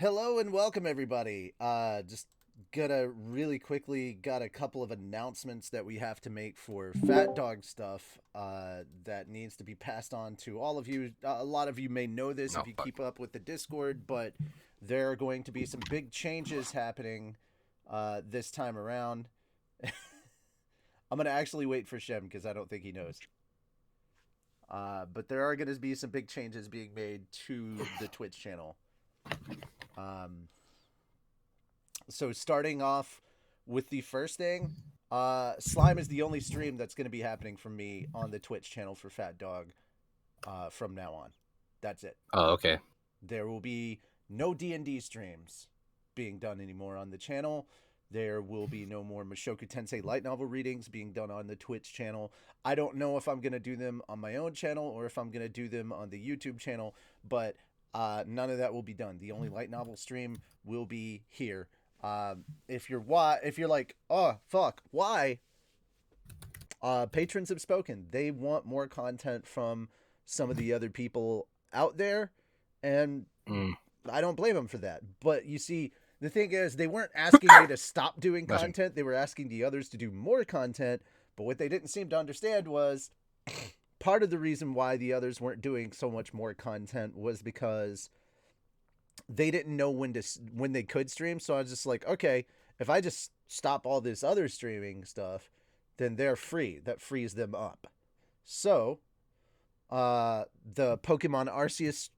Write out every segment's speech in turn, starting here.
Hello and welcome everybody. Just gonna really quickly got a couple of announcements that we have to make for Fat Dog stuff that needs to be passed on to all of you. A lot of you may know this Oh if you fuck. keep up with the Discord, but there are going to be some big changes happening this time around. I'm gonna actually wait for Shem because I don't think he knows. But there are going to be some big changes being made to the Twitch channel. Um, so starting off with the first thing, Slime is the only stream that's going to be happening from me on the Twitch channel for Fat Dog from now on. That's it. Oh, okay. There will be no D&D streams being done anymore on the channel. There will be no more Mushoku Tensei light novel readings being done on the Twitch channel. I don't know if I'm going to do them on my own channel or if I'm going to do them on the YouTube channel, but none of that will be done. The only light novel stream will be here. If you're like, oh fuck, why? Patrons have spoken. They want more content from some of the other people out there, and Mm. I don't blame them for that. But you see, the thing is, they weren't asking me to stop doing Bless you. content. They were asking the others to do more content. But what they didn't seem to understand was part of the reason why the others weren't doing so much more content was because they didn't know when they could stream. So I was just like, okay, if I just stop all this other streaming stuff, then they're free. That frees them up. So, the Pokemon Arceus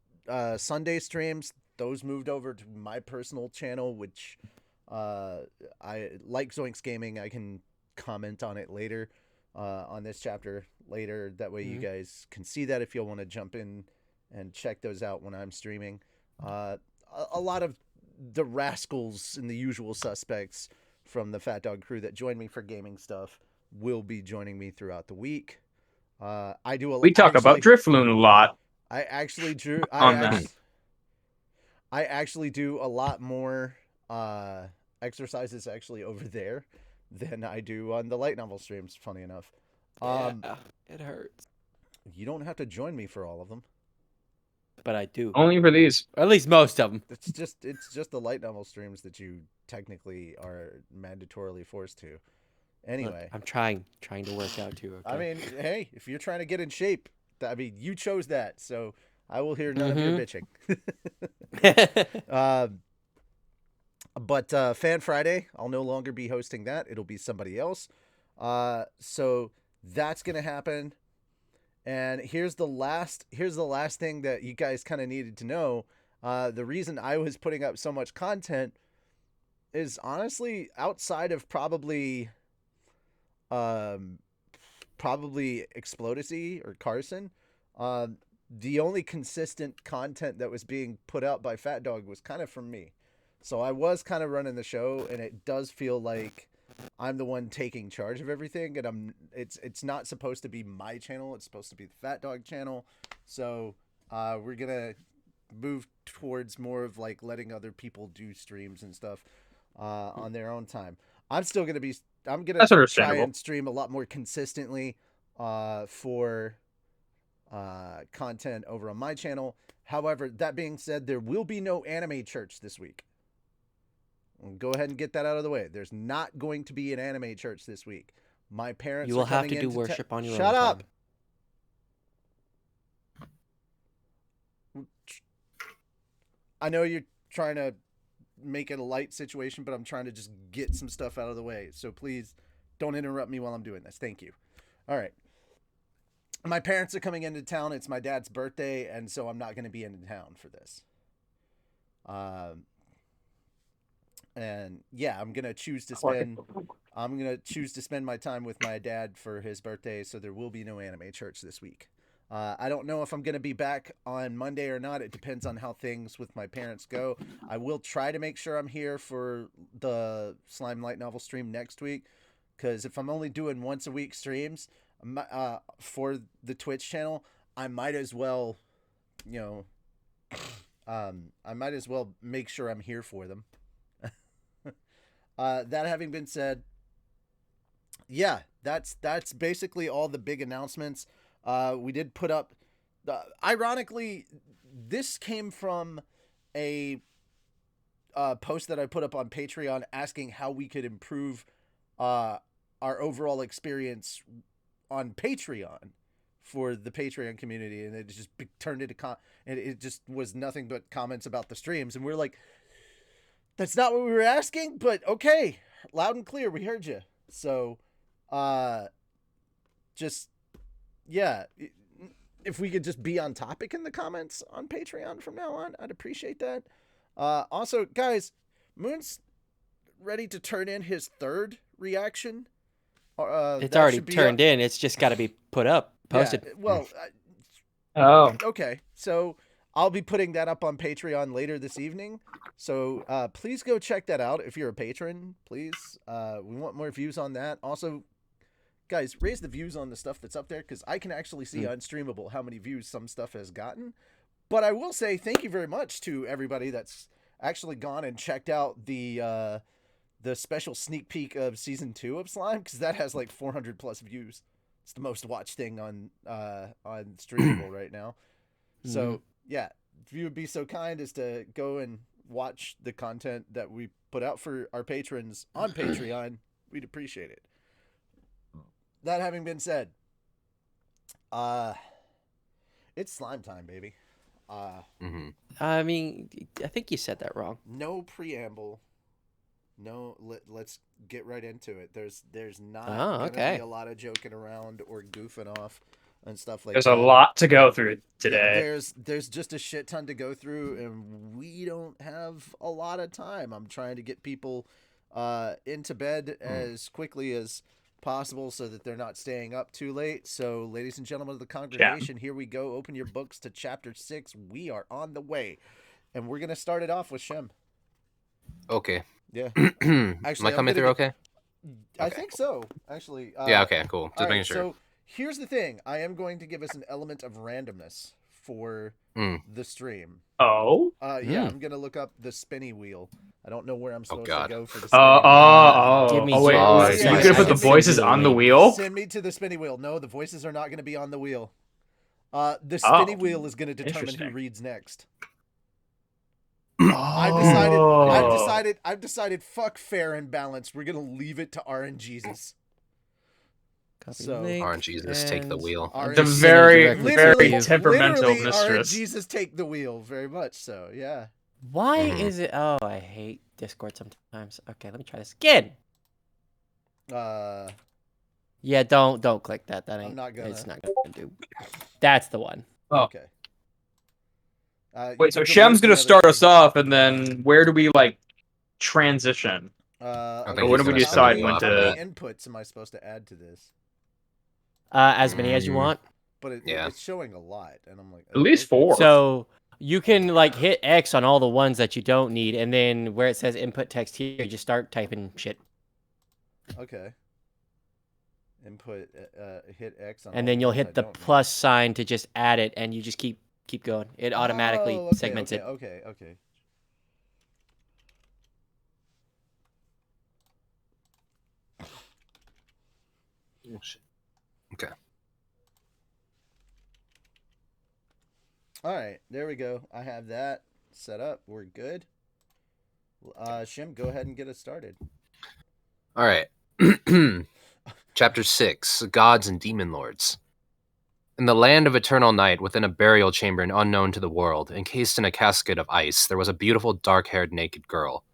Sunday streams, those moved over to my personal channel, which I like Zoinks Gaming. I can comment on it later on this chapter later. That way you guys can see that if you'll want to jump in and check those out when I'm streaming. A lot of the rascals and the usual suspects from the Fat Dog crew that join me for gaming stuff will be joining me throughout the week. I do a We talk about Drifloon a lot I actually drew. on this. I actually do a lot more exercises actually over there than I do on the light novel streams. Funny enough, Yeah, it hurts, you don't have to join me for all of them. but I do. Only for these. Or at least most of them. It's just the light novel streams that you technically are mandatorily forced to. Anyway, Look, I'm trying to work out too. Okay? I mean, hey, if you're trying to get in shape, I mean, you chose that, so I will hear none of your bitching. But Fan Friday, I'll no longer be hosting that. It'll be somebody else. So that's gonna happen. And here's the last thing that you guys kind of needed to know. The reason I was putting up so much content is honestly outside of probably Explodacy or Carson. The only consistent content that was being put out by Fat Dog was kind of from me. So I was kind of running the show, and it does feel like I'm the one taking charge of everything, and it's not supposed to be my channel. It's supposed to be the Fat Dog channel. So we're gonna move towards more of like letting other people do streams and stuff on their own time. I'm gonna That's try understandable. and stream a lot more consistently for content over on my channel. However, that being said, there will be no anime church this week. I'll go ahead and get that out of the way. There's not going to be an anime church this week. My parents You will are have coming to do in worship on your Shut own. up. Time. I know you're trying to make it a light situation, but I'm trying to just get some stuff out of the way. So please don't interrupt me while I'm doing this. Thank you. All right. My parents are coming into town. It's my dad's birthday, and so I'm not going to be in town for this. And yeah, I'm going to choose to spend my time with my dad for his birthday, so there will be no anime church this week. I don't know if I'm going to be back on Monday or not. It depends on how things with my parents go. I will try to make sure I'm here for the Slime Light Novel stream next week, because if I'm only doing once a week streams for the Twitch channel, I might as well, I might as well make sure I'm here for them. That having been said, yeah, that's basically all the big announcements. We did put up, ironically, this came from a post that I put up on Patreon asking how we could improve our overall experience on Patreon for the Patreon community, and it just turned into and it just was nothing but comments about the streams, and we're like, that's not what we were asking, but okay, loud and clear, we heard you. So just yeah, if we could just be on topic in the comments on Patreon from now on, I'd appreciate that. Also, guys, Moon's ready to turn in his third reaction. It's already turned in. It's just got to be put up, posted. Yeah, well, okay. So I'll be putting that up on Patreon later this evening. So please go check that out if you're a patron. Please, we want more views on that. Also, guys, raise the views on the stuff that's up there, because I can actually see unstreamable how many views some stuff has gotten. But I will say thank you very much to everybody that's actually gone and checked out the special sneak peek of season 2 of Slime, because that has like 400 plus views. It's the most watched thing on streamable right now. So yeah, if you would be so kind as to go and watch the content that we put out for our patrons on Patreon, we'd appreciate it. That having been said, it's slime time, baby. I mean, I think you said that wrong. No preamble. No, let's get right into it. There's not gonna be a lot of joking around or goofing off and stuff like that. There's a lot to go through today. There's just a shit ton to go through, and we don't have a lot of time. I'm trying to get people into bed as quickly as possible so that they're not staying up too late. So, ladies and gentlemen of the congregation, here we go. Open your books to chapter 6. We are on the way, and we're gonna start it off with Shem. Okay. Yeah. Actually, am I coming through okay? I think so, actually. Yeah, okay, cool. Just making right, sure. So here's the thing. I am going to give us an element of randomness for the stream. Oh? Yeah, I'm going to look up the spinny wheel. I don't know where I'm supposed to go for the spinny wheel. Wait. Yeah, You're going to put the voices on the wheel? Send me to the spinny wheel. No, the voices are not going to be on the wheel. The spinny wheel is going to determine who reads next. I've decided fuck fair and balanced. We're gonna leave it to RNGesus. So RNGesus take the wheel. The very temperamental mistress. RNGesus take the wheel, very much so, yeah. Why is it I hate Discord sometimes. Okay, let me try this again. Yeah, don't click that. That ain't I'm not gonna. It's not gonna do. That's the one. Oh. Okay. Wait, so Shem's gonna start us off, and then where do we transition? Okay, when do we decide when to? How many inputs am I supposed to add to this? As many as you want. But it's showing a lot, and I'm like, at least 4. So you can hit X on all the ones that you don't need, and then where it says input text here, you just start typing shit. Okay. Input hit X on. And then you'll hit the plus sign to just add it, and you just keep going. It automatically segments it. Okay. Okay. All right, there we go. I have that set up. We're good. Shim, go ahead and get us started. All right. Chapter 6, Gods and Demon Lords. In the land of eternal night, within a burial chamber unknown to the world, encased in a casket of ice, there was a beautiful dark-haired naked girl.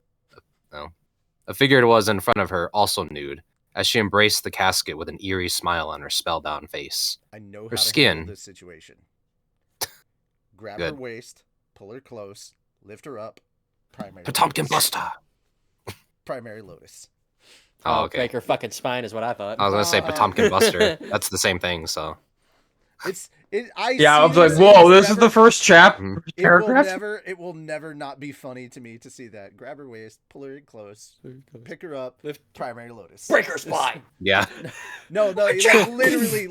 A figure was in front of her, also nude, as she embraced the casket with an eerie smile on her spellbound face. I know her how to skin. handle this situation. Grab her waist, pull her close, lift her up. Primary Potomkin Buster. Primary Lotus. Oh, okay. Break her fucking spine is what I thought. I was gonna say Potomkin Buster. That's the same thing, so. I was like, whoa, this is the first paragraph? It will never not be funny to me to see that. Grab her waist, pull her in close, pick her up, lift Primary Lotus. Break her spine. Yeah. No, literally,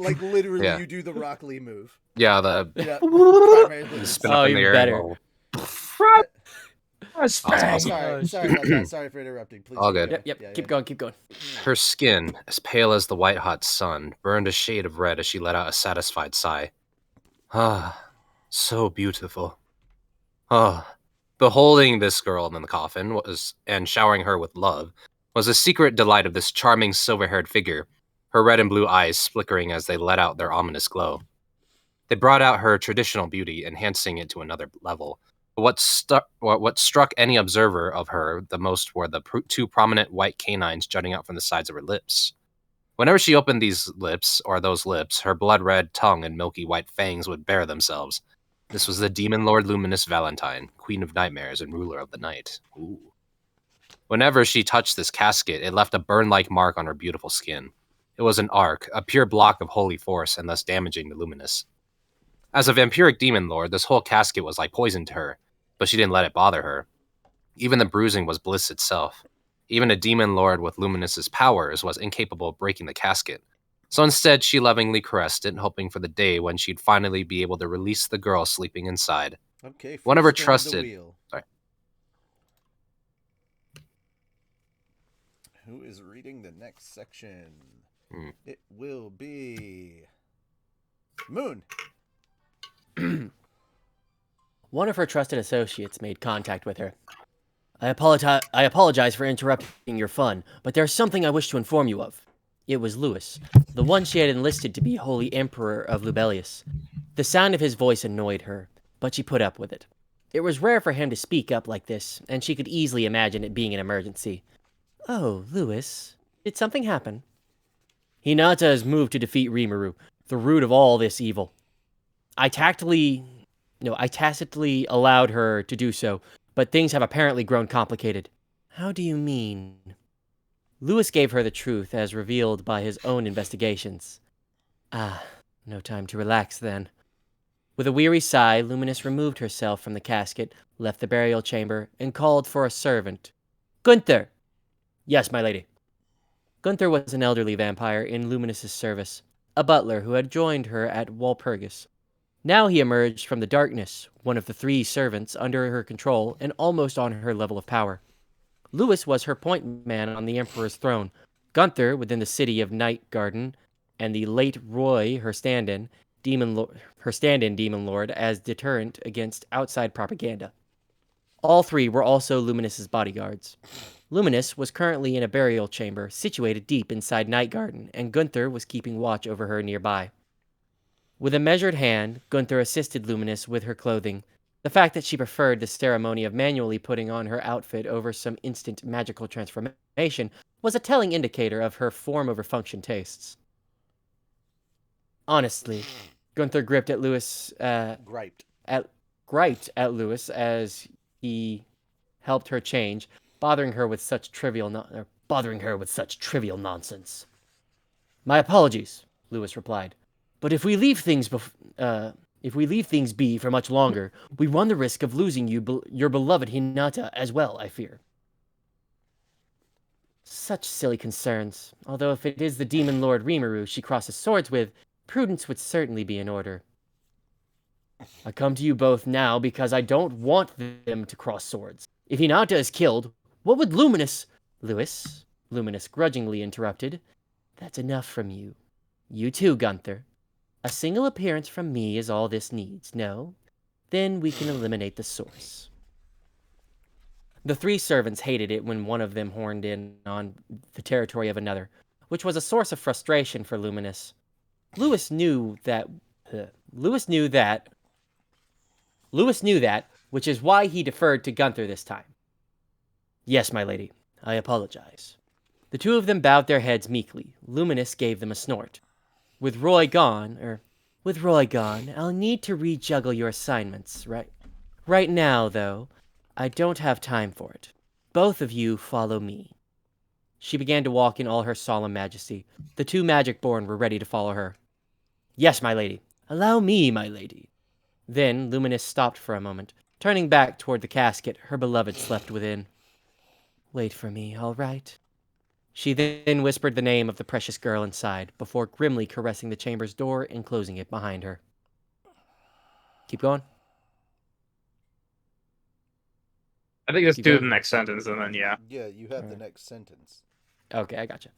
yeah. You do the Rock Lee move. Yeah, Primary Lotus. Spin up in the air. Better. Sorry about that. Sorry for interrupting. Please. All good. Yep. Keep going. Her skin, as pale as the white-hot sun, burned a shade of red as she let out a satisfied sigh. Ah, so beautiful. Ah, Beholding this girl in the coffin and showering her with love was a secret delight of this charming silver-haired figure, her red and blue eyes flickering as they let out their ominous glow. They brought out her traditional beauty, enhancing it to another level. But what struck any observer of her the most were the two prominent white canines jutting out from the sides of her lips. Whenever she opened these lips, or those lips, her blood-red tongue and milky white fangs would bare themselves. This was the demon lord Luminous Valentine, queen of nightmares and ruler of the night. Ooh. Whenever she touched this casket, it left a burn-like mark on her beautiful skin. It was an arc, a pure block of holy force, and thus damaging to Luminous. As a vampiric demon lord, this whole casket was like poison to her, but she didn't let it bother her. Even the bruising was bliss itself. Even a demon lord with Luminous's powers was incapable of breaking the casket. So instead, she lovingly caressed it, hoping for the day when she'd finally be able to release the girl sleeping inside. Okay, one of her spin the trusted. wheel. Sorry. Who is reading the next section? Hmm. It will be Moon. One of her trusted associates made contact with her. I apologize for interrupting your fun, but there's something I wish to inform you of. It was Lewis, the one she had enlisted to be Holy Emperor of Lubelius. The sound of his voice annoyed her, but she put up with it. It was rare for him to speak up like this, and she could easily imagine it being an emergency. Oh, Lewis, did something happen? Hinata has moved to defeat Rimuru, the root of all this evil. I tacitly allowed her to do so, but things have apparently grown complicated. How do you mean? Lewis gave her the truth as revealed by his own investigations. Ah, no time to relax then. With a weary sigh, Luminous removed herself from the casket, left the burial chamber, and called for a servant. Gunther! Yes, my lady. Gunther was an elderly vampire in Luminous's service, a butler who had joined her at Walpurgis. Now he emerged from the darkness, one of the 3 servants under her control and almost on her level of power. Lewis was her point man on the Emperor's throne, Gunther within the city of Nightgarden, and the late Roy her stand-in demon lord as deterrent against outside propaganda. All 3 were also Luminous's bodyguards. Luminous was currently in a burial chamber situated deep inside Nightgarden, and Gunther was keeping watch over her nearby. With a measured hand, Gunther assisted Luminous with her clothing. The fact that she preferred the ceremony of manually putting on her outfit over some instant magical transformation was a telling indicator of her form over function tastes. Honestly, Gunther griped at Lewis. Griped at Lewis as he helped her change, bothering her with such trivial nonsense. My apologies, Lewis replied. But if we leave things be for much longer, we run the risk of losing your beloved Hinata as well, I fear. Such silly concerns. Although if it is the demon lord Rimuru she crosses swords with, prudence would certainly be in order. I come to you both now because I don't want them to cross swords. If Hinata is killed, what would Luminous... Lewis, Luminous grudgingly interrupted. That's enough from you. You too, Gunther. A single appearance from me is all this needs, no? Then we can eliminate the source. The 3 servants hated it when one of them horned in on the territory of another, which was a source of frustration for Luminous. Lewis knew that, which is why he deferred to Gunther this time. Yes, my lady, I apologize. The 2 of them bowed their heads meekly. Luminous gave them a snort. With Roy gone, I'll need to rejuggle your assignments, right? Right now, though, I don't have time for it. Both of you follow me. She began to walk in all her solemn majesty. The 2 magic-born were ready to follow her. Yes, my lady. Allow me, my lady. Then Luminous stopped for a moment, turning back toward the casket her beloved slept within. Wait for me, all right? She then whispered the name of the precious girl inside, before grimly caressing the chamber's door and closing it behind her. Keep going. I think let's do the next sentence, and then, yeah. Yeah, you have the next sentence. Okay, I gotcha.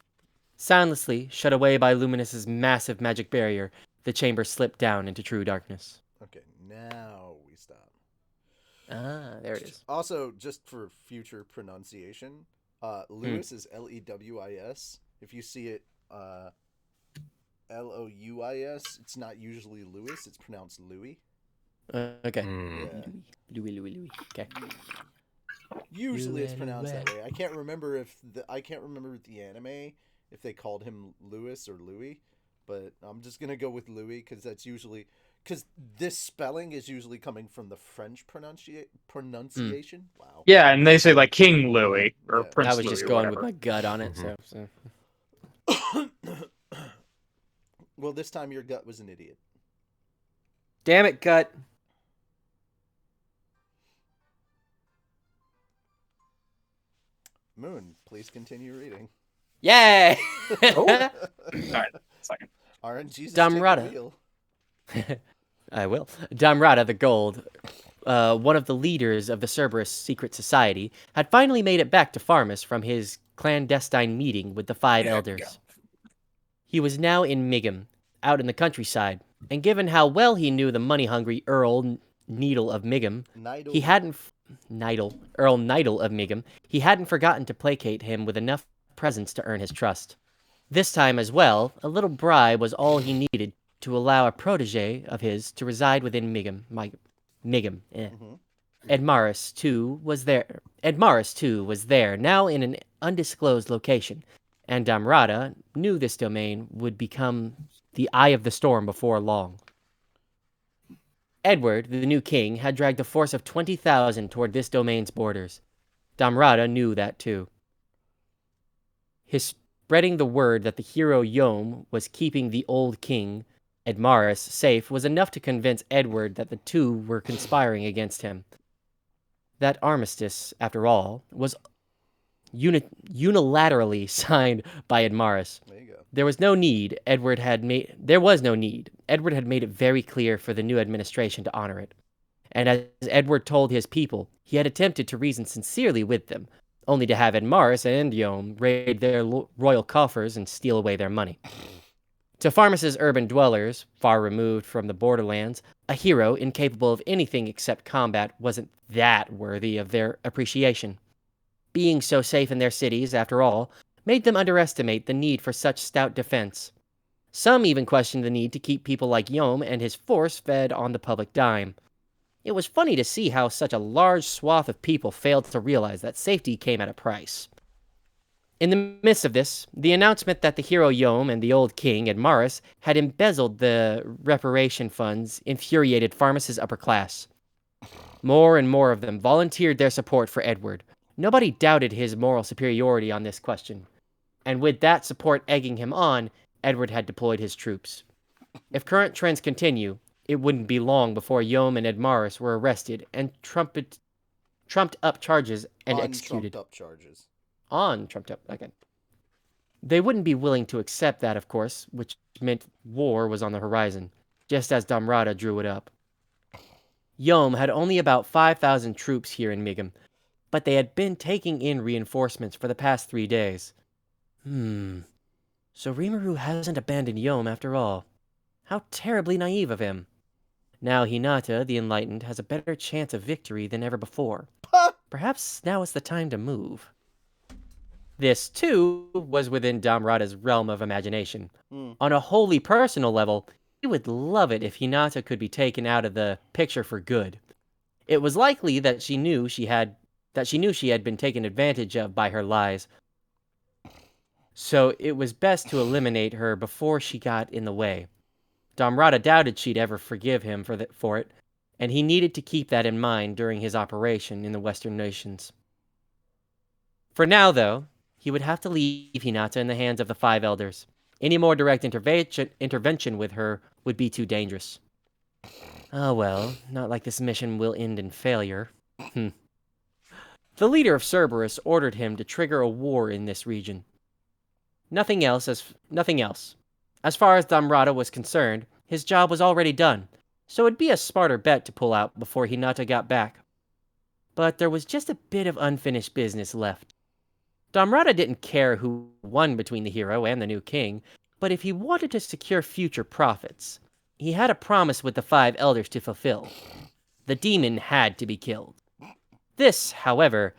Soundlessly, shut away by Luminous's massive magic barrier, the chamber slipped down into true darkness. Okay, now we stop. Ah, there it is. Also, just for future pronunciation, Lewis is Lewis. If you see it Louis, it's not usually Lewis. It's pronounced Louis. Okay. Yeah. Louis. Okay. Usually it's pronounced that way. I can't remember the anime if they called him Lewis or Louis, but I'm just gonna go with Louis because this spelling is usually coming from the French pronunciation. Wow. Yeah, and they say like King Louis or Yeah. Prince I was Louis just or going whatever. with my gut on it, so. Well, this time your gut was an idiot. Damn it, gut. Moon, please continue reading. Yay! All right, second. RNG's Damrata. wheel. I will. Damrata the Gold, one of the leaders of the Cerberus secret society, had finally made it back to Farmus from his clandestine meeting with the five elders. He was now in Migum, out in the countryside, and given how well he knew the money-hungry Earl Needle of Migum, he hadn't Earl Neidle of Migum, he hadn't forgotten to placate him with enough presents to earn his trust. This time as well, a little bribe was all he needed to allow a protege of his to reside within Migum. Mm-hmm. Edmaris, too, was there, now in an undisclosed location, and Damrata knew this domain would become the eye of the storm before long. Edward, the new king, had dragged a force of 20,000 toward this domain's borders. Damrata knew that too. His spreading the word that the hero Yom was keeping the old king, Edmaris, safe was enough to convince Edward that the two were conspiring against him. That armistice, after all, was unilaterally signed by Edmaris. There you go. There was no need. Edward had made it very clear for the new administration to honor it. And as Edward told his people, he had attempted to reason sincerely with them, only to have Edmaris and Yom raid their royal coffers and steal away their money. To Farmus's urban dwellers, far removed from the borderlands, a hero incapable of anything except combat wasn't that worthy of their appreciation. Being so safe in their cities, after all, made them underestimate the need for such stout defense. Some even questioned the need to keep people like Yom and his force fed on the public dime. It was funny to see how such a large swath of people failed to realize that safety came at a price. In the midst of this, the announcement that the hero Yom and the old king, Edmaris, had embezzled the reparation funds infuriated Farmus's upper class. More and more of them volunteered their support for Edward. Nobody doubted his moral superiority on this question. And with that support egging him on, Edward had deployed his troops. If current trends continue, it wouldn't be long before Yom and Edmaris were arrested and trumped up charges and executed. Trumped up, okay. They wouldn't be willing to accept that, of course, which meant war was on the horizon, just as Damrata drew it up. Yom had only about 5,000 troops here in Migum, but they had been taking in reinforcements for the past 3 days. So Rimuru hasn't abandoned Yom after all. How terribly naive of him. Now Hinata, the Enlightened, has a better chance of victory than ever before. Perhaps now is the time to move. This, too, was within Damrata's realm of imagination. On a wholly personal level, he would love it if Hinata could be taken out of the picture for good. It was likely that she knew she had been taken advantage of by her lies. So it was best to eliminate her before she got in the way. Damrata doubted she'd ever forgive him for it, and he needed to keep that in mind during his operation in the Western nations. For now, though, he would have to leave Hinata in the hands of the five elders. Any more direct intervention with her would be too dangerous. Oh well, not like this mission will end in failure. The leader of Cerberus ordered him to trigger a war in this region. Nothing else. As far as Damrata was concerned, his job was already done, so it'd be a smarter bet to pull out before Hinata got back. But there was just a bit of unfinished business left. Damrata didn't care who won between the hero and the new king, but if he wanted to secure future profits, he had a promise with the five elders to fulfill. The demon had to be killed. This, however,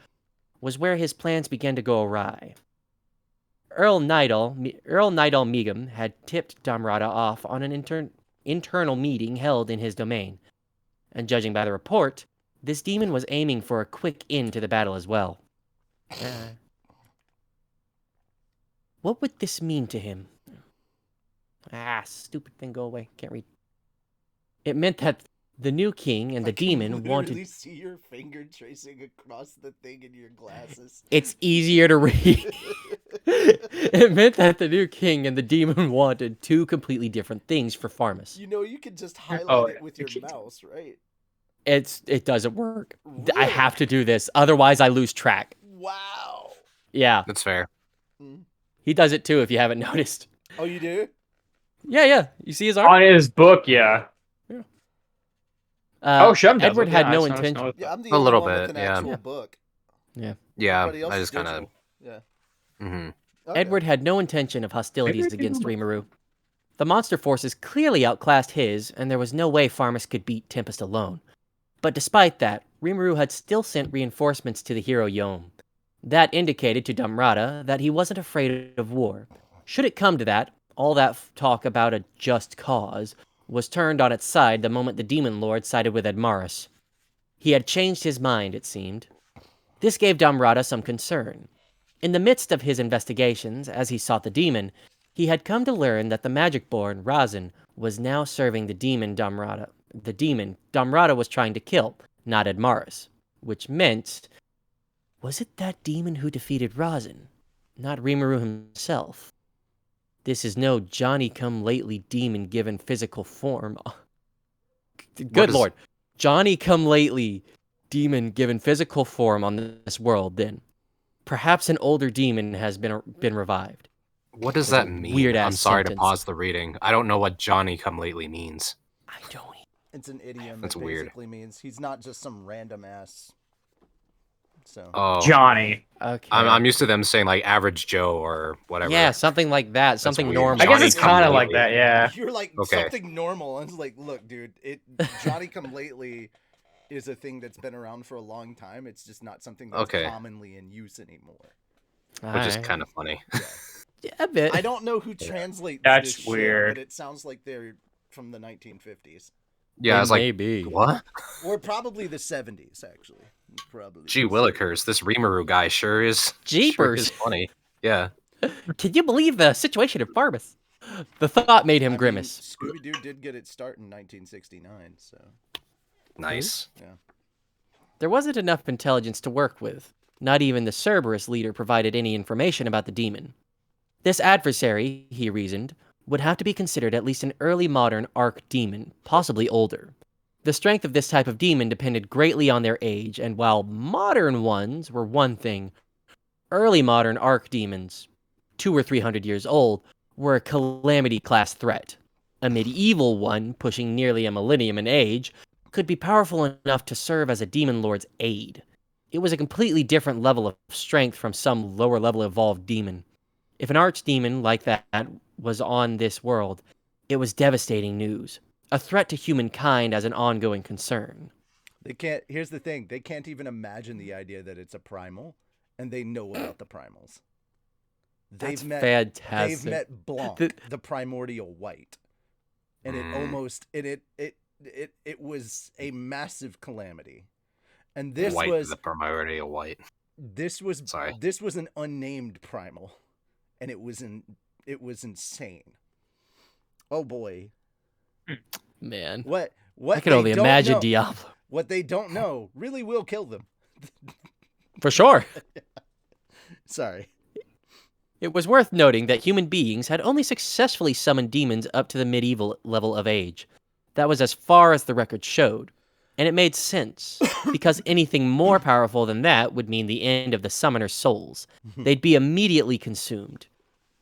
was where his plans began to go awry. Earl Nidal Meagum had tipped Damrata off on an internal meeting held in his domain, and judging by the report, this demon was aiming for a quick end to the battle as well. What would this mean to him? Stupid thing, go away. Can't read. It meant that the new king and the demon wanted... I can see your finger tracing across the thing in your glasses. It's easier to read. It meant that the new king and the demon wanted two completely different things for Farmus. You know, you can just highlight it with your mouse, right? It doesn't work. Really? I have to do this, otherwise I lose track. Wow. Yeah. That's fair. He does it too, if you haven't noticed. Oh, you do? Yeah. You see his art? On his book, yeah. Shum does. Edward had no intention. Yeah, I'm the A only little one bit, with an yeah. actual book. Yeah, Everybody else I is just kind of... digital. Yeah. Mm-hmm. Okay. Edward had no intention of hostilities against Rimuru. The monster forces clearly outclassed his, and there was no way Farmus could beat Tempest alone. But despite that, Rimuru had still sent reinforcements to the hero Yom. That indicated to Damrata that he wasn't afraid of war. Should it come to that, all that talk about a just cause was turned on its side the moment the Demon Lord sided with Admaris. He had changed his mind, it seemed. This gave Damrata some concern. In the midst of his investigations, as he sought the demon, he had come to learn that the magic-born, Razin, was now serving the demon Damrata was trying to kill, not Admaris. Which meant... was it that demon who defeated Razin, not Rimuru himself? This is no Johnny-come-lately demon given physical form. Good lord. Johnny-come-lately demon given physical form on this world, then. Perhaps an older demon has been revived. What does that mean? Weird-ass I'm sorry sentence. to pause the reading. I don't know what Johnny come lately means. I don't. It's an idiom. That's that weird. Basically means he's not just some random ass. So. Oh, Johnny. Okay. I'm used to them saying like average Joe or whatever. Yeah, something like that. Something weird. normal. I guess it's Johnny kind of come like lately. that, yeah. You're like Okay. something normal. And it's like, look, dude, Johnny come lately is a thing that's been around for a long time. It's just not something that's Okay. commonly in use anymore. Which is kind of funny. Yeah, a bit. I don't know who translates That's this weird. shit, but it sounds like they're from the 1950s. Yeah, I was like, Maybe. what? Or probably the 70s, actually. Probably. Gee willikers, this Rimuru guy sure is Jeepers. funny. Yeah. Can you believe the situation at Farmus? The thought made him grimace. Scooby-Doo did get its start in 1969, so... Nice. Yeah. There wasn't enough intelligence to work with. Not even the Cerberus leader provided any information about the demon. This adversary, he reasoned, would have to be considered at least an early modern arc demon, possibly older. The strength of this type of demon depended greatly on their age, and while modern ones were one thing, early modern arc demons, 200 or 300 years old, were a calamity-class threat. A medieval one, pushing nearly a millennium in age, could be powerful enough to serve as a demon lord's aid. It was a completely different level of strength from some lower-level evolved demon. If an archdemon like that was on this world, it was devastating news. A threat to humankind as an ongoing concern. Here's the thing, they can't even imagine the idea that it's a primal, and they know about the primals. That's fantastic. They've met Blanc, the primordial white. And it was a massive calamity. And this White, was the primordial white. This was an unnamed primal, and it was insane. Oh boy, man! What I can only imagine know, Diablo. What they don't know really will kill them. For sure. Sorry. It was worth noting that human beings had only successfully summoned demons up to the medieval level of age. That was as far as the record showed. And it made sense, because anything more powerful than that would mean the end of the summoner's souls. They'd be immediately consumed.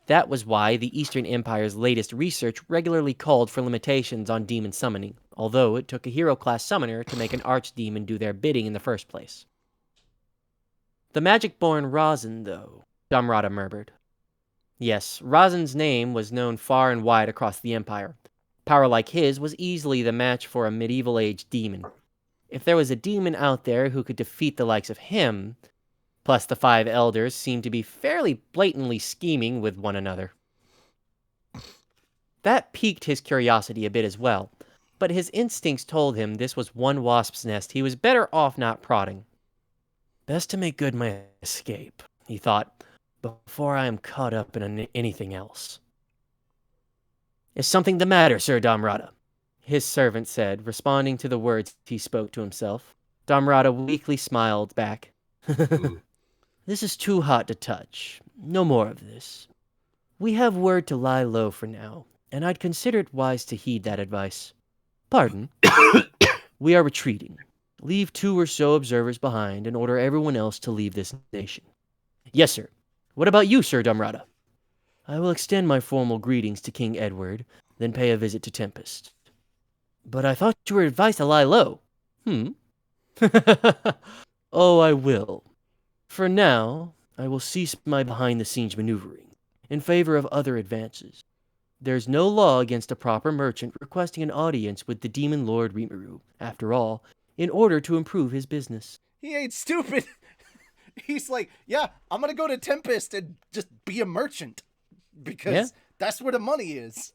That was why the Eastern Empire's latest research regularly called for limitations on demon summoning, although it took a hero-class summoner to make an archdemon do their bidding in the first place. The magic-born Razin, though, Damrata murmured. Yes, Razin's name was known far and wide across the Empire. Power like his was easily the match for a medieval-age demon. If there was a demon out there who could defeat the likes of him, plus the 5 elders seemed to be fairly blatantly scheming with one another. That piqued his curiosity a bit as well, but his instincts told him this was one wasp's nest he was better off not prodding. Best to make good my escape, he thought, before I am caught up in anything else. Is something the matter, Sir Damrata? His servant said, responding to the words he spoke to himself. Damrata weakly smiled back. This is too hot to touch. No more of this. We have word to lie low for now, and I'd consider it wise to heed that advice. Pardon? We are retreating. Leave 2 or so observers behind and order everyone else to leave this nation. Yes, sir. What about you, Sir Damrata? I will extend my formal greetings to King Edward, then pay a visit to Tempest. But I thought you were advised to lie low. Oh, I will. For now, I will cease my behind-the-scenes maneuvering in favor of other advances. There's no law against a proper merchant requesting an audience with the demon lord Rimuru, after all, in order to improve his business. He ain't stupid. He's like, yeah, I'm gonna go to Tempest and just be a merchant. Because that's where the money is.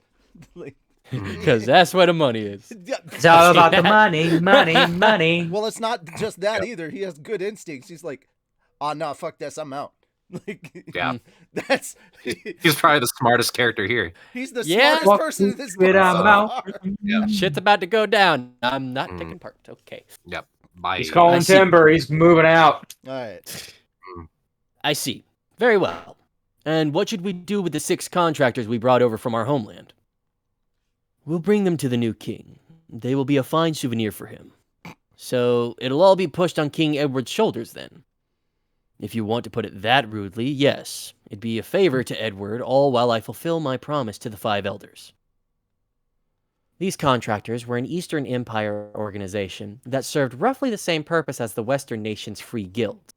Like, because that's where the money is. It's all about the money, money, money. Well, it's not just that either. He has good instincts. He's like, oh, no, fuck this. I'm out. Like, Yeah. That's... He's probably the smartest character here. He's the smartest person in this game so far. Yeah. Shit's about to go down. I'm not taking part. Okay. Yep. Bye. He's calling timber. He's moving out. All right. I see. Very well. And what should we do with the 6 contractors we brought over from our homeland? We'll bring them to the new king. They will be a fine souvenir for him. So it'll all be pushed on King Edward's shoulders then. If you want to put it that rudely, yes. It'd be a favor to Edward, all while I fulfill my promise to the 5 elders. These contractors were an Eastern Empire organization that served roughly the same purpose as the Western nation's Free Guild.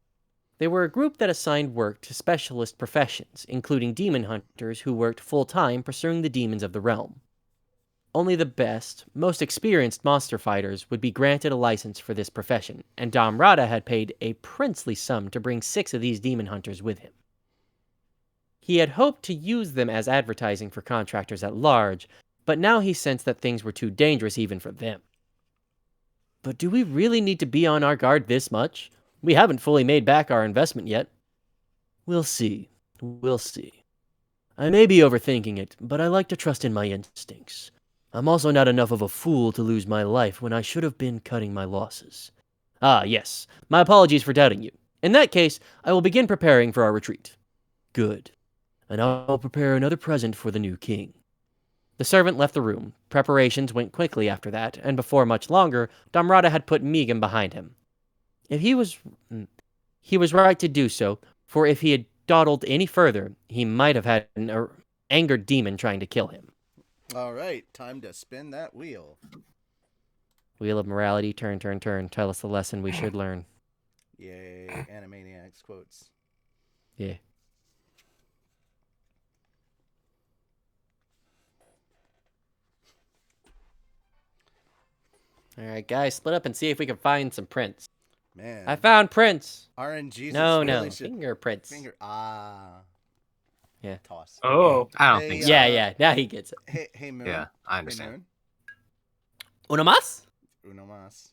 They were a group that assigned work to specialist professions, including demon hunters who worked full-time pursuing the demons of the realm. Only the best, most experienced monster fighters would be granted a license for this profession, and Damrata had paid a princely sum to bring 6 of these demon hunters with him. He had hoped to use them as advertising for contractors at large, but now he sensed that things were too dangerous even for them. But do we really need to be on our guard this much? We haven't fully made back our investment yet. We'll see. We'll see. I may be overthinking it, but I like to trust in my instincts. I'm also not enough of a fool to lose my life when I should have been cutting my losses. Ah, yes. My apologies for doubting you. In that case, I will begin preparing for our retreat. Good. And I'll prepare another present for the new king. The servant left the room. Preparations went quickly after that, and before much longer, Damrata had put Megan behind him. He was right to do so, for if he had dawdled any further, he might have had an angered demon trying to kill him. All right, time to spin that wheel. Wheel of morality, turn, turn, turn. Tell us the lesson we should learn. Yay, Animaniacs quotes. Yeah. All right, guys, split up and see if we can find some prints. Man. I found prints. RNG's No, really should... fingerprints. Yeah. Toss. Oh, I don't think so. Yeah, now he gets it. Hey, Moon. Yeah, I understand. Uno más? Uno más.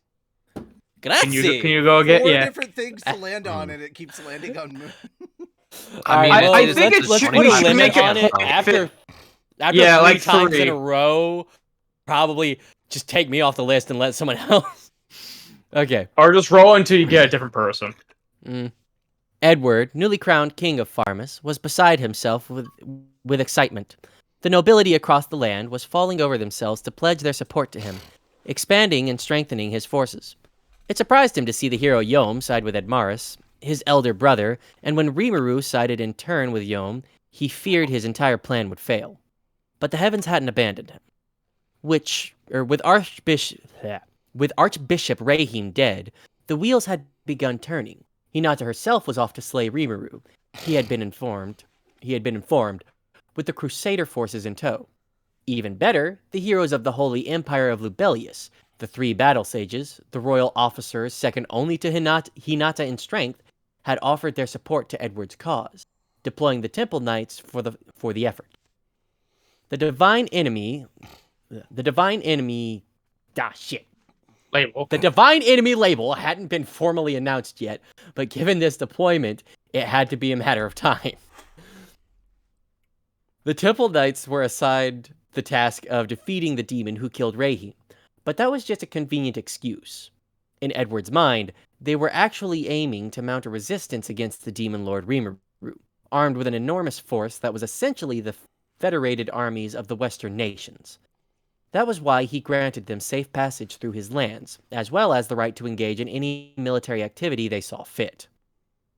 Grazie. Can you go again? 4 Yeah. different things to land on, and it keeps landing on Moon. I think let's should put a we limit make on it it after yeah, 3 like times 3. in a row. Probably just take me off the list and let someone else. Okay. Or just roll until you get a different person. Edward, newly crowned king of Farmus, was beside himself with excitement. The nobility across the land was falling over themselves to pledge their support to him, expanding and strengthening his forces. It surprised him to see the hero Yom side with Edmaris, his elder brother, and when Rimuru sided in turn with Yom, he feared his entire plan would fail. But the heavens hadn't abandoned him. With Archbishop Rahim dead, the wheels had begun turning. Hinata herself was off to slay Rimuru. He had been informed, with the Crusader forces in tow. Even better, the heroes of the Holy Empire of Lubelius, The 3 battle sages, the royal officers second only to Hinata in strength, had offered their support to Edward's cause, deploying the Temple Knights for the effort. The divine enemy Label. The divine enemy label hadn't been formally announced yet, but given this deployment, it had to be a matter of time. The Temple Knights were assigned the task of defeating the demon who killed Reihi, but that was just a convenient excuse. In Edward's mind, they were actually aiming to mount a resistance against the demon lord Rimuru, armed with an enormous force that was essentially the federated armies of the Western nations. That was why he granted them safe passage through his lands, as well as the right to engage in any military activity they saw fit.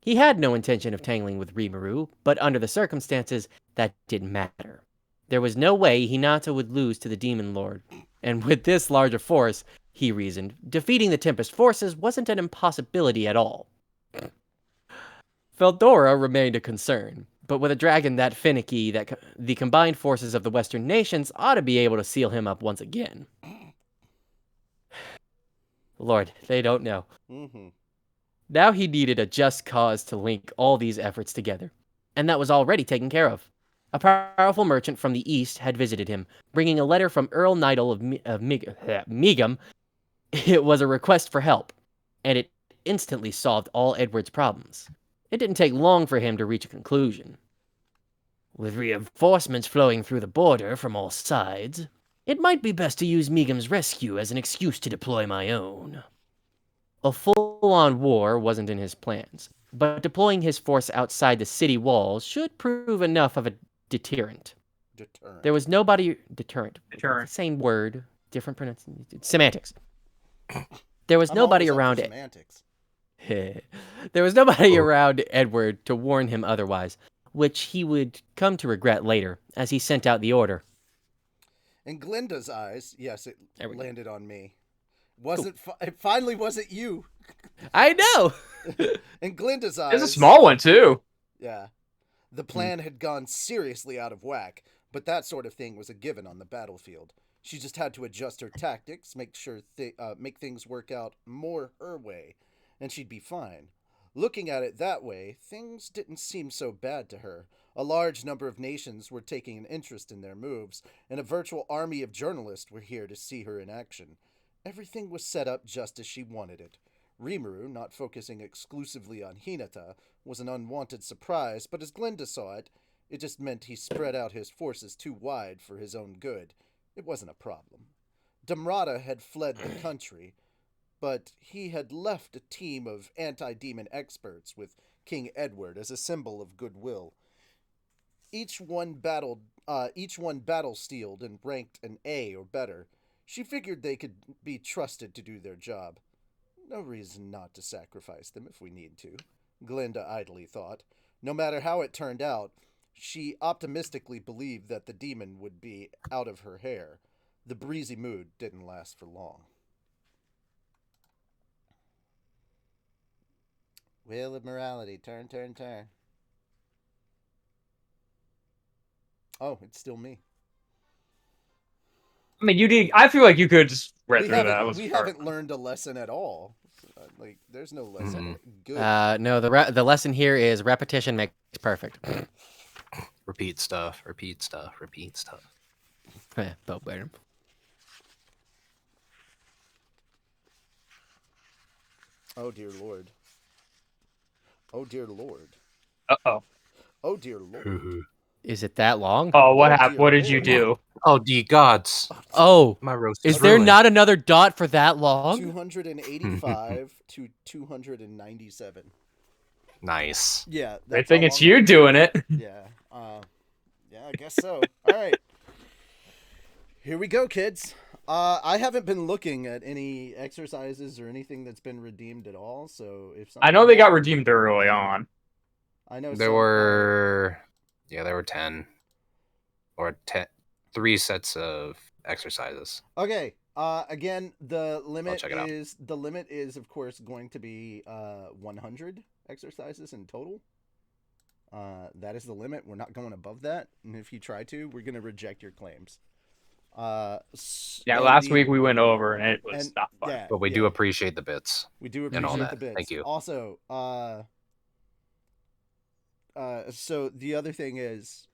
He had no intention of tangling with Rimuru, but under the circumstances, that didn't matter. There was no way Hinata would lose to the Demon Lord, and with this larger force, he reasoned, defeating the Tempest forces wasn't an impossibility at all. Feldora remained a concern, but with a dragon that finicky, the combined forces of the Western nations ought to be able to seal him up once again. Lord, they don't know. Mm-hmm. Now he needed a just cause to link all these efforts together, and that was already taken care of. A powerful merchant from the east had visited him, bringing a letter from Earl Nidal of Megum. It was a request for help, and it instantly solved all Edward's problems. It didn't take long for him to reach a conclusion. With reinforcements flowing through the border from all sides, it might be best to use Megum's rescue as an excuse to deploy my own. A full-on war wasn't in his plans, but deploying his force outside the city walls should prove enough of a deterrent. There was nobody... Deterrent. Same word, different pronunciation. Semantics. There was nobody around... Semantics. There was nobody around Edward to warn him otherwise, which he would come to regret later, as he sent out the order. In Glinda's eyes, yes, it landed on me. It finally wasn't you. I know! In Glinda's eyes... It's a small one, too. Yeah. The plan had gone seriously out of whack, but that sort of thing was a given on the battlefield. She just had to adjust her tactics, make things work out more her way, and she'd be fine. Looking at it that way, things didn't seem so bad to her. A large number of nations were taking an interest in their moves, and a virtual army of journalists were here to see her in action. Everything was set up just as she wanted it. Rimuru, not focusing exclusively on Hinata, was an unwanted surprise, but as Glinda saw it, it just meant he spread out his forces too wide for his own good. It wasn't a problem. Damrata had fled the country, but he had left a team of anti-demon experts with King Edward as a symbol of goodwill. Each one battle-steeled and ranked an A or better. She figured they could be trusted to do their job. No reason not to sacrifice them if we need to, Glinda idly thought. No matter how it turned out, she optimistically believed that the demon would be out of her hair. The breezy mood didn't last for long. Wheel of morality. Turn, turn, turn. Oh, it's still me. I mean, you did. I feel like you could just read through that. We haven't learned a lesson at all. Like, there's no lesson. Good. No, the lesson here is repetition makes perfect. Repeat stuff, repeat stuff, repeat stuff. Oh, dear Lord. Oh, dear Lord. Uh-oh. Oh, dear Lord. Is it that long? Oh, what happened? What did you do? Oh, the gods. Oh, my roast is there ruined. not another dot for that long? 285 to 297. Nice. Yeah. I think it's you doing it. Yeah. Yeah, I guess so. All right. Here we go, kids. I haven't been looking at any exercises or anything that's been redeemed at all, so if I know they got redeemed early on. I know there were 10 or 3 sets of exercises. Okay. Again, the limit is of course going to be 100 exercises in total. That is the limit. We're not going above that, and if you try to, we're going to reject your claims. Yeah, and last week we went over and it was and not fun. yeah, But we do appreciate the bits. we do and all appreciate that. the bits. Thank you. Also, so the other thing is,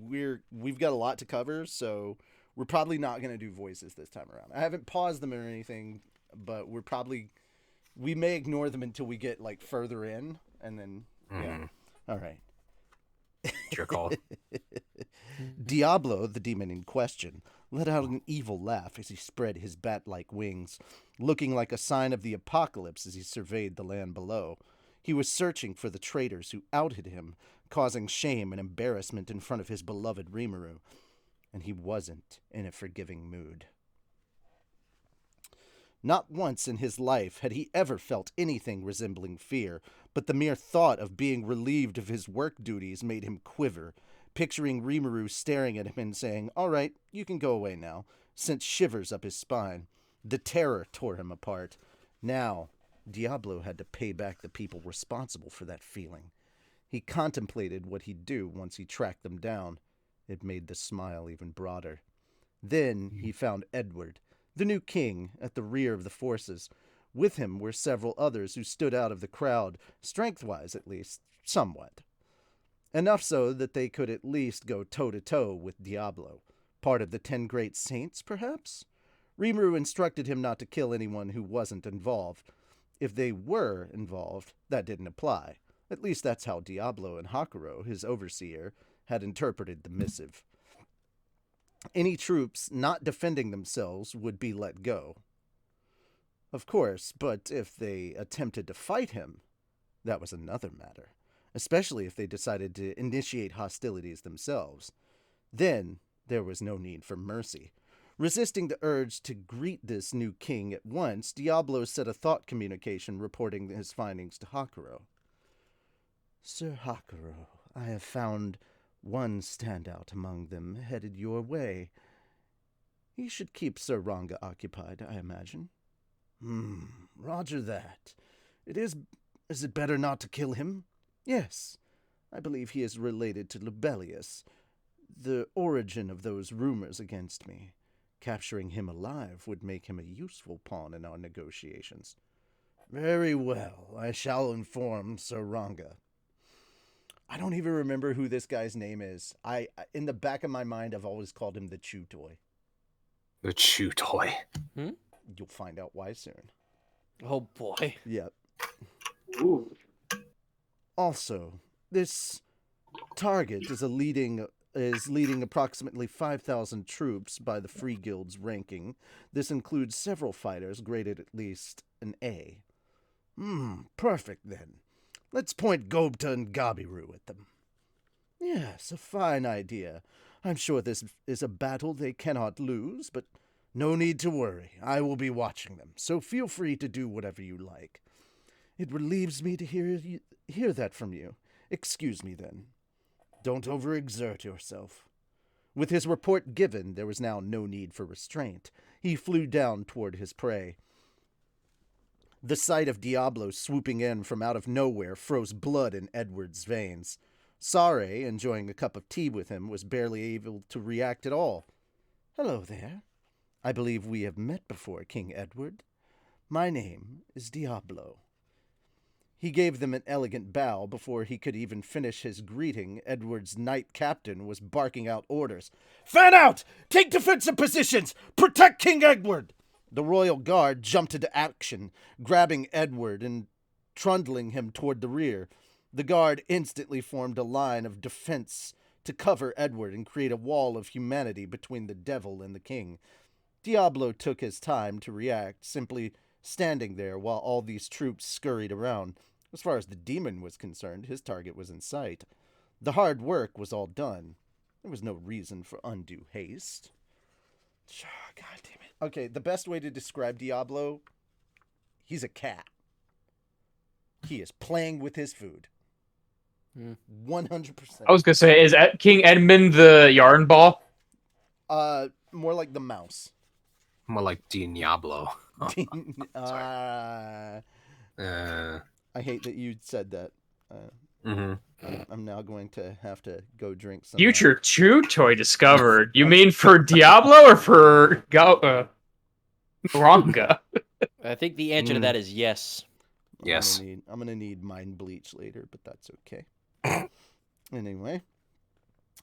we've got a lot to cover, so we're probably not gonna do voices this time around. I haven't paused them or anything, but we may ignore them until we get like further in, and then yeah. All right. It's your call. Diablo, the demon in question, let out an evil laugh as he spread his bat-like wings, looking like a sign of the apocalypse as he surveyed the land below. He was searching for the traitors who outed him, causing shame and embarrassment in front of his beloved Rimuru, and he wasn't in a forgiving mood. Not once in his life had he ever felt anything resembling fear, but the mere thought of being relieved of his work duties made him quiver. Picturing Rimuru staring at him and saying, "All right, you can go away now," sent shivers up his spine. The terror tore him apart. Now, Diablo had to pay back the people responsible for that feeling. He contemplated what he'd do once he tracked them down. It made the smile even broader. Then he found Edward, the new king, at the rear of the forces. With him were several others who stood out of the crowd, strength-wise at least, somewhat. Enough so that they could at least go toe-to-toe with Diablo. Part of the 10 great saints, perhaps? Rimuru instructed him not to kill anyone who wasn't involved. If they were involved, that didn't apply. At least that's how Diablo and Hakuro, his overseer, had interpreted the missive. Any troops not defending themselves would be let go. Of course, but if they attempted to fight him, that was another matter, especially if they decided to initiate hostilities themselves. Then there was no need for mercy. Resisting the urge to greet this new king at once, Diablo sent a thought communication reporting his findings to Hakuro. "Sir Hakuro, I have found one standout among them headed your way. He should keep Sir Ranga occupied, I imagine." Roger that. Is it better not to kill him?" "Yes. I believe he is related to Lubelius, the origin of those rumors against me. Capturing him alive would make him a useful pawn in our negotiations." "Very well. I shall inform Sir Ranga." I don't even remember who this guy's name is. In the back of my mind, I've always called him the Chew Toy. The Chew Toy. You'll find out why soon. Oh boy. Yep. Ooh. Also, this target is leading approximately 5,000 troops by the Free Guild's ranking. This includes several fighters graded at least an A. Perfect then. Let's point Gobta and Gabiru at them. Yes, a fine idea. I'm sure this is a battle they cannot lose, but no need to worry. I will be watching them, so feel free to do whatever you like. It relieves me to hear that from you. Excuse me, then. Don't overexert yourself." With his report given, there was now no need for restraint. He flew down toward his prey. The sight of Diablo swooping in from out of nowhere froze blood in Edward's veins. Sare, enjoying a cup of tea with him, was barely able to react at all. "Hello there. I believe we have met before, King Edward. My name is Diablo." He gave them an elegant bow. Before he could even finish his greeting, Edward's knight captain was barking out orders. "Fan out! Take defensive positions! Protect King Edward!" The royal guard jumped into action, grabbing Edward and trundling him toward the rear. The guard instantly formed a line of defense to cover Edward and create a wall of humanity between the devil and the king. Diablo took his time to react, simply standing there while all these troops scurried around. As far as the demon was concerned, his target was in sight. The hard work was all done. There was no reason for undue haste. God damn it. Okay, the best way to describe Diablo, he's a cat. He is playing with his food. 100%. I was gonna say, is King Edmund the yarn ball? More like the mouse. More like Diablo. I hate that you said that. I'm now going to have to go drink some. Future chew toy discovered. You mean for Diablo or for Ranga? I think the answer to that is yes. Yes. I'm gonna need mind bleach later, but that's okay. Anyway,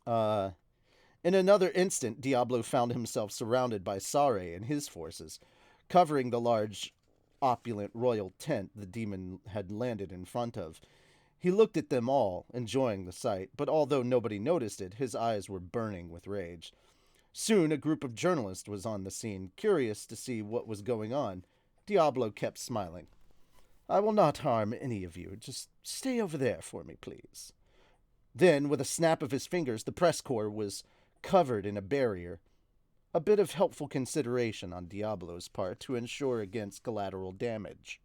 in another instant, Diablo found himself surrounded by Sare and his forces, covering the large, opulent royal tent the demon had landed in front of. He looked at them all, enjoying the sight, but although nobody noticed it, his eyes were burning with rage. Soon, a group of journalists was on the scene, curious to see what was going on. Diablo kept smiling. I will not harm any of you. Just stay over there for me, please. Then, with a snap of his fingers, the press corps was covered in a barrier. A bit of helpful consideration on Diablo's part to ensure against collateral damage.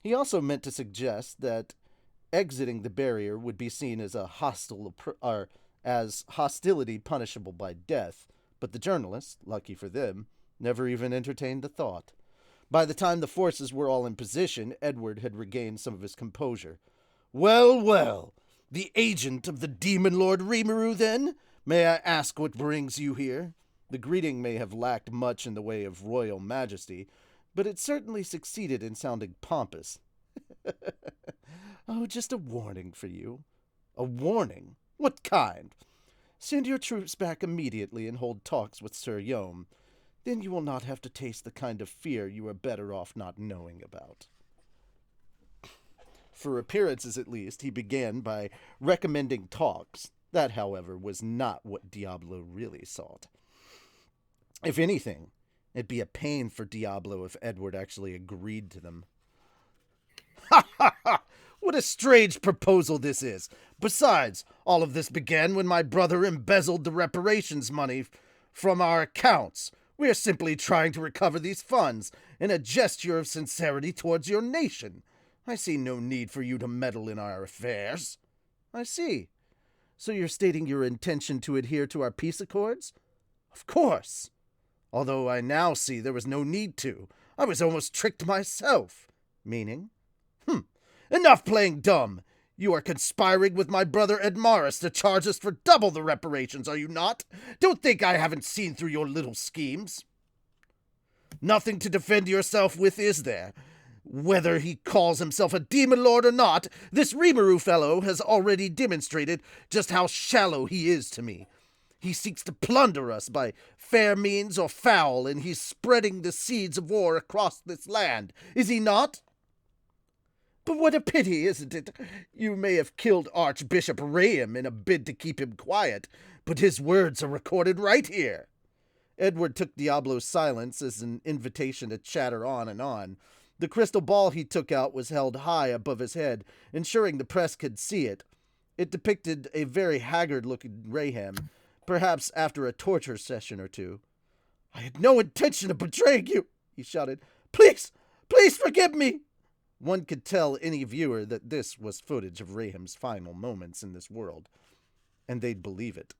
He also meant to suggest that exiting the barrier would be seen as as hostility punishable by death, but the journalists, lucky for them, never even entertained the thought. By the time the forces were all in position, Edward had regained some of his composure. Well, well, the agent of the demon lord Rimuru, then? May I ask what brings you here? The greeting may have lacked much in the way of royal majesty, but it certainly succeeded in sounding pompous. Oh, just a warning for you. A warning? What kind? Send your troops back immediately and hold talks with Sir Yom. Then you will not have to taste the kind of fear you are better off not knowing about. For appearances, at least, he began by recommending talks. That, however, was not what Diablo really sought. If anything, it'd be a pain for Diablo if Edward actually agreed to them. Ha ha ha! What a strange proposal this is. Besides, all of this began when my brother embezzled the reparations money from our accounts. We are simply trying to recover these funds in a gesture of sincerity towards your nation. I see no need for you to meddle in our affairs. I see. So you're stating your intention to adhere to our peace accords? Of course. Although I now see there was no need to. I was almost tricked myself. Meaning? Enough playing dumb. You are conspiring with my brother Edmaris to charge us for double the reparations, are you not? Don't think I haven't seen through your little schemes. Nothing to defend yourself with, is there? Whether he calls himself a demon lord or not, this Rimuru fellow has already demonstrated just how shallow he is to me. He seeks to plunder us by fair means or foul, and he's spreading the seeds of war across this land, is he not? But what a pity, isn't it? You may have killed Archbishop Raham in a bid to keep him quiet, but his words are recorded right here. Edward took Diablo's silence as an invitation to chatter on and on. The crystal ball he took out was held high above his head, ensuring the press could see it. It depicted a very haggard-looking Raham, perhaps after a torture session or two. I had no intention of betraying you, he shouted. Please, please forgive me. One could tell any viewer that this was footage of Raham's final moments in this world, and they'd believe it.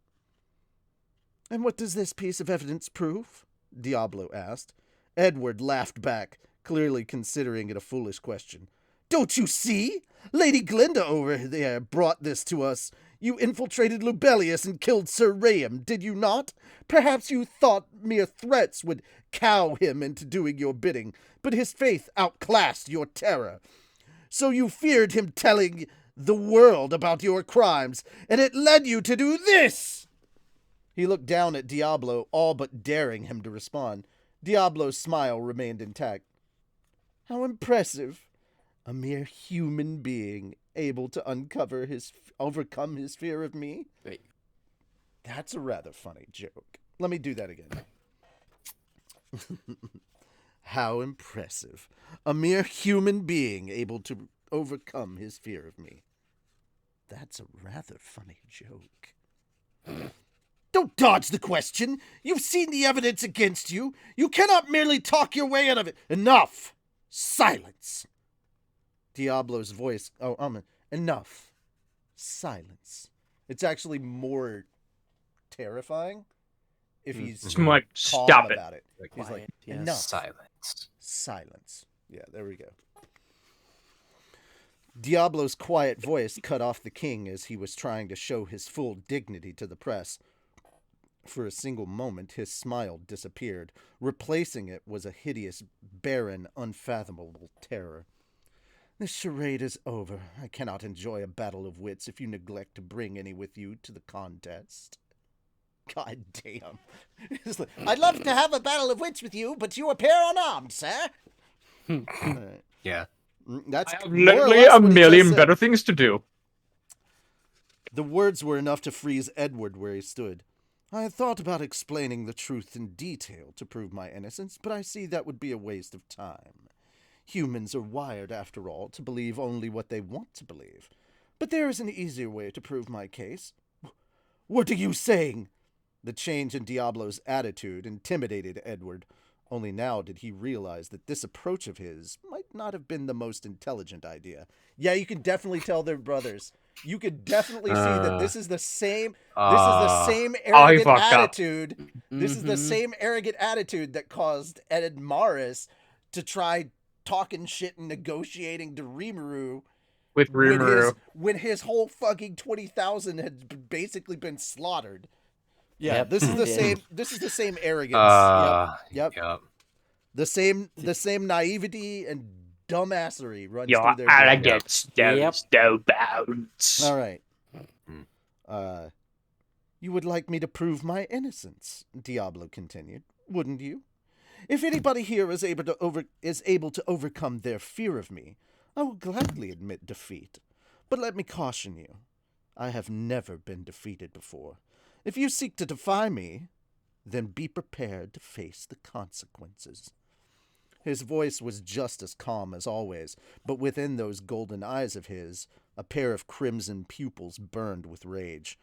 And what does this piece of evidence prove? Diablo asked. Edward laughed back, clearly considering it a foolish question. Don't you see? Lady Glinda over there brought this to us. You infiltrated Lubelius and killed Sir Raham, did you not? Perhaps you thought mere threats would cow him into doing your bidding, but his faith outclassed your terror. So you feared him telling the world about your crimes, and it led you to do this! He looked down at Diablo, all but daring him to respond. Diablo's smile remained intact. How impressive. A mere human being able to overcome his fear of me? Wait. That's a rather funny joke. Let me do that again. How impressive. A mere human being able to overcome his fear of me. That's a rather funny joke. Don't dodge the question. You've seen the evidence against you. You cannot merely talk your way out of it. Enough. Silence. Diablo's voice. Enough. Silence. It's actually more terrifying if he's like, stop about it. He's like, enough. Silence. Silence. Yeah, there we go. Diablo's quiet voice cut off the king as he was trying to show his full dignity to the press. For a single moment, his smile disappeared. Replacing it was a hideous, barren, unfathomable terror. This charade is over. I cannot enjoy a battle of wits if you neglect to bring any with you to the contest. God damn. I'd love to have a battle of wits with you, but you appear unarmed, sir. Yeah. That's I have more or literally less a what he million just said. better things to do. The words were enough to freeze Edward where he stood. I had thought about explaining the truth in detail to prove my innocence, but I see that would be a waste of time. Humans are wired, after all, to believe only what they want to believe. But there is an easier way to prove my case. What are you saying? The change in Diablo's attitude intimidated Edward. Only now did he realize that this approach of his might not have been the most intelligent idea. Yeah, you can definitely tell they're brothers. You could definitely see that this is the same. This is the same arrogant fucked up. attitude. This is the same arrogant attitude that caused Ed Morris to try talking shit and negotiating to Rimuru With Rimuru. when his whole fucking 20,000 had basically been slaughtered. Yeah, Yep. this is the same. This is the same arrogance. Yep. The same naivety and dumbassery runs Your through their blood. arrogance knows no bounds. All right. You would like me to prove my innocence, Diablo continued, wouldn't you? If anybody here is able to overcome their fear of me, I will gladly admit defeat. But let me caution you, I have never been defeated before. If you seek to defy me, then be prepared to face the consequences. His voice was just as calm as always, but within those golden eyes of his, a pair of crimson pupils burned with rage.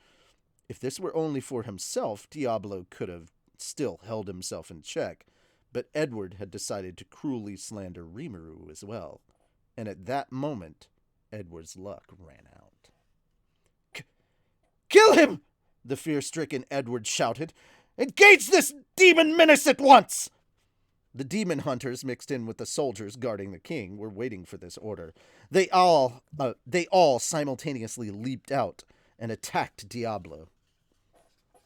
If this were only for himself, Diablo could have still held himself in check, but Edward had decided to cruelly slander Rimuru as well, and at that moment, Edward's luck ran out. Kill him! The fear-stricken Edward shouted. Engage this demon menace at once! The demon hunters, mixed in with the soldiers guarding the king, were waiting for this order. They all simultaneously leaped out and attacked Diablo.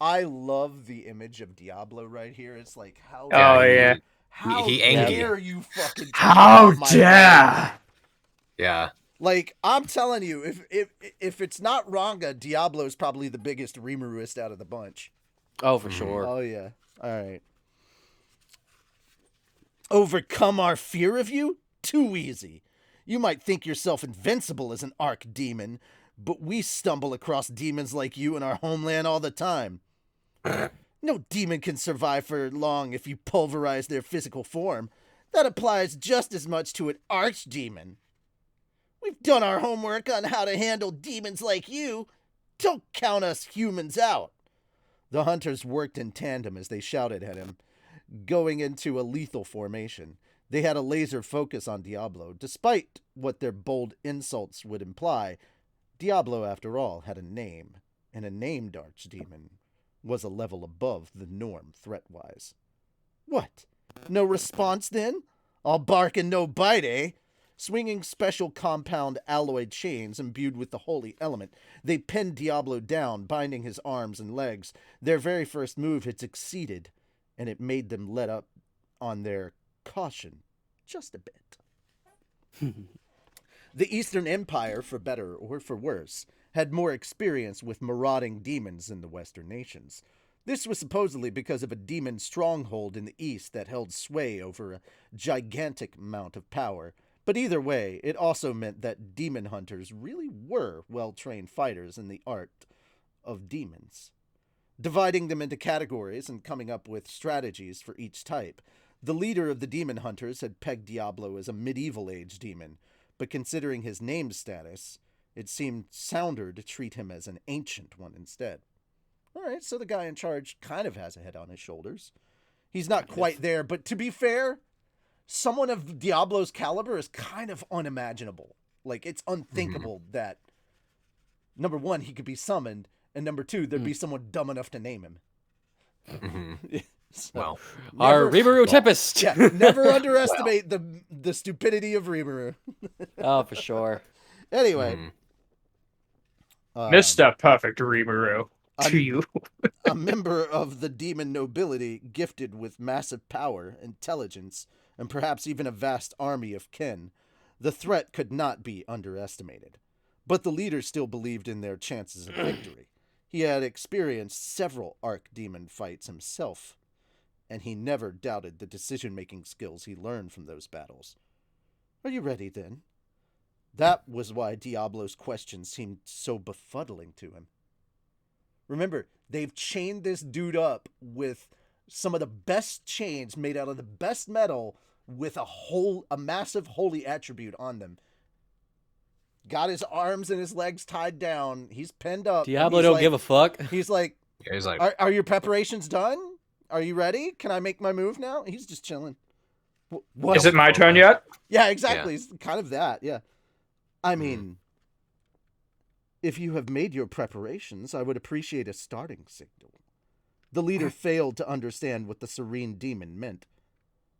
I love the image of Diablo right here. It's like, how He angry. dare you fucking How my dare! Yeah. Like, I'm telling you, if it's not Ranga, Diablo's probably the biggest Rimuruist out of the bunch. Oh, for sure. Oh, yeah. All right. Overcome our fear of you? Too easy. You might think yourself invincible as an archdemon, but we stumble across demons like you in our homeland all the time. No demon can survive for long if you pulverize their physical form. That applies just as much to an archdemon. We've done our homework on how to handle demons like you. Don't count us humans out. The hunters worked in tandem as they shouted at him, going into a lethal formation. They had a laser focus on Diablo. Despite what their bold insults would imply, Diablo, after all, had a name, and a named archdemon was a level above the norm threat-wise. What? No response, then? All bark and no bite, eh? Swinging special compound alloy chains imbued with the holy element, they pinned Diablo down, binding his arms and legs. Their very first move had succeeded, and it made them let up on their caution just a bit. The Eastern Empire, for better or for worse, had more experience with marauding demons than the Western nations. This was supposedly because of a demon stronghold in the East that held sway over a gigantic amount of power. But either way, it also meant that demon hunters really were well-trained fighters in the art of demons. Dividing them into categories and coming up with strategies for each type, the leader of the demon hunters had pegged Diablo as a medieval age demon, but considering his name status, it seemed sounder to treat him as an ancient one instead. Alright, so the guy in charge kind of has a head on his shoulders. He's not quite there, but to be fair, someone of Diablo's caliber is kind of unimaginable. Like, it's unthinkable that, number one, he could be summoned, and number two, there'd be someone dumb enough to name him. So, Well, Our Rimuru Tempest. Yeah, never underestimate the stupidity of Rimuru. Oh, for sure. Anyway. Mr. Perfect Rimuru, to you. A member of the demon nobility gifted with massive power, intelligence, and perhaps even a vast army of kin, the threat could not be underestimated. But the leader still believed in their chances of victory. He had experienced several archdemon fights himself, and he never doubted the decision-making skills he learned from those battles. Are you ready, then? That was why Diablo's question seemed so befuddling to him. Remember, they've chained this dude up with some of the best chains made out of the best metal with a massive holy attribute on them. Got his arms and his legs tied down. He's pinned up. Diablo don't give a fuck. He's like, are your preparations done? Are you ready? Can I make my move now? He's just chilling. What is it my turn yet? Yeah, exactly. Yeah. It's kind of that, yeah. I mean, if you have made your preparations, I would appreciate a starting signal. The leader failed to understand what the serene demon meant.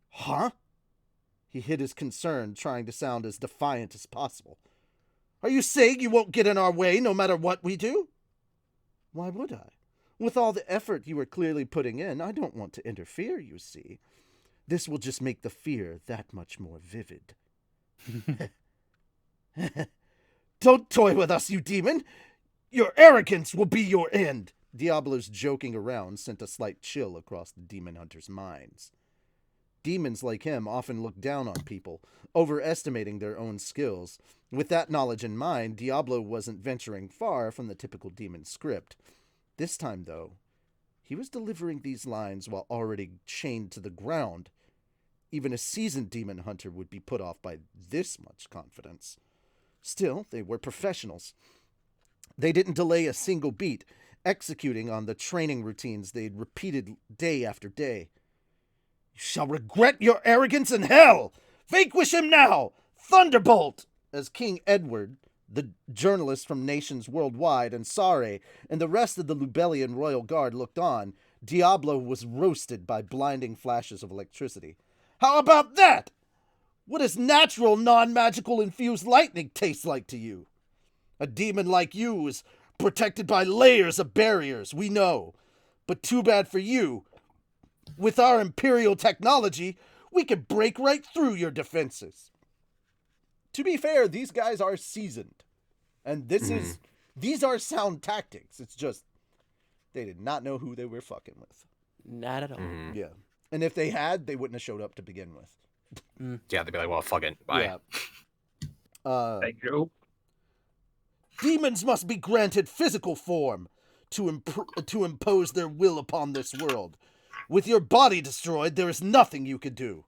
Huh? He hid his concern, trying to sound as defiant as possible. Are you saying you won't get in our way no matter what we do? Why would I? With all the effort you are clearly putting in, I don't want to interfere, you see. This will just make the fear that much more vivid. Don't toy with us, you demon! Your arrogance will be your end! Diablo's joking around sent a slight chill across the demon hunter's minds. Demons like him often look down on people, overestimating their own skills. With that knowledge in mind, Diablo wasn't venturing far from the typical demon script. This time, though, he was delivering these lines while already chained to the ground. Even a seasoned demon hunter would be put off by this much confidence. Still, they were professionals. They didn't delay a single beat, executing on the training routines they'd repeated day after day. You shall regret your arrogance in hell! Vanquish him now! Thunderbolt! As King Edward, the journalist from nations worldwide, and Sare, and the rest of the Lubellian royal guard looked on, Diablo was roasted by blinding flashes of electricity. How about that? What does natural, non-magical infused lightning taste like to you? A demon like you is protected by layers of barriers, we know. But too bad for you. With our imperial technology, we could break right through your defenses. To be fair, these guys are seasoned. And these are sound tactics. It's just, they did not know who they were fucking with. Not at all. Yeah. And if they had, they wouldn't have showed up to begin with. Yeah, they'd be like, well, fuck it. Bye. Yeah. Thank you. Demons must be granted physical form to impose their will upon this world. With your body destroyed, there is nothing you could do.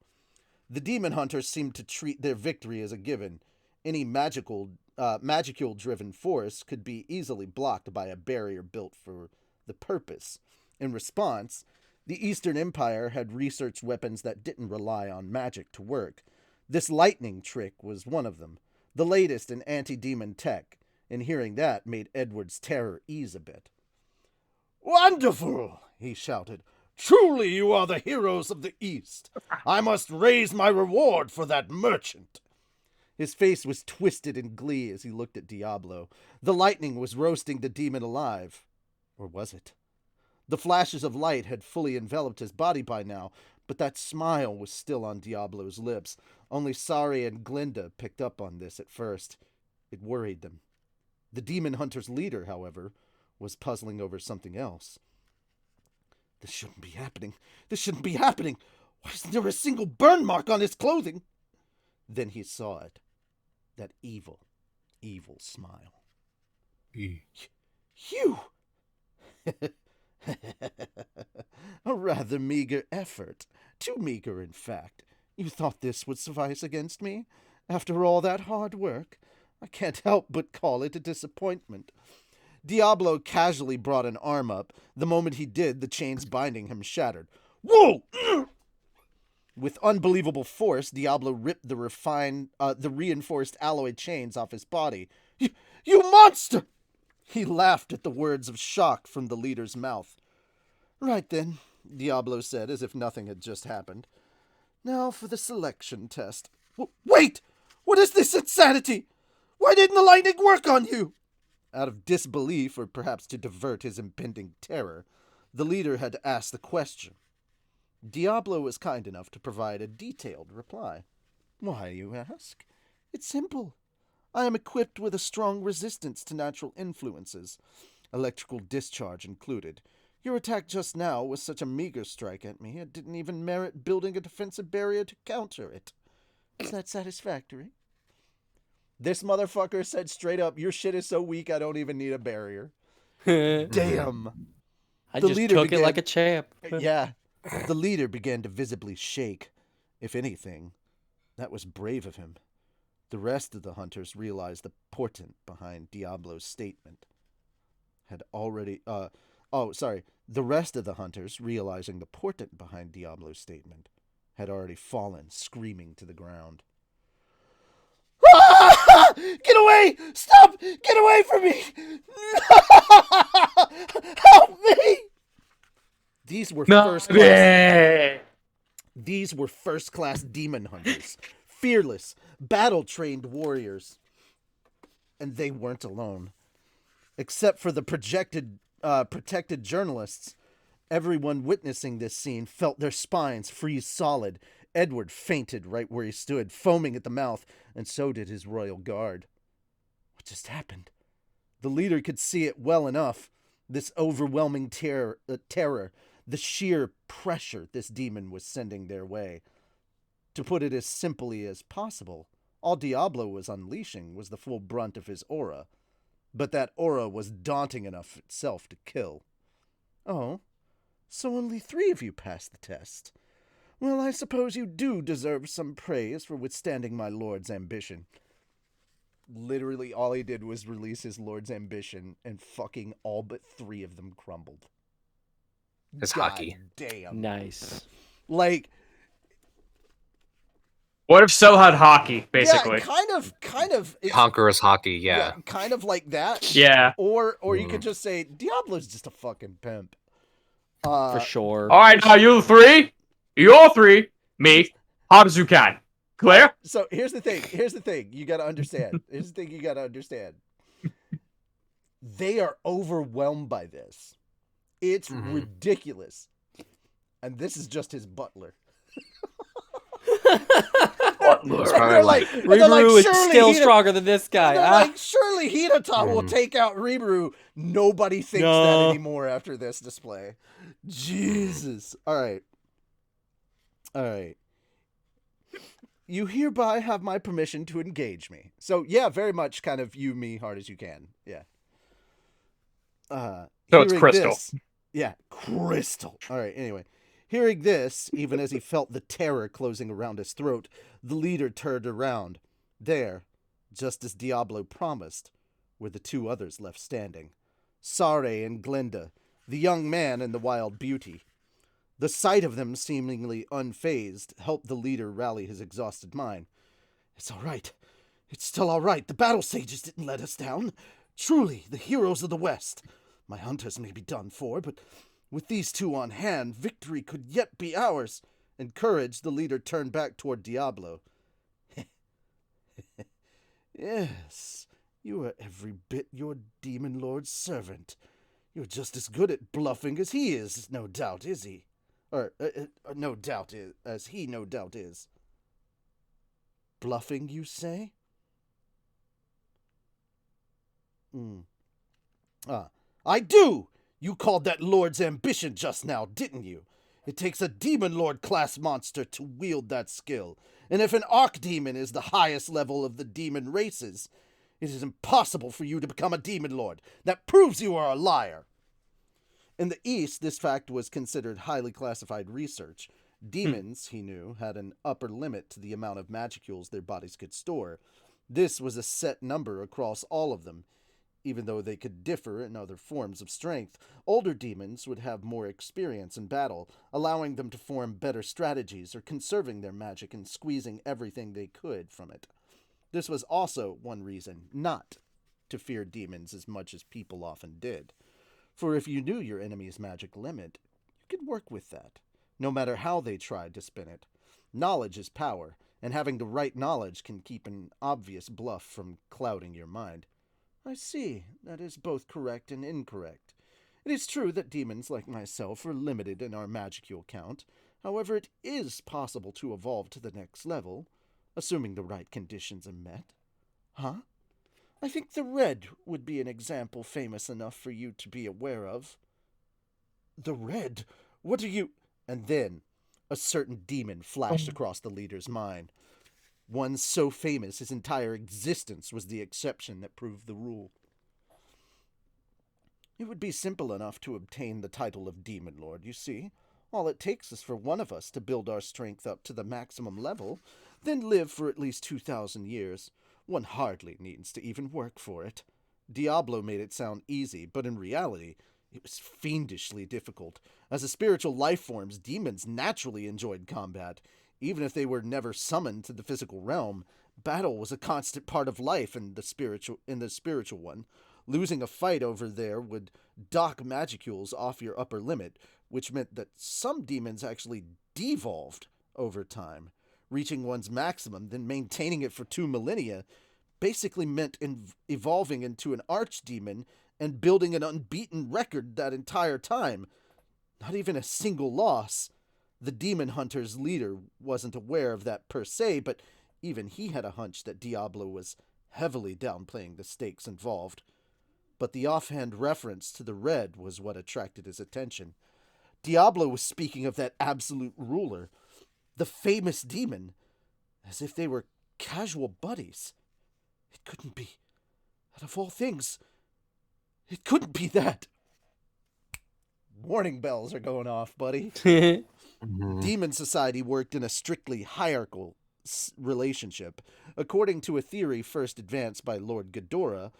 The demon hunters seemed to treat their victory as a given. Any magical-driven force could be easily blocked by a barrier built for the purpose. In response, the Eastern Empire had researched weapons that didn't rely on magic to work. This lightning trick was one of them, the latest in anti-demon tech, and hearing that made Edward's terror ease a bit. Wonderful, he shouted. Truly you are the heroes of the East. I must raise my reward for that merchant. His face was twisted in glee as he looked at Diablo. The lightning was roasting the demon alive. Or was it? The flashes of light had fully enveloped his body by now, but that smile was still on Diablo's lips. Only Sari and Glinda picked up on this at first. It worried them. The demon hunter's leader, however, was puzzling over something else. This shouldn't be happening. This shouldn't be happening. Why isn't there a single burn mark on his clothing? Then he saw it. That evil, evil smile. You! A rather meager effort. Too meager, in fact. You thought this would suffice against me? After all that hard work? I can't help but call it a disappointment. Diablo casually brought an arm up. The moment he did, the chains binding him shattered. Whoa! With unbelievable force, Diablo ripped the reinforced alloy chains off his body. You monster! He laughed at the words of shock from the leader's mouth. Right then, Diablo said, as if nothing had just happened. Now for the selection test. Wait! What is this insanity? Why didn't the lightning work on you? Out of disbelief, or perhaps to divert his impending terror, the leader had to ask the question. Diablo was kind enough to provide a detailed reply. Why, you ask? It's simple. I am equipped with a strong resistance to natural influences, electrical discharge included. Your attack just now was such a meager strike at me, it didn't even merit building a defensive barrier to counter it. Is that satisfactory? This motherfucker said straight up, your shit is so weak I don't even need a barrier. Damn. I just took it like a champ. Yeah. The leader began to visibly shake. If anything, that was brave of him. The rest of the hunters realized the portent behind Diablo's statement had already... The rest of the hunters, realizing the portent behind Diablo's statement, had already fallen, screaming to the ground. Ah! Get away! Stop! Get away from me! Help me! These were first-class demon hunters. Fearless, battle-trained warriors. And they weren't alone. Except for the protected journalists, everyone witnessing this scene felt their spines freeze solid. Edward fainted right where he stood, foaming at the mouth, and so did his royal guard. What just happened? The leader could see it well enough. This overwhelming terror, the sheer pressure this demon was sending their way. To put it as simply as possible, all Diablo was unleashing was the full brunt of his aura. But that aura was daunting enough itself to kill. Oh, so only 3 of you passed the test. Well, I suppose you do deserve some praise for withstanding my lord's ambition. Literally all he did was release his lord's ambition, and fucking all but 3 of them crumbled. It's hockey. Damn. Nice. Like... What if So had hockey, basically? Yeah, kind of. Conqueror's hockey, yeah. Kind of like that. Yeah. Or you could just say, Diablo's just a fucking pimp. For sure. All right, now you 3, you all 3, me, hard as you can. Clear? So here's the thing. You gotta understand. They are overwhelmed by this. It's ridiculous. And this is just his butler. They're like, Rimuru is still stronger than this guy. They're like, surely Hinata will take out Rimuru. Nobody thinks that anymore after this display. Jesus. All right. You hereby have my permission to engage me. So, yeah, very much kind of you, me, hard as you can. Yeah. So it's Crystal. Crystal. All right, anyway. Hearing this, even as he felt the terror closing around his throat, the leader turned around. There, just as Diablo promised, were the 2 others left standing. Sare and Glenda, the young man and the wild beauty. The sight of them seemingly unfazed helped the leader rally his exhausted mind. It's all right. It's still all right. The battle sages didn't let us down. Truly, the heroes of the West. My hunters may be done for, but... with these 2 on hand, victory could yet be ours. Encouraged, the leader turned back toward Diablo. Yes, you are every bit your demon lord's servant. You're just as good at bluffing as he is, no doubt, is he? No doubt is. Bluffing, you say? I do! You called that lord's ambition just now, didn't you? It takes a demon lord class monster to wield that skill. And if an archdemon is the highest level of the demon races, it is impossible for you to become a demon lord. That proves you are a liar. In the East, this fact was considered highly classified research. Demons, he knew, had an upper limit to the amount of magicules their bodies could store. This was a set number across all of them. Even though they could differ in other forms of strength, older demons would have more experience in battle, allowing them to form better strategies or conserving their magic and squeezing everything they could from it. This was also one reason not to fear demons as much as people often did. For if you knew your enemy's magic limit, you could work with that, no matter how they tried to spin it. Knowledge is power, and having the right knowledge can keep an obvious bluff from clouding your mind. I see. That is both correct and incorrect. It is true that demons like myself are limited in our magical count. However, it is possible to evolve to the next level, assuming the right conditions are met. Huh? I think the red would be an example famous enough for you to be aware of. The red? What are you... And then, a certain demon flashed across the leader's mind. One so famous his entire existence was the exception that proved the rule. It would be simple enough to obtain the title of Demon Lord, you see. All it takes is for one of us to build our strength up to the maximum level, then live for at least 2,000 years. One hardly needs to even work for it. Diablo made it sound easy, but in reality, it was fiendishly difficult. As a spiritual life forms, demons naturally enjoyed combat. Even if they were never summoned to the physical realm, battle was a constant part of life in the spiritual one. Losing a fight over there would dock magicules off your upper limit, which meant that some demons actually devolved over time. Reaching one's maximum, then maintaining it for 2 millennia, basically meant evolving into an archdemon and building an unbeaten record that entire time. Not even a single loss. The demon hunter's leader wasn't aware of that per se, but even he had a hunch that Diablo was heavily downplaying the stakes involved. But the offhand reference to the red was what attracted his attention. Diablo was speaking of that absolute ruler, the famous demon, as if they were casual buddies. It couldn't be. Out of all things, it couldn't be that. Warning bells are going off, buddy. Demon society worked in a strictly hierarchical relationship. According to a theory first advanced by Lord Ghidorah,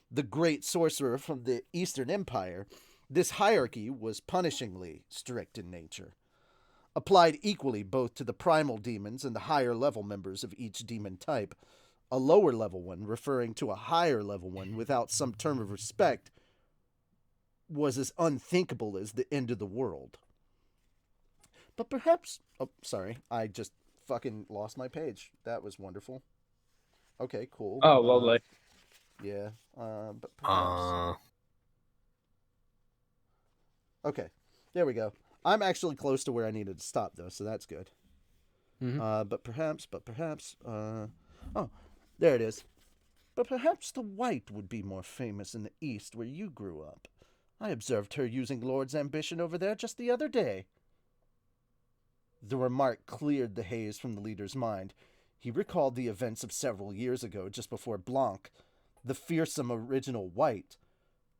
the great sorcerer from the Eastern Empire, this hierarchy was punishingly strict in nature. Applied equally both to the primal demons and the higher level members of each demon type. A lower level one, referring to a higher level one without some term of respect, was as unthinkable as the end of the world. But perhaps... Oh, sorry. I just fucking lost my page. That was wonderful. Okay, cool. Oh, lovely. Yeah, but perhaps... Okay, there we go. I'm actually close to where I needed to stop, though, so that's good. But perhaps... Oh, there it is. But perhaps the white would be more famous in the East where you grew up. I observed her using Lord's ambition over there just the other day. The remark cleared the haze from the leader's mind. He recalled the events of several years ago, just before Blanc, the fearsome original white,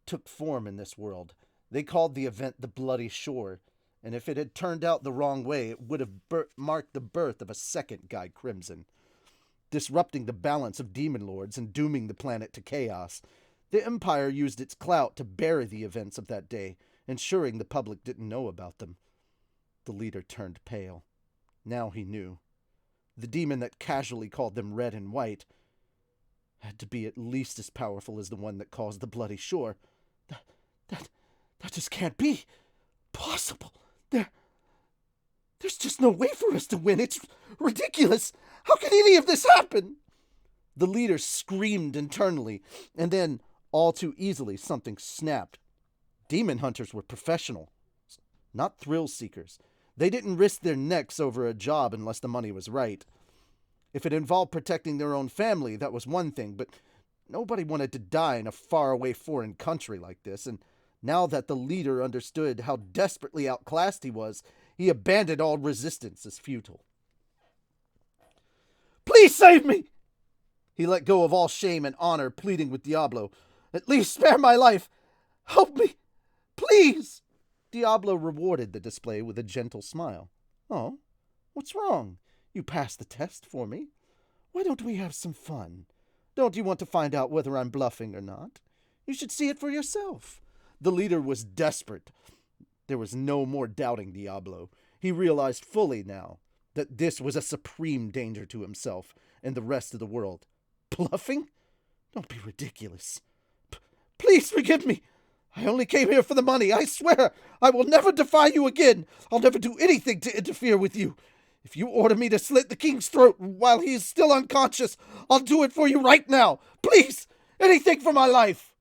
took form in this world. They called the event the Bloody Shore, and if it had turned out the wrong way, it would have marked the birth of a second Guy Crimson. Disrupting the balance of demon lords and dooming the planet to chaos, the Empire used its clout to bury the events of that day, ensuring the public didn't know about them. The leader turned pale. Now he knew. The demon that casually called them red and white had to be at least as powerful as the one that caused the Bloody Shore. That just can't be possible. There's just no way for us to win. It's ridiculous. How could any of this happen? The leader screamed internally, and then, all too easily, something snapped. Demon hunters were professionals, not thrill seekers. They didn't risk their necks over a job unless the money was right. If it involved protecting their own family, that was one thing, but nobody wanted to die in a faraway foreign country like this, and now that the leader understood how desperately outclassed he was, he abandoned all resistance as futile. Please save me! He let go of all shame and honor, pleading with Diablo. At least spare my life! Help me! Please! Diablo rewarded the display with a gentle smile. Oh, what's wrong? You passed the test for me. Why don't we have some fun? Don't you want to find out whether I'm bluffing or not? You should see it for yourself. The leader was desperate. There was no more doubting Diablo. He realized fully now that this was a supreme danger to himself and the rest of the world. Bluffing? Don't be ridiculous. Please forgive me. I only came here for the money. I swear I will never defy you again. I'll never do anything to interfere with you. If you order me to slit the king's throat while he is still unconscious, I'll do it for you right now. Please, anything for my life.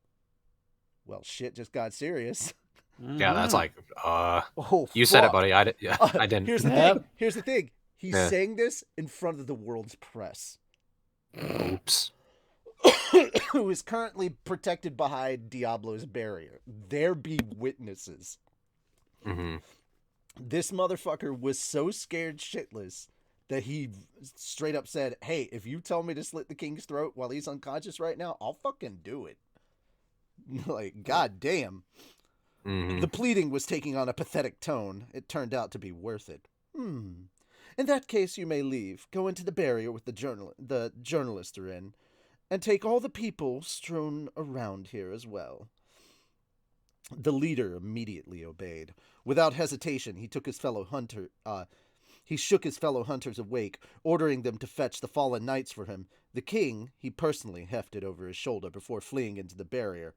Well, shit just got serious. Yeah, that's like, Oh, you said it, buddy. I didn't. Here's the thing. Here's the thing. He's saying this in front of the world's press. Oops. Who is currently protected behind Diablo's barrier. There be witnesses. Mm-hmm. This motherfucker was so scared shitless that he straight up said, hey, if you tell me to slit the king's throat while he's unconscious right now, I'll fucking do it. Like, god damn. Mm-hmm. The pleading was taking on a pathetic tone. It turned out to be worth it. In that case, you may leave. Go into the barrier with the journalists are in, and take all the people strewn around here as well. The leader immediately obeyed. Without hesitation, he shook his fellow hunters awake, ordering them to fetch the fallen knights for him. The king he personally hefted over his shoulder before fleeing into the barrier.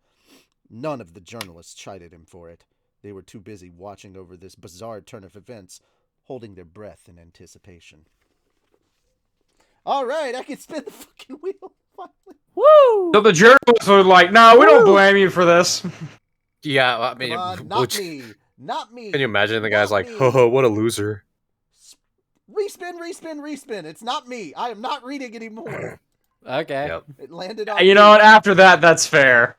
None of the journalists chided him for it. They were too busy watching over this bizarre turn of events, holding their breath in anticipation. All right, I can spin the fucking wheel finally. Woo! So the journalists were like, "No, we don't blame you for this." Yeah, I mean, not me. Can you imagine the guy's like, "Ho, what a loser." Respin. It's not me. I am not reading anymore. Okay. Yep. It landed on You know what? After that, that's fair.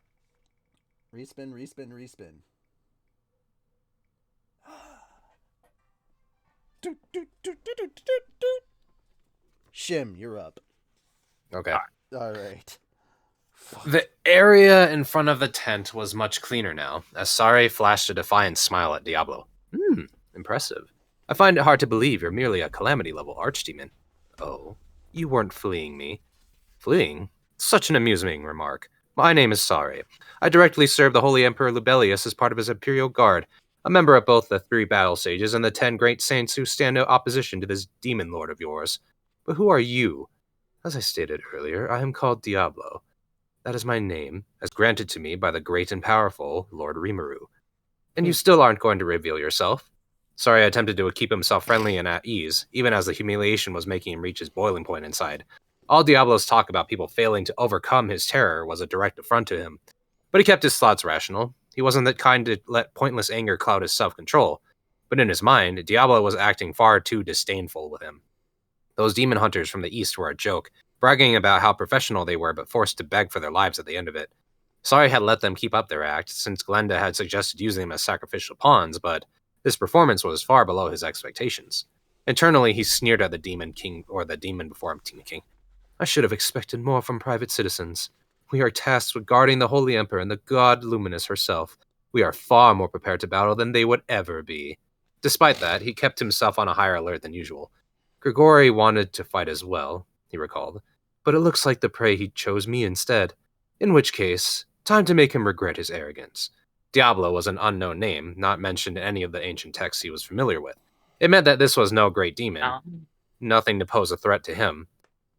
Respin. Shim, you're up. Okay. All right. The area in front of the tent was much cleaner now, as Sare flashed a defiant smile at Diablo. Impressive. I find it hard to believe you're merely a calamity-level archdemon. Oh, you weren't fleeing me. Fleeing? Such an amusing remark. My name is Sare. I directly serve the Holy Emperor Lubelius as part of his Imperial Guard, a member of both the 3 battle sages and the 10 great saints who stand in opposition to this demon lord of yours. But who are you? As I stated earlier, I am called Diablo. That is my name, as granted to me by the great and powerful Lord Rimuru. And you still aren't going to reveal yourself? Sorry, attempted to keep himself friendly and at ease, even as the humiliation was making him reach his boiling point inside. All Diablo's talk about people failing to overcome his terror was a direct affront to him. But he kept his thoughts rational. He wasn't the kind to let pointless anger cloud his self-control. But in his mind, Diablo was acting far too disdainful with him. Those demon hunters from the east were a joke, bragging about how professional they were but forced to beg for their lives at the end of it. Sorry had let them keep up their act, since Glenda had suggested using them as sacrificial pawns, but this performance was far below his expectations. Internally, he sneered at the Demon King, or the demon before him, Demon King. I should have expected more from private citizens. We are tasked with guarding the Holy Emperor and the God Luminous herself. We are far more prepared to battle than they would ever be. Despite that, he kept himself on a higher alert than usual. Grigori wanted to fight as well, he recalled, but it looks like the prey he chose me instead. In which case, time to make him regret his arrogance. Diablo was an unknown name, not mentioned in any of the ancient texts he was familiar with. It meant that this was no great demon. Nothing to pose a threat to him.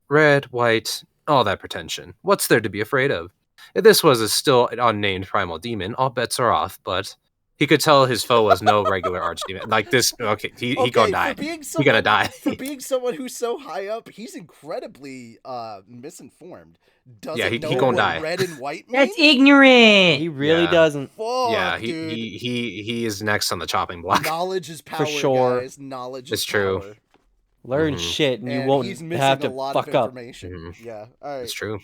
Red, white, all that pretension. What's there to be afraid of? If this was a still unnamed primal demon, all bets are off, but he could tell his foe was no regular archdemon. Like this, okay, he gonna die. He's gonna die. For being someone who's so high up, he's incredibly misinformed. Doesn't he know gonna what die. red and white mean? That's ignorant. He really doesn't. Fuck, Yeah, dude. he is next on the chopping block. Knowledge is power, sure. guys. Knowledge It's is true. power. Learn shit, and you And won't he's missing have to a lot fuck of up. information. Yeah, all right. It's true.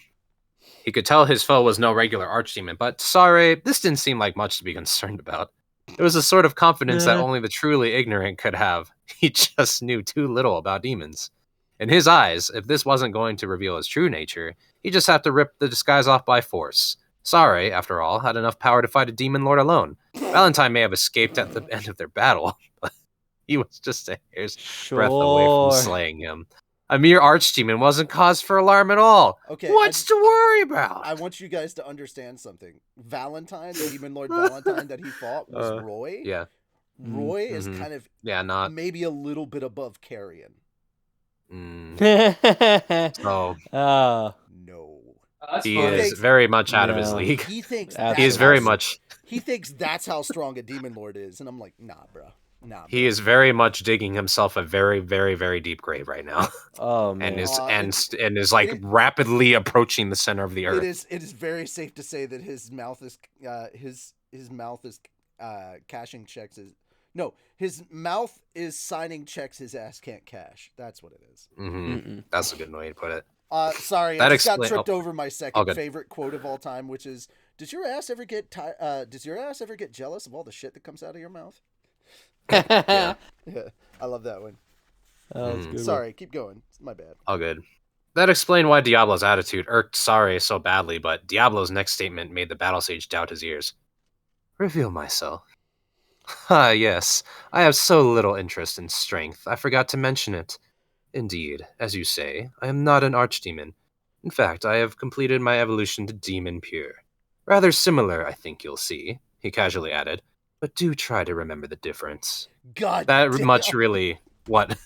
He could tell his foe was no regular archdemon, but sorry, this didn't seem like much to be concerned about. It was a sort of confidence that only the truly ignorant could have. He just knew too little about demons. In his eyes, if this wasn't going to reveal his true nature, he'd just have to rip the disguise off by force. Sorry, after all, had enough power to fight a demon lord alone. Valentine may have escaped at the end of their battle, but he was just a hair's breadth away from slaying him. A mere archdemon wasn't cause for alarm at all. Okay, What's to worry about? I want you guys to understand something. Valentine, the demon lord Valentine that he fought, was Roy. Yeah. Roy is kind of not maybe a little bit above Carrion. Oh. No. He is very much out of his league. He thinks he is very much. He thinks that's how strong a demon lord is, and I'm like, nah, bro. Nah, he is very much digging himself a very, very, very deep grave right now. Oh man. and is like rapidly approaching the center of the earth. It is very safe to say that his mouth is cashing checks. His mouth is signing checks his ass can't cash. That's what it is. That's a good way to put it. Sorry, I just got tripped over my second good. favorite quote of all time, which is, Does your ass ever get jealous of all the shit that comes out of your mouth?" Yeah. Yeah, I love that one. That's good. Sorry, keep going. It's my bad. All good. That explained why Diablo's attitude irked Sari so badly, but Diablo's next statement made the battle sage doubt his ears. Reveal myself. Ah, yes. I have so little interest in strength, I forgot to mention it. Indeed, as you say, I am not an archdemon. In fact, I have completed my evolution to demon pure. Rather similar, I think you'll see, he casually added. But do try to remember the difference. God That damn. much really... What?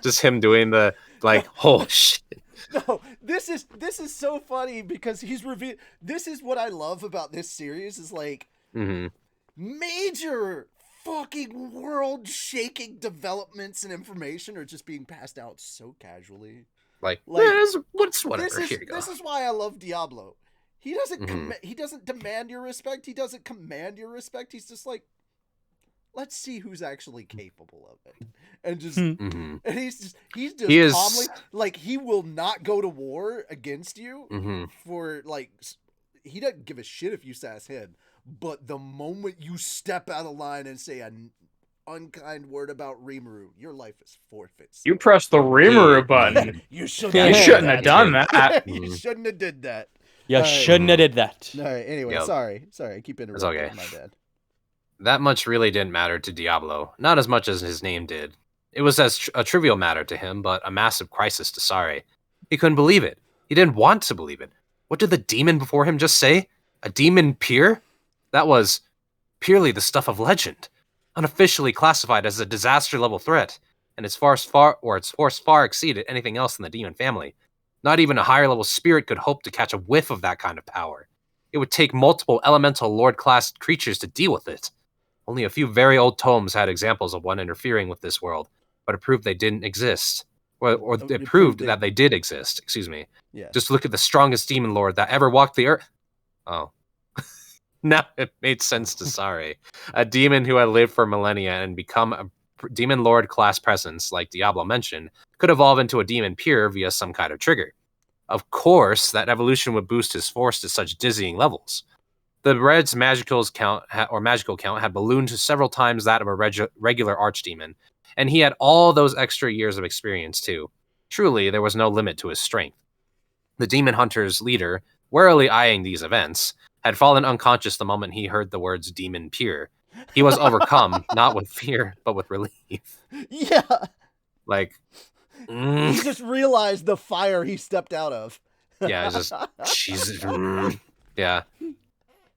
Just him doing the, like, oh shit. No, this is so funny because he's revealed. This is what I love about this series is like major fucking world-shaking developments and information are just being passed out so casually. Like whatever. Here you go. This is why I love Diablo. He doesn't he doesn't demand your respect. He doesn't command your respect. He's just like, let's see who's actually capable of it, and just and he's just calmly like he will not go to war against you for like he doesn't give a shit if you sass him, but the moment you step out of line and say an unkind word about Rimuru, your life is forfeit. You pressed the Rimuru button. You shouldn't have done that. You shouldn't have did that. You shouldn't have did that. All right. Anyway, sorry. I keep interrupting. It's okay. My bad. That much really didn't matter to Diablo, not as much as his name did. It was a trivial matter to him, but a massive crisis to Sari. He couldn't believe it. He didn't want to believe it. What did the demon before him just say? A demon pure? That was purely the stuff of legend, unofficially classified as a disaster-level threat, and its force far exceeded anything else in the demon family. Not even a higher-level spirit could hope to catch a whiff of that kind of power. It would take multiple elemental lord-class creatures to deal with it. Only a few very old tomes had examples of one interfering with this world, but it proved they didn't exist. Or it proved that they did exist, excuse me. Yeah. Just look at the strongest demon lord that ever walked the earth. Oh. Now it made sense to Sari. A demon who had lived for millennia and become a demon lord class presence, like Diablo mentioned, could evolve into a demon pure via some kind of trigger. Of course, that evolution would boost his force to such dizzying levels. The Red's magical count had ballooned to several times that of a regular archdemon, and he had all those extra years of experience too. Truly, there was no limit to his strength. The demon hunter's leader, warily eyeing these events, had fallen unconscious the moment he heard the words demon pure. He was overcome, not with fear, but with relief. Yeah. Like, he just realized the fire he stepped out of. Yeah, it's just, Jesus. Yeah.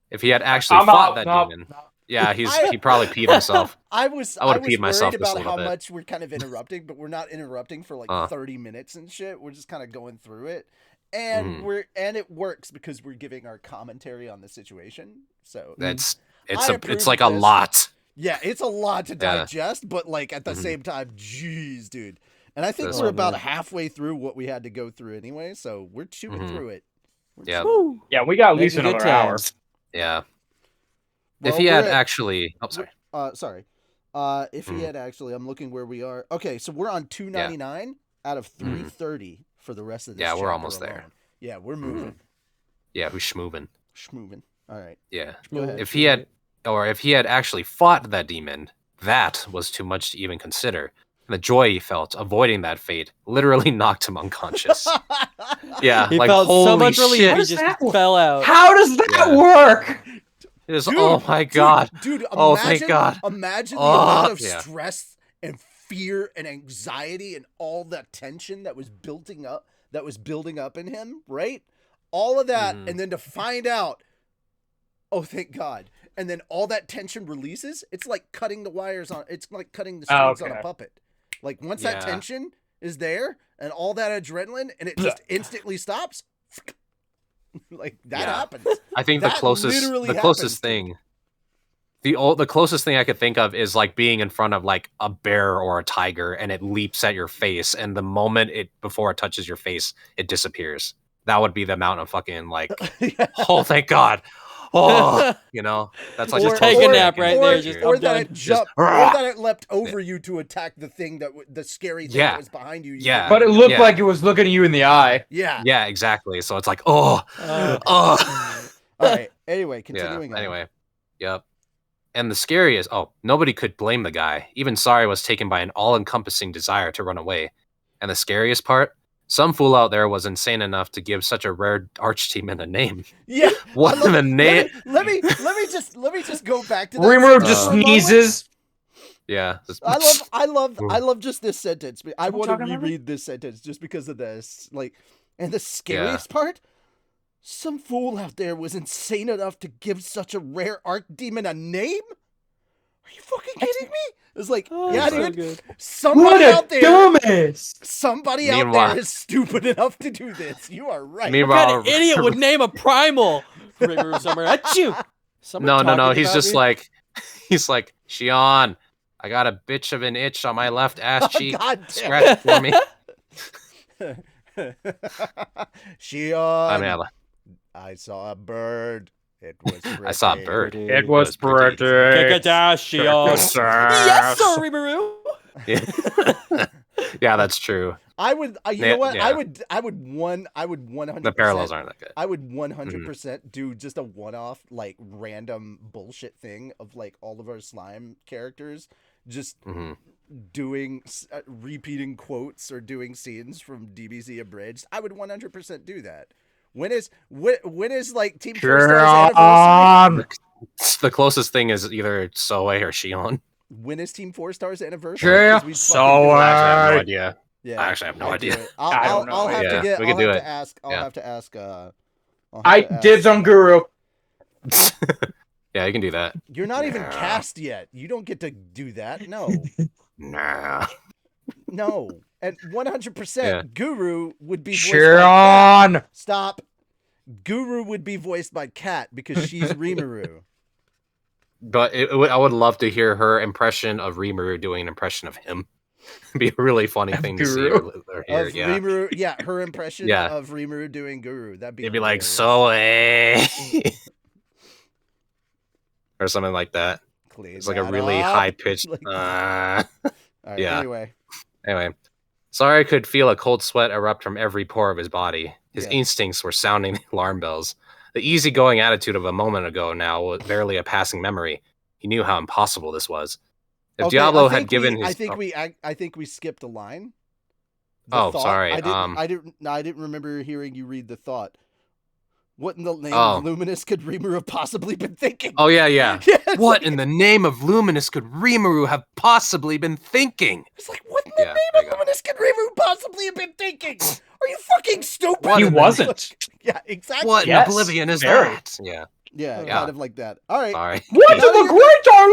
If he had actually fought that demon. Yeah, he probably peed himself. I would have peed myself about how much we're kind of interrupting, but we're not interrupting for like 30 minutes and shit. We're just kind of going through it. And it works because we're giving our commentary on the situation. So it's like a lot. Yeah, it's a lot to digest, but like at the same time, geez, dude. And I think we're about halfway through what we had to go through anyway, so we're chewing through it. Yeah, we got at least another hour. Yeah. Well, if he had actually, if he had actually, I'm looking where we are. Okay, so we're on 299 out of 330 for the rest of this. Yeah, we're almost there. Yeah, we're moving. Yeah, we're schmoovin'. All right. Yeah. Go ahead. If he had actually fought that demon, that was too much to even consider. And the joy he felt avoiding that fate literally knocked him unconscious. Yeah, he like felt holy so much relief. shit. He just fell out. How does that work? It was, oh my god. Dude, thank God. Imagine the amount of stress and fear and anxiety and all that tension that was building up in him, right? All of that, and then to find out, oh, thank God. And then all that tension releases. It's like cutting the wires on. It's like cutting the strings on a puppet. Like once that tension is there and all that adrenaline, and it just instantly stops. Like that happens. I think the closest thing The closest thing I could think of is like being in front of like a bear or a tiger, and it leaps at your face, and the moment before it touches your face, it disappears. That would be the amount of fucking like, oh thank God, that's like Or just take a nap right there, or that it jumped, or that it leapt over you to attack the thing the scary thing that was behind you. Yeah, but it looked like it was looking at you in the eye. Yeah, exactly. So it's like, All right. Anyway, continuing on. Anyway, yep. And the scariest, nobody could blame the guy. Even Sari was taken by an all-encompassing desire to run away. And the scariest part, some fool out there was insane enough to give such a rare archdemon a name. Yeah. What the name? Let me just go back to that. Rimuru just sneezes. Yeah. I love just this sentence. I want to reread this sentence just because of this. Like, and the scariest part, some fool out there was insane enough to give such a rare archdemon a name? Are you fucking kidding me? It's like, yeah, dude. Good. Somebody out there, dumbass. somebody out there is stupid enough to do this. You are right. What kind of idiot would name a primal Rimuru somewhere? Achoo! No. He's just like, Shion, I got a bitch of an itch on my left ass cheek. God damn. Scratch it for me. Shion, I saw a bird. It was pretty. I saw a bird. It was pretty. Kick it down, Shion. Yes, sir, Rimuru. Yeah, that's true. I would, you know what? Yeah. I would 100%. The parallels aren't that good. I would 100% do just a one-off, like, random bullshit thing of, like, all of our slime characters just doing, repeating quotes or doing scenes from DBZ Abridged. I would 100% do that. When is like Team 4-Star's anniversary? The closest thing is either Soe or Shion. When is Team 4-Star's anniversary? Yeah, I actually have no idea. Yeah, I actually have no idea. I'll have to get. We can do it. I'll have to ask. I dibs on Guru. Yeah, you can do that. You're not even cast yet. You don't get to do that. No. Nah. No. And 100% Guru would be voiced by Shion. Stop. Guru would be voiced by Kat because she's Rimuru. But I would love to hear her impression of Rimuru doing an impression of him. It'd be a really funny thing to see or hear. Of Rimuru, her impression of Rimuru doing Guru. That'd be. It'd be like Soe. Or something like that. It's like a really high pitched. All right, Anyway, Sari could feel a cold sweat erupt from every pore of his body. His instincts were sounding the alarm bells. The easygoing attitude of a moment ago now was barely a passing memory. He knew how impossible this was. If Diablo had given his, I think we skipped a line. Sorry. I didn't remember hearing you read the thought. What in the name of Luminous could Rimuru have possibly been thinking? Oh, yeah. What in the name of Luminous could Rimuru have possibly been thinking? It's like, what in the name of Luminous could Rimuru possibly have been thinking? Are you fucking stupid? He wasn't. Yeah, exactly. What in oblivion is that? Yeah, kind of like that. All right. Sorry. What in the great are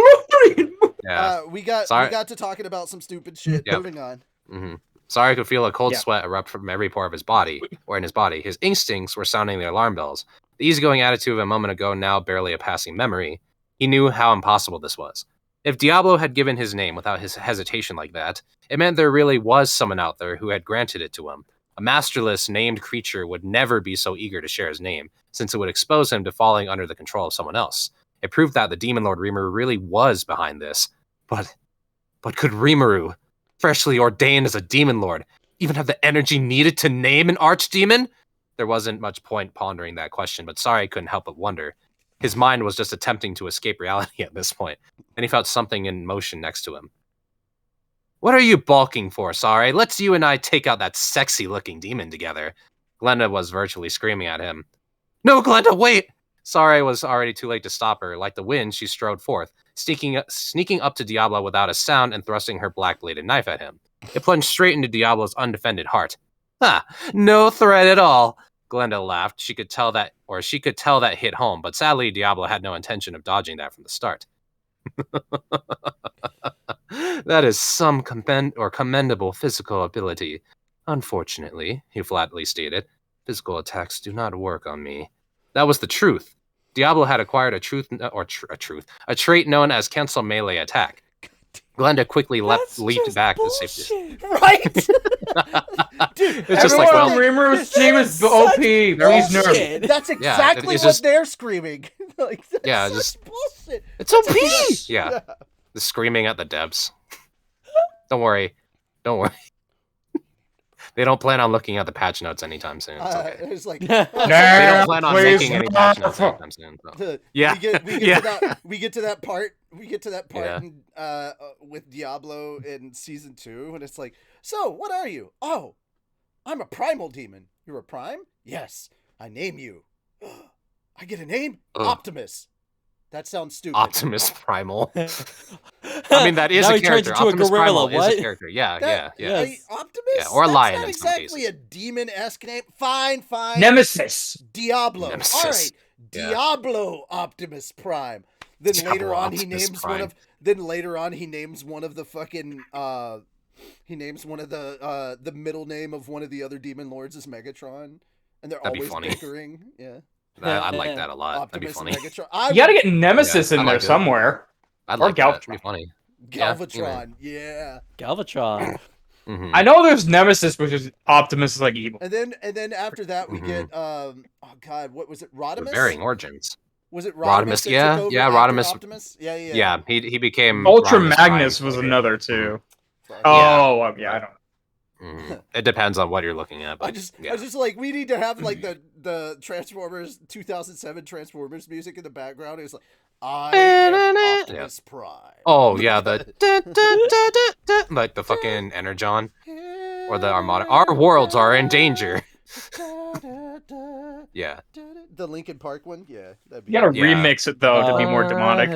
looking? Yeah. We got to talking about some stupid shit. Yep. Moving on. Mm-hmm. Sari could feel a cold sweat erupt from every pore of his body, or in his body. His instincts were sounding the alarm bells. The easygoing attitude of a moment ago, now barely a passing memory. He knew how impossible this was. If Diablo had given his name without his hesitation like that, it meant there really was someone out there who had granted it to him. A masterless, named creature would never be so eager to share his name, since it would expose him to falling under the control of someone else. It proved that the Demon Lord Rimuru really was behind this. But could Rimuru, freshly ordained as a Demon Lord, even have the energy needed to name an archdemon? There wasn't much point pondering that question, but Sari couldn't help but wonder. His mind was just attempting to escape reality at this point, and he felt something in motion next to him. What are you balking for, Sari? Let's you and I take out that sexy-looking demon together. Glenda was virtually screaming at him. No, Glenda, wait! Sari was already too late to stop her. Like the wind, she strode forth, sneaking up to Diablo without a sound and thrusting her black-bladed knife at him. It plunged straight into Diablo's undefended heart. Ha! No threat at all! Glenda laughed. She could tell that hit home, but sadly, Diablo had no intention of dodging that from the start. That is some commendable physical ability. Unfortunately, he flatly stated, physical attacks do not work on me. That was the truth. Diablo had acquired a trait known as cancel melee attack. Glenda quickly leaped back to safety. Right? Dude, it's just like, well, Rimmer's team is OP. Please nerf. That's exactly what they're screaming. Like, that's just bullshit. It's OP. Yeah, the screaming at the devs. Don't worry. They don't plan on looking at the patch notes anytime soon. It's okay. It's like, they don't plan on making any patch notes anytime soon. So. Yeah, we get to that part. In, with Diablo in season 2, and it's like, so what are you? Oh, I'm a primal demon. You're a prime? Yes. I name you. I get a name? Optimus. That sounds stupid. Optimus Primal. I mean, that is a character. Optimus Primal is a character. Yeah. Optimus? Yeah, or a lion That's in not some exactly cases. a demon-esque name. Fine. Nemesis. Diablo. Nemesis. All right. Yeah. Diablo Optimus Prime. Then Diablo later on Optimus he names Prime. he names one of the fucking he names one of the middle name of one of the other demon lords is Megatron, and they're That'd be always funny. bickering. Yeah. I like that a lot. Optimus That'd be funny. Megatron. You gotta get Nemesis in there somewhere. I'd Or like that. Galvatron. That'd be funny. Galvatron. Yeah. Galvatron. Mm-hmm. I know there's Nemesis, which is Optimus is like evil. And then after that we get oh god, what was it? Rodimus? Varying origins. Was it Rodimus? that Yeah, took over yeah, after Rodimus. Optimus? Yeah. Yeah, he became Ultra Rodimus Magnus Prime. was another too. Fuck. Oh, I don't know. It depends on what you're looking at. But, I was just like, we need to have like the Transformers 2007 Transformers music in the background. It was like, I am Optimus Prime. Oh yeah, the like the fucking Energon or the Armada. Our worlds are in danger. Yeah. The Linkin Park one, yeah. That'd be You gotta remix it though to be more demonic.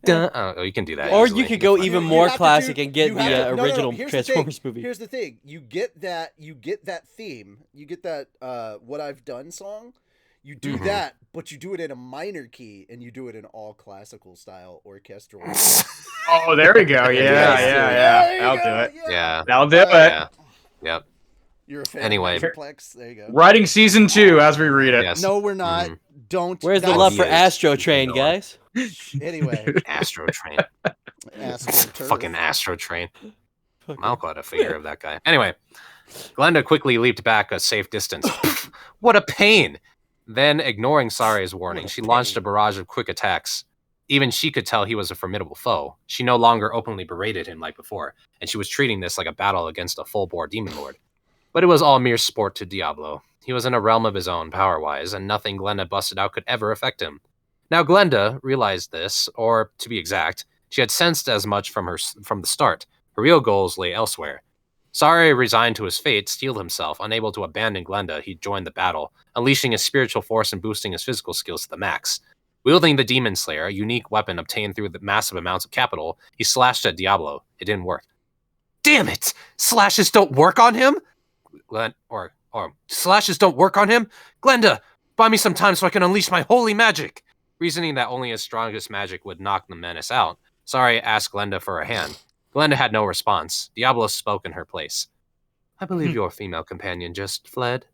Oh, you can do that. Or easily. you could go even more have to classic do- and get you the have to- no, original here's the Transformers thing. movie. Here's the thing. You get that theme. You get that What I've Done song. You do that, but you do it in a minor key, and you do it in all classical style orchestral. Oh, there we go. Yeah. I'll do it. Yeah. I'll do it. Yeah. Yep. You're a fan Anyway. of Metroplex. There you go. Writing season 2 as we read it. Yes. No, we're not. Don't. Where's the that's- love for Yes. Astro Train, guys? Anyway, Astro Train. Astro Fucking Astro Train. Malco had a figure of that guy. Anyway, Glenda quickly leaped back a safe distance. What a pain! Then, ignoring Sari's warning, she launched a barrage of quick attacks. Even she could tell he was a formidable foe. She no longer openly berated him like before, and she was treating this like a battle against a full-bore demon lord. But it was all mere sport to Diablo. He was in a realm of his own, power-wise, and nothing Glenda busted out could ever affect him. Now Glenda realized this, or to be exact, she had sensed as much from the start. Her real goals lay elsewhere. Sari, resigned to his fate, steeled himself. Unable to abandon Glenda, he joined the battle, unleashing his spiritual force and boosting his physical skills to the max. Wielding the Demon Slayer, a unique weapon obtained through the massive amounts of capital, he slashed at Diablo. It didn't work. Damn it! Slashes don't work on him? Slashes don't work on him? Glenda, buy me some time so I can unleash my holy magic! Reasoning that only his strongest magic would knock the menace out, Sari asked Glenda for a hand. Glenda had no response. Diablo spoke in her place. I believe your female companion just fled.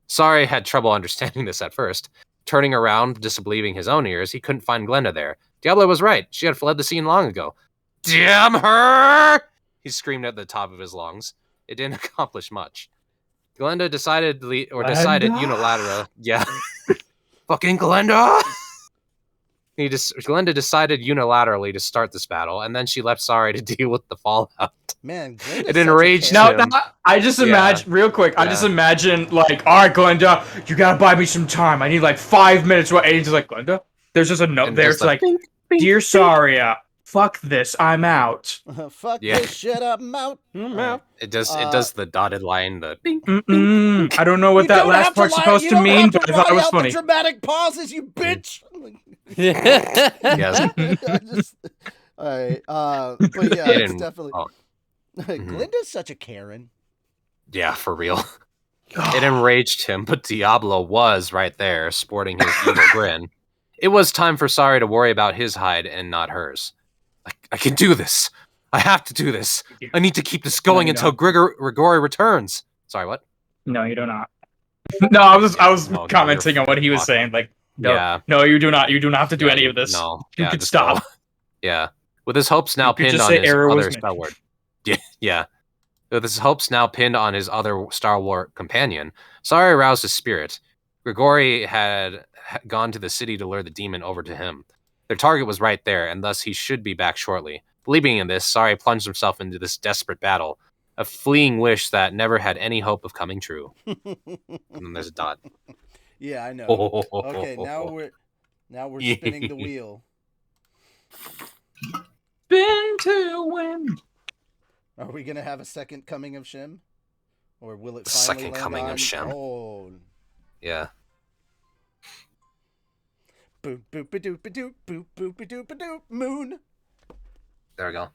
Sari had trouble understanding this at first. Turning around, disbelieving his own ears, he couldn't find Glenda there. Diablo was right. She had fled the scene long ago. Damn her! He screamed at the top of his lungs. It didn't accomplish much. Glenda decided unilaterally. Yeah. Fucking Glenda! Glenda decided unilaterally to start this battle, and then she left Sari to deal with the fallout. Man, it enraged him. No, I just imagine, real quick, I just imagine, like, all right, Glenda, you gotta buy me some time. I need, like, 5 minutes. And he's like, Glenda? There's just a note And there. there's It's like, bing, bing, Dear bing. Saria, fuck this, I'm out. Fuck this shit up, I'm out. It does the dotted line, the bing. I don't know what that last part's supposed to mean, but I thought it was funny. The dramatic pauses, you bitch. Yes. All right. But yeah, it's definitely. Oh. Glinda's such a Karen. Yeah, for real. It enraged him, but Diablo was right there, sporting his evil grin. It was time for Sari to worry about his hide and not hers. I can do this. I have to do this. I need to keep this going until Grigori returns. Sorry, what? No, you do not. No, I was commenting on what he was saying. Like, No, Yeah. no, you do not. You do not have to do Yeah, any of this. No. You Yeah, could just stop. go. Yeah. With his hopes now You could pinned just on say his error was other mentioned. stalwart. Yeah. With his hopes now pinned on his other stalwart companion, Sari aroused his spirit. Grigori had gone to the city to lure the demon over to him. Their target was right there, and thus he should be back shortly. Believing in this, Sari plunged himself into this desperate battle, a fleeting wish that never had any hope of coming true. And then there's a dot. Yeah, I know. Okay, now we're spinning the wheel. Spin to win. Are we gonna have a second coming of Shim, or will it The finally second land coming on? of Shem. Oh, Yeah. boop boop ba doop ba doop boop boop ba doop ba doop moon. There we go.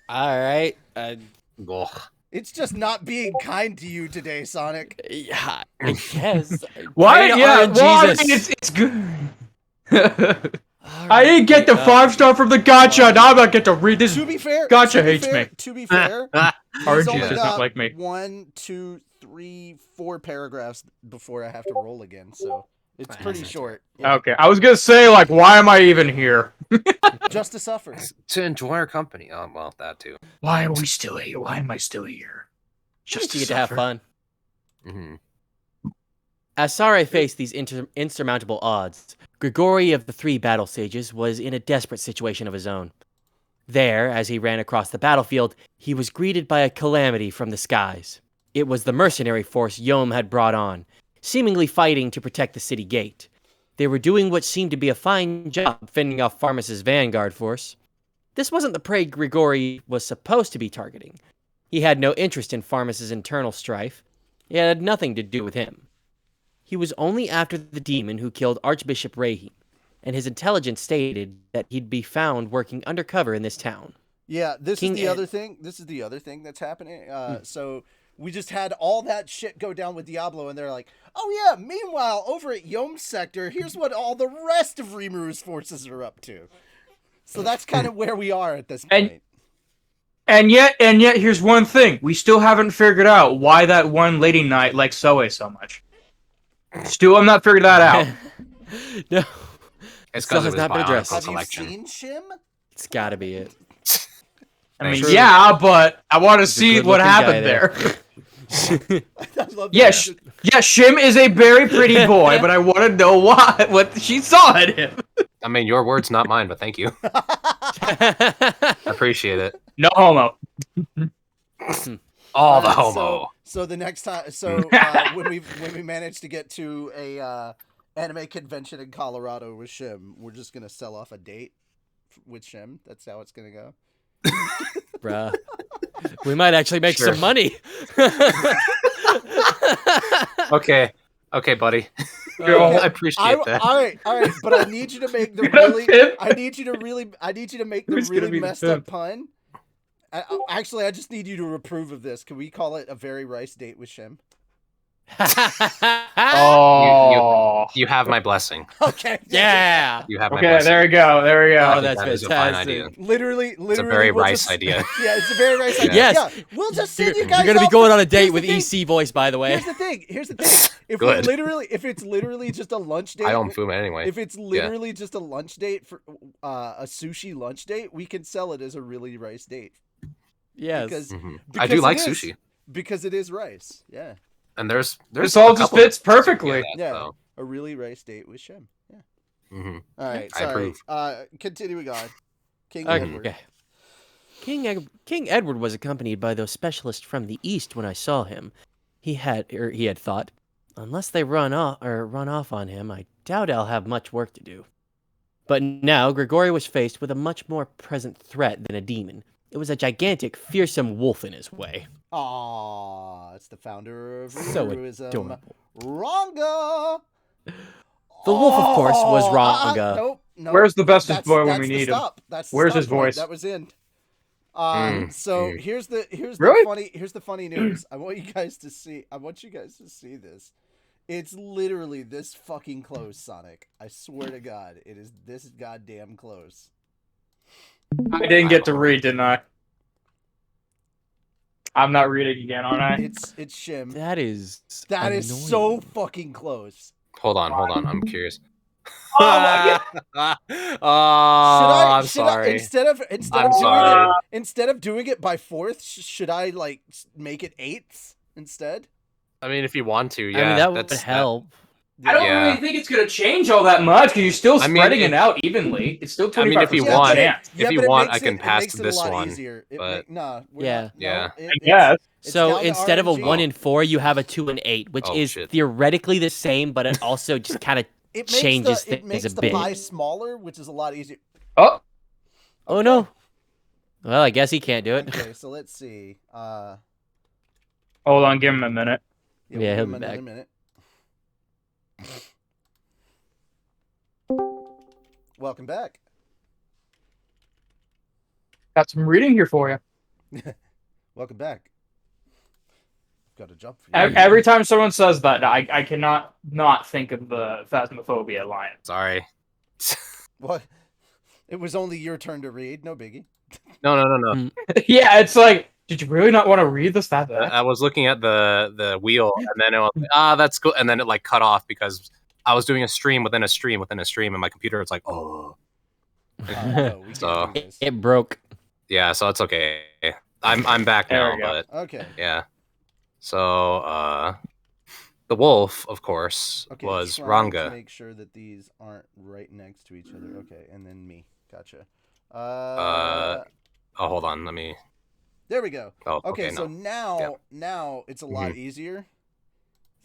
All right. Ugh. It's just not being kind to you today, Sonic. Yeah, I guess. Why? Kinda Yeah. RNGesus. Well, I mean, it's good. All I didn't get the right, 5-star from the gotcha. Now I'm gonna get to read this. To be fair, Gotcha to be hates fair, me. To be fair, he's RNG only does got not like me. 1, 2, 3, 4 paragraphs before I have to roll again, so it's pretty short. Yeah. Okay, I was gonna say like, why am I even here? Just to suffer. To enjoy our company. Oh, well, that too. Why are we still here? Why am I still here? Just to get to have fun. Mm-hmm. As Sare faced these insurmountable odds, Grigori of the 3 battle sages was in a desperate situation of his own. There, as he ran across the battlefield, he was greeted by a calamity from the skies. It was the mercenary force Yom had brought on, seemingly fighting to protect the city gate. They were doing what seemed to be a fine job fending off Pharmus' vanguard force. This wasn't the prey Grigori was supposed to be targeting. He had no interest in Pharmus' internal strife. It had nothing to do with him. He was only after the demon who killed Archbishop Rahim, and his intelligence stated that he'd be found working undercover in this town. Yeah, this King is the Ed- other thing. This is the other thing that's happening. So we just had all that shit go down with Diablo, and they're like, "Oh yeah." Meanwhile, over at Yom's sector, here's what all the rest of Rimuru's forces are up to. So that's kind of where we are at this point. And yet, here's one thing: we still haven't figured out why that one lady knight likes Soe so much. Still, I'm not figured that out. No, It's Still because has of his not been addressed. biological Have selection. you seen Shim? it's gotta be it. I mean, Sure. yeah, but I want to He's a see what good-looking guy happened there. I love that. Yes, Shim is a very pretty boy, but I want to know what she saw in him. I mean, your words, not mine, but thank you. I appreciate it. No homo. All the Alright, homo. So the next time, when we manage to get to a anime convention in Colorado with Shim, we're just gonna sell off a date with Shim. That's how it's gonna go. Bruh. We might actually make Sure. some money. Okay, buddy. Okay. I appreciate that. All right, but I need you to make the You're gonna really. pimp? I need you to make the Who's gonna really be the messed up pimp? pun. Actually, I just need you to approve of this. Can we call it a very rice date with Shim? Oh. You have my blessing. Okay. Yeah. You have my Okay, blessing. there we go. There we Oh, go. that's That is a fine idea. fantastic. Literally, It's a very we'll rice just- idea. Yeah, it's a very rice idea. Yes. Yeah, we'll just send you guys. You're gonna be off going to- on a date here's with the thing. EC voice, by the way. Here's the thing. If Good. if it's literally just a lunch date, I don't fool anyway. if it's literally just a lunch date for a sushi lunch date, we can sell it as a really rice date. Yes. Because, Mhm. I because do it like is. sushi, Because it is rice. Yeah. and there's This all a just couple fits of ways to perfectly. do that, Yeah. so. A really rice date with Shim. Yeah. Mhm. All right. I Sorry. approve. Continuing on. King Okay. Edward. King Edward was accompanied by those specialists from the east when I saw him. He had thought, unless they run off on him, I doubt I'll have much work to do. But now Grigori was faced with a much more present threat than a demon. It was a gigantic, fearsome wolf in his way. Aw, it's the founder of So Rimuruism, adorable. Ranga. The wolf, of course, was Oh, Ranga. Nope. Where's the bestest That's- boy when that's we the need him? stop. That's the Where's stop his point. voice? That was in. So Mm. here's the Really? funny news. I want you guys to see this. It's literally this fucking close, Sonic. I swear to God, it is this goddamn close. I didn't get to read, didn't I? I'm not reading again, aren't I? It's Shim. That is That is so annoying. fucking close. Hold on. I'm curious. Oh, I'm should I sorry. instead of I'm doing sorry. it instead of doing it by fourths, should I like make it eighths instead? I mean, if you want to, yeah. I mean, that would that's help. I don't Yeah. really think it's gonna change all that much because you're still I mean, spreading it out evenly. It's still 25% I mean, if you Yeah, want, chance. if you but want, it makes I can it pass makes it a this lot one. easier. but- No, we're Yeah. not. Yeah. No, I guess. it's So down to instead of a RNG. 1 and 4, you have a 2 and 8, which Oh, is shit. theoretically the same, but it also just kind of it changes it things makes a the bit. pie smaller, which is a lot easier. Oh, Oh no. Well, I guess he can't do it. Okay, so let's see. hold on, give him a minute. Yeah, we'll he'll give be him another back. minute. Welcome back. Got some reading here for you. Welcome back. Got a jump for you. Every time someone says that, I cannot not think of the Phasmophobia line. Sorry. What? It was only your turn to read. No biggie. No. Yeah, it's like, did you really not want to read this that bad? I was looking at the wheel, and then it was like, that's cool, and then it like cut off because I was doing a stream within a stream within a stream, and my computer was like, oh. No, we So- can't do this. It broke. Yeah, so it's okay. I'm back There now, we go. but Okay. yeah. So the wolf, of course, Okay. was trying to Ranga. make sure that these aren't right next to each other. Okay, and then me. Gotcha. Oh, hold on, let me. There we go. Oh, Okay, okay, so no. now it's a lot easier.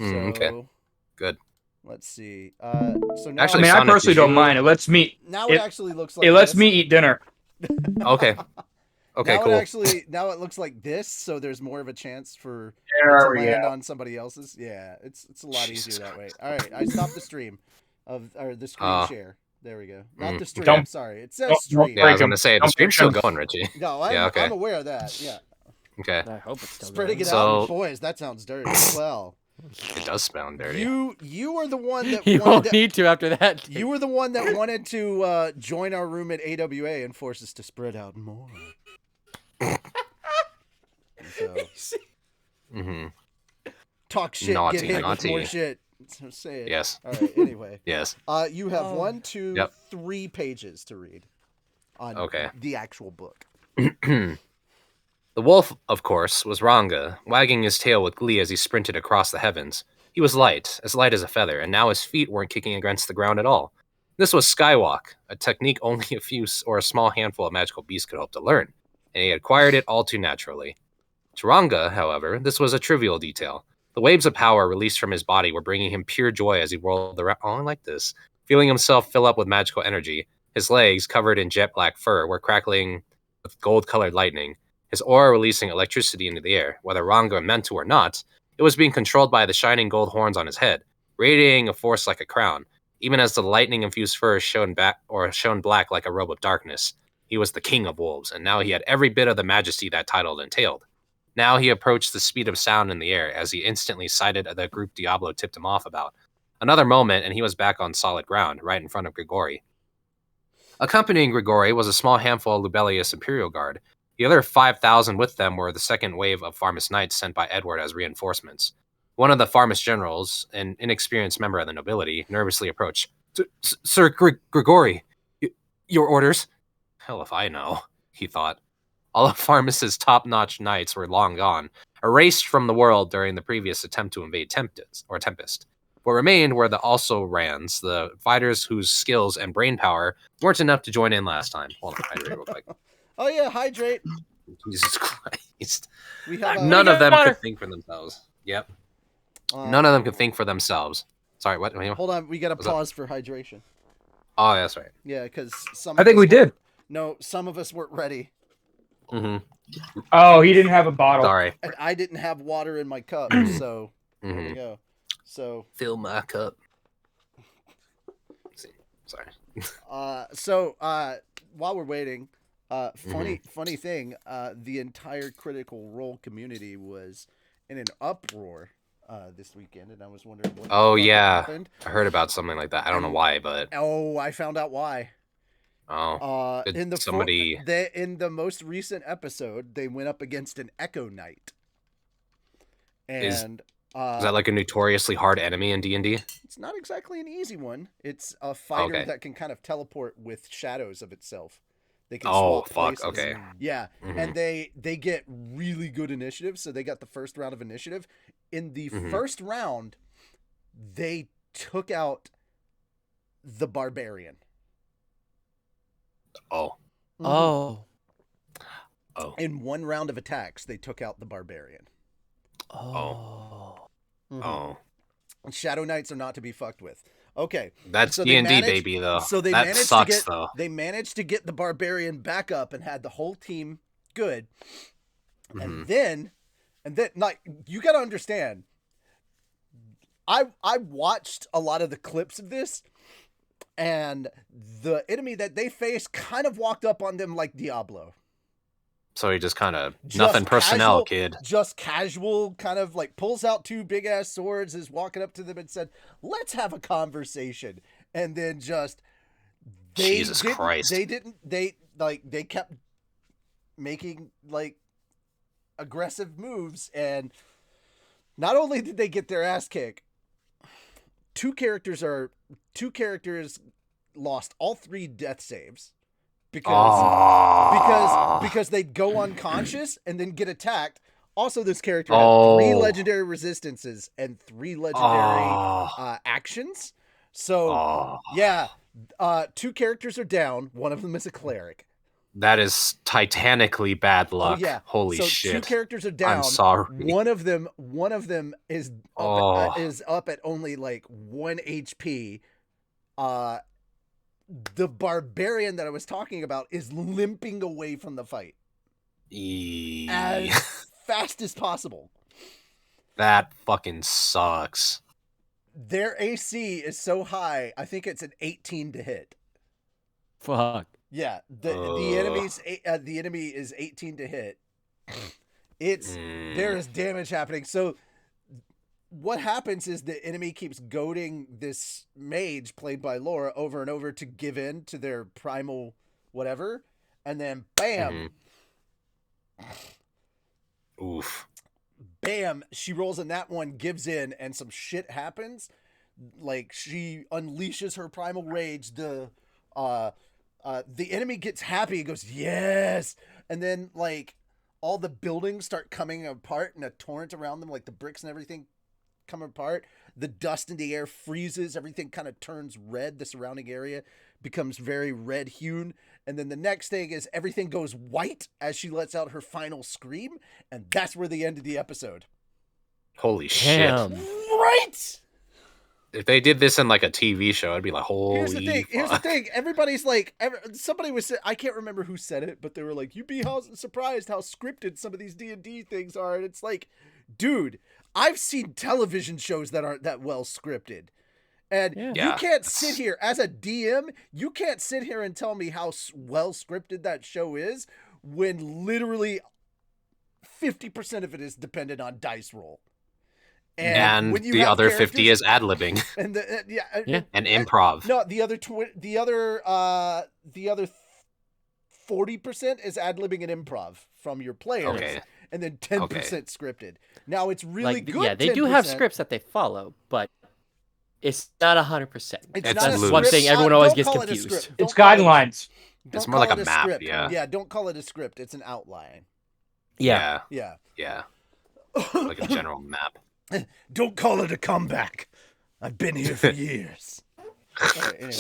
Okay. So, Good. Let's see. So now Actually, I Sonic, personally did don't you- mind. It lets me. now it- it actually looks like It lets this. me eat dinner. Okay. Okay, now cool. now it looks like this, so there's more of a chance for it There to we land go. on somebody else's. Yeah, it's a lot Jesus easier that way. All right, I stopped the stream or the screen Ah. share. There we go. Not the stream. Don't- Sorry, it says don't stream. Yeah, I was break 'em. gonna say the Don't stream's break still 'em. going, Richie. No, I'm, Yeah, okay. I'm aware of that. Yeah, Okay. I hope it's still spreading it going. out, So- boys. That sounds dirty. Well, It does sound dirty. you are the one that You wanted won't to, need to after that. you were the one that wanted to join our room at AWA and force us to spread out more. So, Mm-hmm. talk shit, Naughty, get hit naughty. with more shit. So say it. Yes. All right. Anyway, Yes. you have Oh. 1, 2, Yep. 3 pages to read on Okay. the actual book. The wolf, of course, was Ranga, wagging his tail with glee as he sprinted across the heavens. He was light as a feather, and now his feet weren't kicking against the ground at all. This was skywalk, a technique only a few or a small handful of magical beasts could hope to learn, and he acquired it all too naturally. To Ranga, however, this was a trivial detail. The waves of power released from his body were bringing him pure joy as he whirled around. Oh, I like this. Feeling himself fill up with magical energy, his legs, covered in jet black fur, were crackling with gold-colored lightning, his aura releasing electricity into the air. Whether Ranga meant to or not, it was being controlled by the shining gold horns on his head, radiating a force like a crown, even as the lightning-infused fur shone black like a robe of darkness. He was the king of wolves, and now he had every bit of the majesty that title entailed. Now he approached the speed of sound in the air as he instantly sighted the group Diablo tipped him off about. Another moment, and he was back on solid ground, right in front of Grigori. Accompanying Grigori was a small handful of Lubelius Imperial Guard. The other 5,000 with them were the second wave of Farmus Knights sent by Edward as reinforcements. One of the Farmus generals, an inexperienced member of the nobility, nervously approached. Sir Grigori, your orders? Hell if I know, he thought. All of Farmus's top-notch knights were long gone, erased from the world during the previous attempt to invade Tempest. What remained were the also-rans, the fighters whose skills and brain power weren't enough to join in last time. Hold on, hydrate real quick. Oh yeah, hydrate. Jesus Christ. We have None of them water. could think for themselves. Yep. None of them could think for themselves. Sorry, what? Hold on, we got to What's up? pause for hydration. Oh, yeah, that's right. Yeah, because some. I think we did. No, some of us weren't ready, Mm-hmm. Oh, he didn't have a bottle. Sorry. and I didn't have water in my cup, so there we Mm-hmm. go. So, Fill my cup. See. Sorry. while we're waiting, funny thing, the entire Critical Role community was in an uproar this weekend, and I was wondering what. Oh, the fuck yeah. happened. I heard about something like that. I don't know why, but Oh, I found out why. did In the somebody? in the most recent episode, they went up against an Echo Knight, Is- and Is that like a notoriously hard enemy in D&D? It's not exactly an easy one. It's a fighter Okay. that can kind of teleport with shadows of itself. They can Oh, swap fuck. places. Okay. Yeah, Mhm. and they get really good initiative, so they got the first round of initiative. In the Mhm. first round, they took out the barbarian. Oh. Oh. Oh. In one round of attacks, they took out the barbarian. Oh. Oh. And Shadow Knights are not to be fucked with. Okay, That's so D&D, they managed, baby, though. So they that managed sucks, to get though. they managed to get the barbarian back up and had the whole team good. And then like you got to understand, I watched a lot of the clips of this, and the enemy that they faced kind of walked up on them like Diablo. So he just kind of Just nothing personnel, casual, kid. Just casual, kind of like pulls out two big ass swords, is walking up to them and said, "Let's have a conversation." And then just Jesus Christ. They kept making like aggressive moves, and not only did they get their ass kicked, two characters lost all 3 death saves. Because they'd go unconscious and then get attacked. Also, this character had 3 legendary resistances and 3 legendary actions. So, yeah, 2 characters are down. One of them is a clearic. That is titanically bad luck. Oh, yeah. Holy so shit. 2 characters are down. I'm sorry. One of them is up at only like 1 HP. The barbarian that I was talking about is limping away from the fight as fast as possible. That fucking sucks. Their AC is so high, I think it's an 18 to hit. Fuck. Yeah, the enemy is 18 to hit. There is damage happening. So what happens is the enemy keeps goading this mage played by Laura over and over to give in to their primal whatever, and then bam. Oof. Bam, she rolls a nat 1, gives in, and some shit happens. Like she unleashes her primal rage. The enemy gets happy, goes, "Yes!" And then like all the buildings start coming apart in a torrent around them, like the bricks and everything come apart. The dust in the air freezes, everything kind of turns red. The surrounding area becomes very red hewn, and then the next thing is everything goes white as she lets out her final scream, and that's where the end of the episode. Holy Damn. shit. Right. If they did this in like a TV show, I'd be like, holy Here's the fuck. thing. Everybody's like, somebody was, I can't remember who said it, but they were like, "You'd be surprised how scripted some of these D&D things are." And it's like, dude, I've seen television shows that aren't that well scripted. And you can't sit here as a DM, you can't sit here and tell me how well scripted that show is when literally 50% of it is dependent on dice roll. And when you the have other 50 characters- is ad-libbing and and improv. No, the other 40% is ad-libbing and improv from your players. Okay. And then 10% scripted. Now it's really good. Yeah, they do have scripts that they follow, but it's not 100%. That's one thing everyone always gets confused. It's guidelines. It's more like a map, script. yeah. Yeah, don't call it a script. It's an outline. Yeah. Yeah. Like a general map. Don't call it a comeback. I've been here for years. Anyway.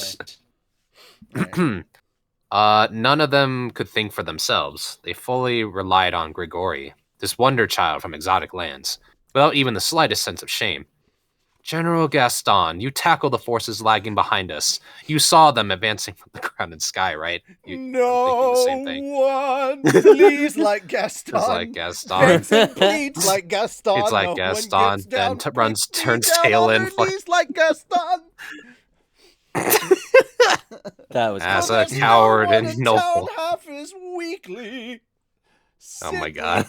None of them could think for themselves. They fully relied on Grigori, this wonder child from exotic lands, without even the slightest sense of shame. "General Gaston, you tackle the forces lagging behind us. You saw them advancing from the ground and sky, right?" No the same thing. one please like Gaston. It's like Gaston. Begs and pleads like Gaston. It's like No Gaston, one gets then down, turns down tail on in. their knees like Gaston. That was As good. a coward no and one in noble. town half is weakly. Oh my god.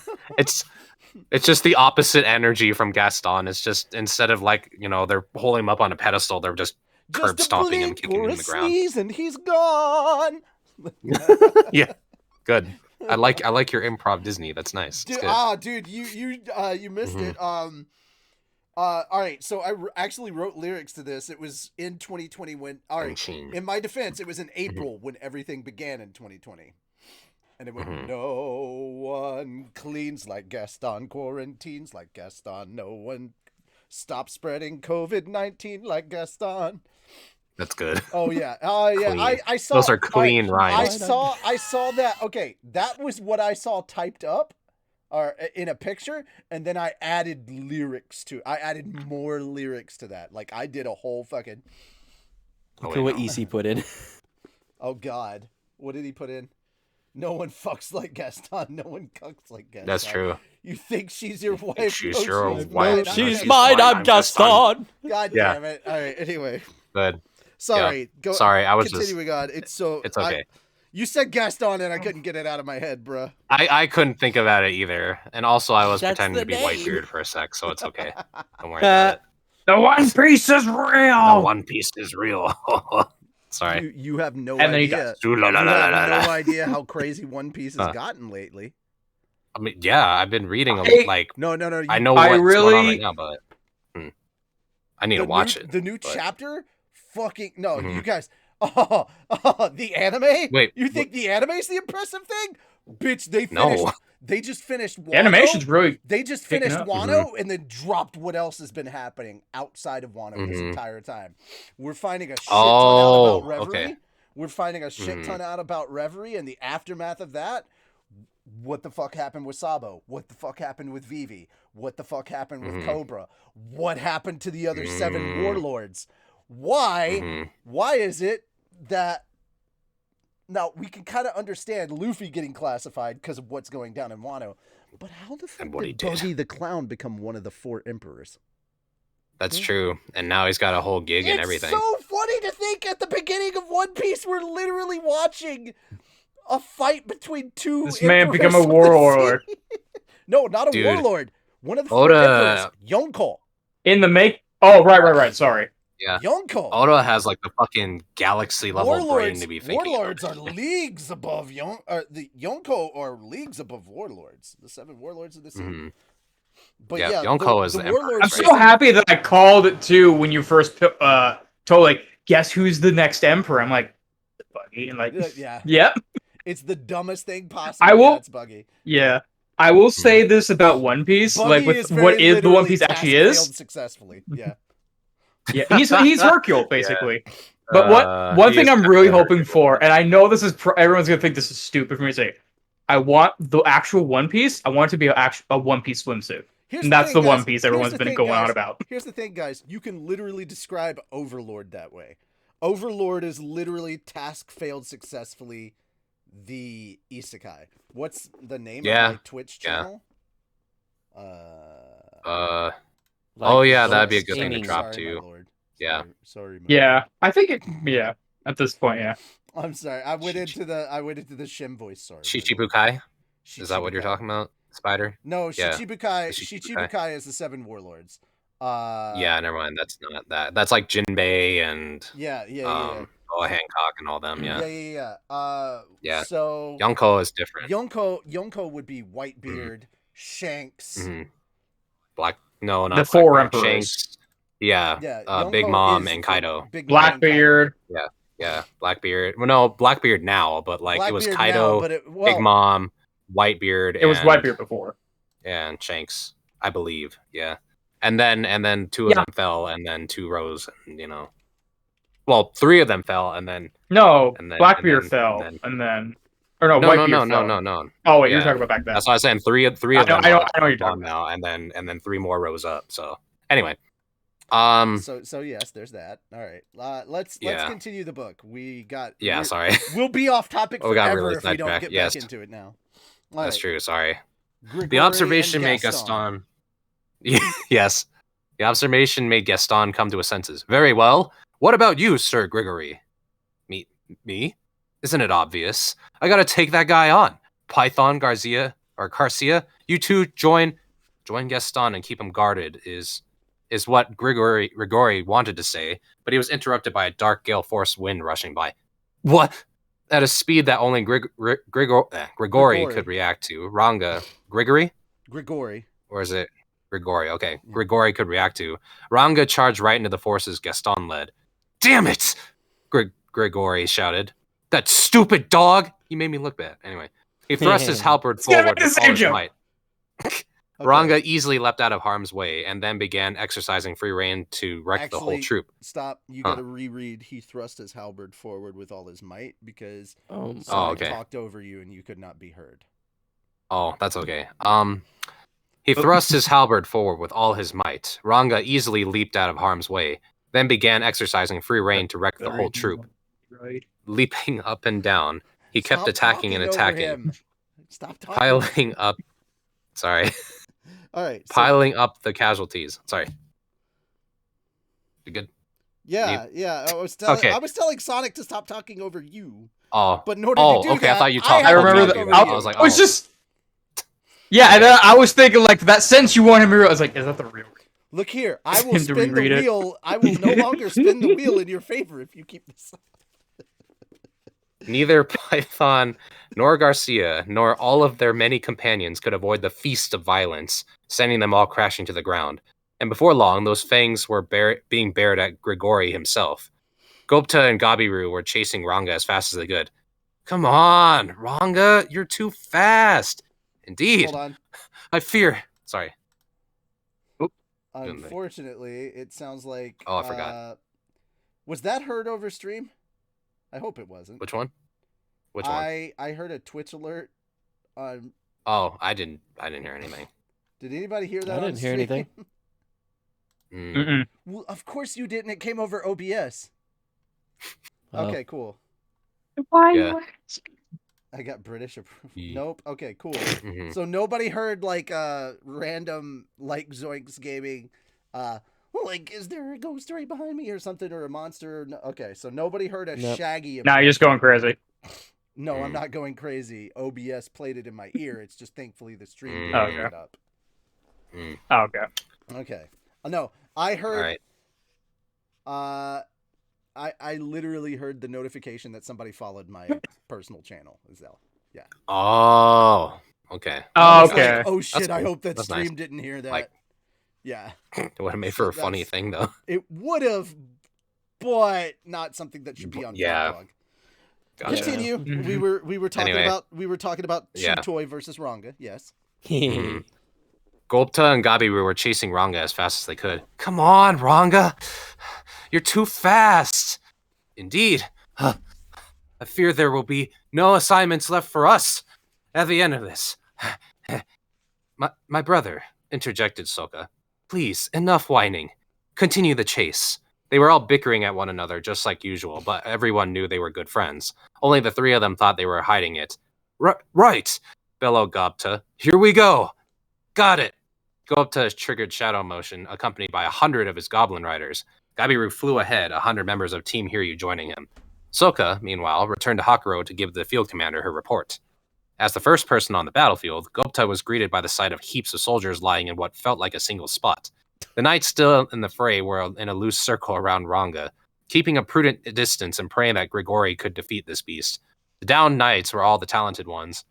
It's just the opposite energy from Gaston. It's just, instead of like, they're holding him up on a pedestal, they're just curb stomping him, kicking him in the ground. Sneeze and he's gone. Yeah. Good. I like your improv Disney. That's nice. Dude, It's good. dude, you missed it. All right, so I actually wrote lyrics to this. It was in 2020 when. All right, Unseen. in my defense, it was in April when everything began in 2020, and it went. No one cleans like Gaston, quarantines like Gaston. No one stops spreading COVID-19 like Gaston. That's good. Oh yeah, yeah. Clean. I saw Those are clean rhymes. I saw that. Okay, that was what I saw typed up, or in a picture, and then I added lyrics to. I added more lyrics to that. Like I did a whole fucking. Oh, Look at what no. EC put in. Oh God, what did he put in? No one fucks like Gaston. No one cucks like Gaston. That's true. You think she's your wife? She's No, your she's wife. mine. She's she's mine. mine, I'm I'm Gaston. God Yeah. damn it! All right. Anyway, Good. sorry. Go. Sorry, I was Continuing on. It's so. It's okay. You said Gaston, and I couldn't get it out of my head, bruh. I couldn't think about it either. And also, I was That's pretending the to be name. Whitebeard for a sec, so it's okay. Don't worry about it. The One Piece is The real. One Piece is real. Sorry. You have no And then he idea. goes, You have I no idea how crazy One Piece has gotten lately. mean, yeah, I've been reading like No. I know I what's going on really- right now, but I need to watch it. The new but- chapter, fucking no, Mhm. you guys. Oh, the anime. Wait, you think the anime's the impressive thing? Bitch, they No. finished. They just finished. Wano. The animation's really. They just picking finished up. Wano and then dropped what else has been happening outside of Wano this Mhm. entire time. We're finding a shit Oh, ton out about Reverie. okay. We're finding a shit ton out about Reverie and the aftermath of that. What the fuck happened with Sabo? What the fuck happened with Vivi? What the fuck happened with Cobra? What happened to the other 7 warlords? Why? Mhm. Why is it that now we can kind of understand Luffy getting classified because of what's going down in Wano, but how the fuck And what he did did. Buggy the Clown become one of the 4 emperors? That's true. And now he's got a whole gig and everything. It's so funny to think at the beginning of One Piece we're literally watching a fight between 2 This man emperors become a with the warlord. sea. No, not a Dude. warlord. One of the 4 Oda- emperors. Yonko. In the make. Oh, right. Sorry. Yeah. Yonko. Oda has like the fucking galaxy level brain to be thinking. Warlords are about it. leagues above the Yonko are leagues above warlords. The 7 warlords of the sea. Mhm. But Yeah, yeah, Yonko is the emperor. I'm warlords. so happy that I called it too when you first told like, guess who's the next emperor? I'm like, Buggy, and like, Yeah, yep, it's the dumbest thing possible. I will- Yeah, it's Buggy. yeah. I will say this about One Piece, Buggy like with is what very is the One literally Piece actually task is. failed successfully. Yeah. Yeah, he's Hercule basically. But one he thing is I'm really definitely hoping Hercule. for, and I know this is everyone's gonna think this is stupid for me to say, I want the actual One Piece. I want it to be a One Piece swimsuit, Here's and that's thing, the One guys. Piece Here's everyone's the been thing, going guys. on about. Here's the thing, guys. You can literally describe Overlord that way. Overlord is literally task failed successfully the isekai. What's the name Yeah. of my Twitch Yeah. channel? Oh, yeah, that'd be a good thing to Gaming. drop Sorry, too. my lord. Yeah. Sorry, my Yeah, lord. I think it. Yeah, at this point, yeah. I'm sorry. I went into the Shim voice. Sorry. my lord. Shichibukai? Is that what you're Shichibukai. talking about? Spider? No, Yeah. Shichibukai. The Shichibukai. Shichibukai is the 7 warlords. Yeah, never mind. That's not that. That's like Jinbei and Yeah. Noah Hancock and all them. Yeah. Yeah. Yeah. So Yonko is different. Yonko would be Whitebeard, Shanks. Mhm. Black. No, not The 4 Blackbeard. emperors. Shanks. Yeah. Yeah, Big Yonko Mom is and Kaido. Big Mom and Blackbeard. Yeah. Blackbeard. Well, no, Blackbeard now, but like it was Blackbeard Kaido, now, but Big Mom, Whitebeard. It was and- Whitebeard before. and Shanks, I believe. Yeah. And then 2 of them fell, and then 2 rose, and well, 3 of them fell, and then No, And then- Blackbeard and then- fell, and and then or no, no, Whitebeard fell. no. Oh wait, you're Yeah. talking about back then. That's why I was saying 3 of I know- them. I know are what you're gone talking now, and then 3 more rose up. So anyway, Um. So yes, there's that. All right. Let's Yeah. continue the book. Yeah. Sorry. We'll be off topic We got forever really if we don't sidetracked. get Yes. back into it now. All That's right. true. Sorry. Grigori The observation and made Gaston. Yes. The observation made Gaston come to his senses. Very well. What about you, Sir Grigory? Me? Isn't it obvious? I gotta take that guy on. Python, Garcia, you two join Gaston and keep him guarded is what Grigori wanted to say, but he was interrupted by a dark gale force wind rushing by. What? At a speed that only Grigori could react to. Ranga. Grigori? Grigori. Or is it Grigori, okay. Grigori could react to. Ranga charged right into the forces Gaston led. Damn it! Grigori shouted. That stupid dog! He made me look bad. Anyway, he thrust his halberd forward with all his might. Okay. Ranga easily leapt out of harm's way and then began exercising free rein to wreck the whole troop. Stop. You gotta reread. He thrust his halberd forward with all his might because Sonic okay. talked over you and you could not be heard. Oh, that's okay. He thrust his halberd forward with all his might. Ranga easily leaped out of harm's way, then began exercising free rein to wreck the whole troop. Right. Leaping up and down, he kept Stop attacking and talking over attacking. him. Stop talking. Piling up. Sorry. All right. Piling up the casualties. Sorry. You good? Yeah. I was telling Sonic to stop talking over you. Oh. But in order to do okay. that, I thought you talked. I remember that. I was like, I was just. Yeah, and then I was thinking like that sentence you wanted me to. I was like, is that the real? Look here. I will Him to spin the reread it. wheel. I will no longer spin the wheel in your favor if you keep this. Neither Python nor Garcia nor all of their many companions could avoid the feast of violence, sending them all crashing to the ground. And before long, those fangs were being bared at Grigori himself. Gupta and Gabiru were chasing Ranga as fast as they could. Come on, Ranga, you're too fast. Indeed. Hold on. I fear. Sorry. Unfortunately, it sounds like. Oh, I forgot. Was that heard over stream? I hope it wasn't. Which one? Which one? I heard a Twitch alert. Oh, I didn't hear anything. Did anybody hear that? I didn't hear anything. Well, of course you didn't. It came over OBS. Okay, cool. Why? Yeah. I got British approved. Yeah. Nope. Okay, cool. Mm-hmm. So nobody heard like random like Zoinks Gaming. Like, is there a ghost story behind me or something or a monster? No, okay, so nobody heard a Shaggy. Now you're just going crazy. No, I'm not going crazy. OBS played it in my ear. It's just thankfully the stream didn't Okay. pick it up. Okay. Okay. No, I heard. All right. I literally heard the notification that somebody followed my personal channel. Isel. Yeah. Oh. Okay. Oh, Like, okay. oh shit! That's I cool. hope that That's stream nice. didn't hear that. Like- Yeah. It would have made for a funny That's- thing, though. It would have, but not something that should be on Yeah. Dog. Gotcha. Continue. Mhm. We were talking Anyway. about Yeah. Toy versus Ranga. Yes. Mhm. Gupta and Gabiru were chasing Ranga as fast as they could. Come on, Ranga! You're too fast! Indeed. I fear there will be no assignments left for us at the end of this. My brother, interjected Sokka. Please, enough whining. Continue the chase. They were all bickering at one another, just like usual, but everyone knew they were good friends. Only the three of them thought they were hiding it. Right! Bellowed Gupta. Here we go! Got it! Gupta triggered shadow motion, accompanied by 100 of his goblin riders. Gabiru flew ahead, 100 members of Team Hiryu joining him. Sokka, meanwhile, returned to Hakuro to give the field commander her report. As the first person on the battlefield, Gupta was greeted by the sight of heaps of soldiers lying in what felt like a single spot. The knights still in the fray were in a loose circle around Ranga, keeping a prudent distance and praying that Grigori could defeat this beast. The downed knights were all the talented ones,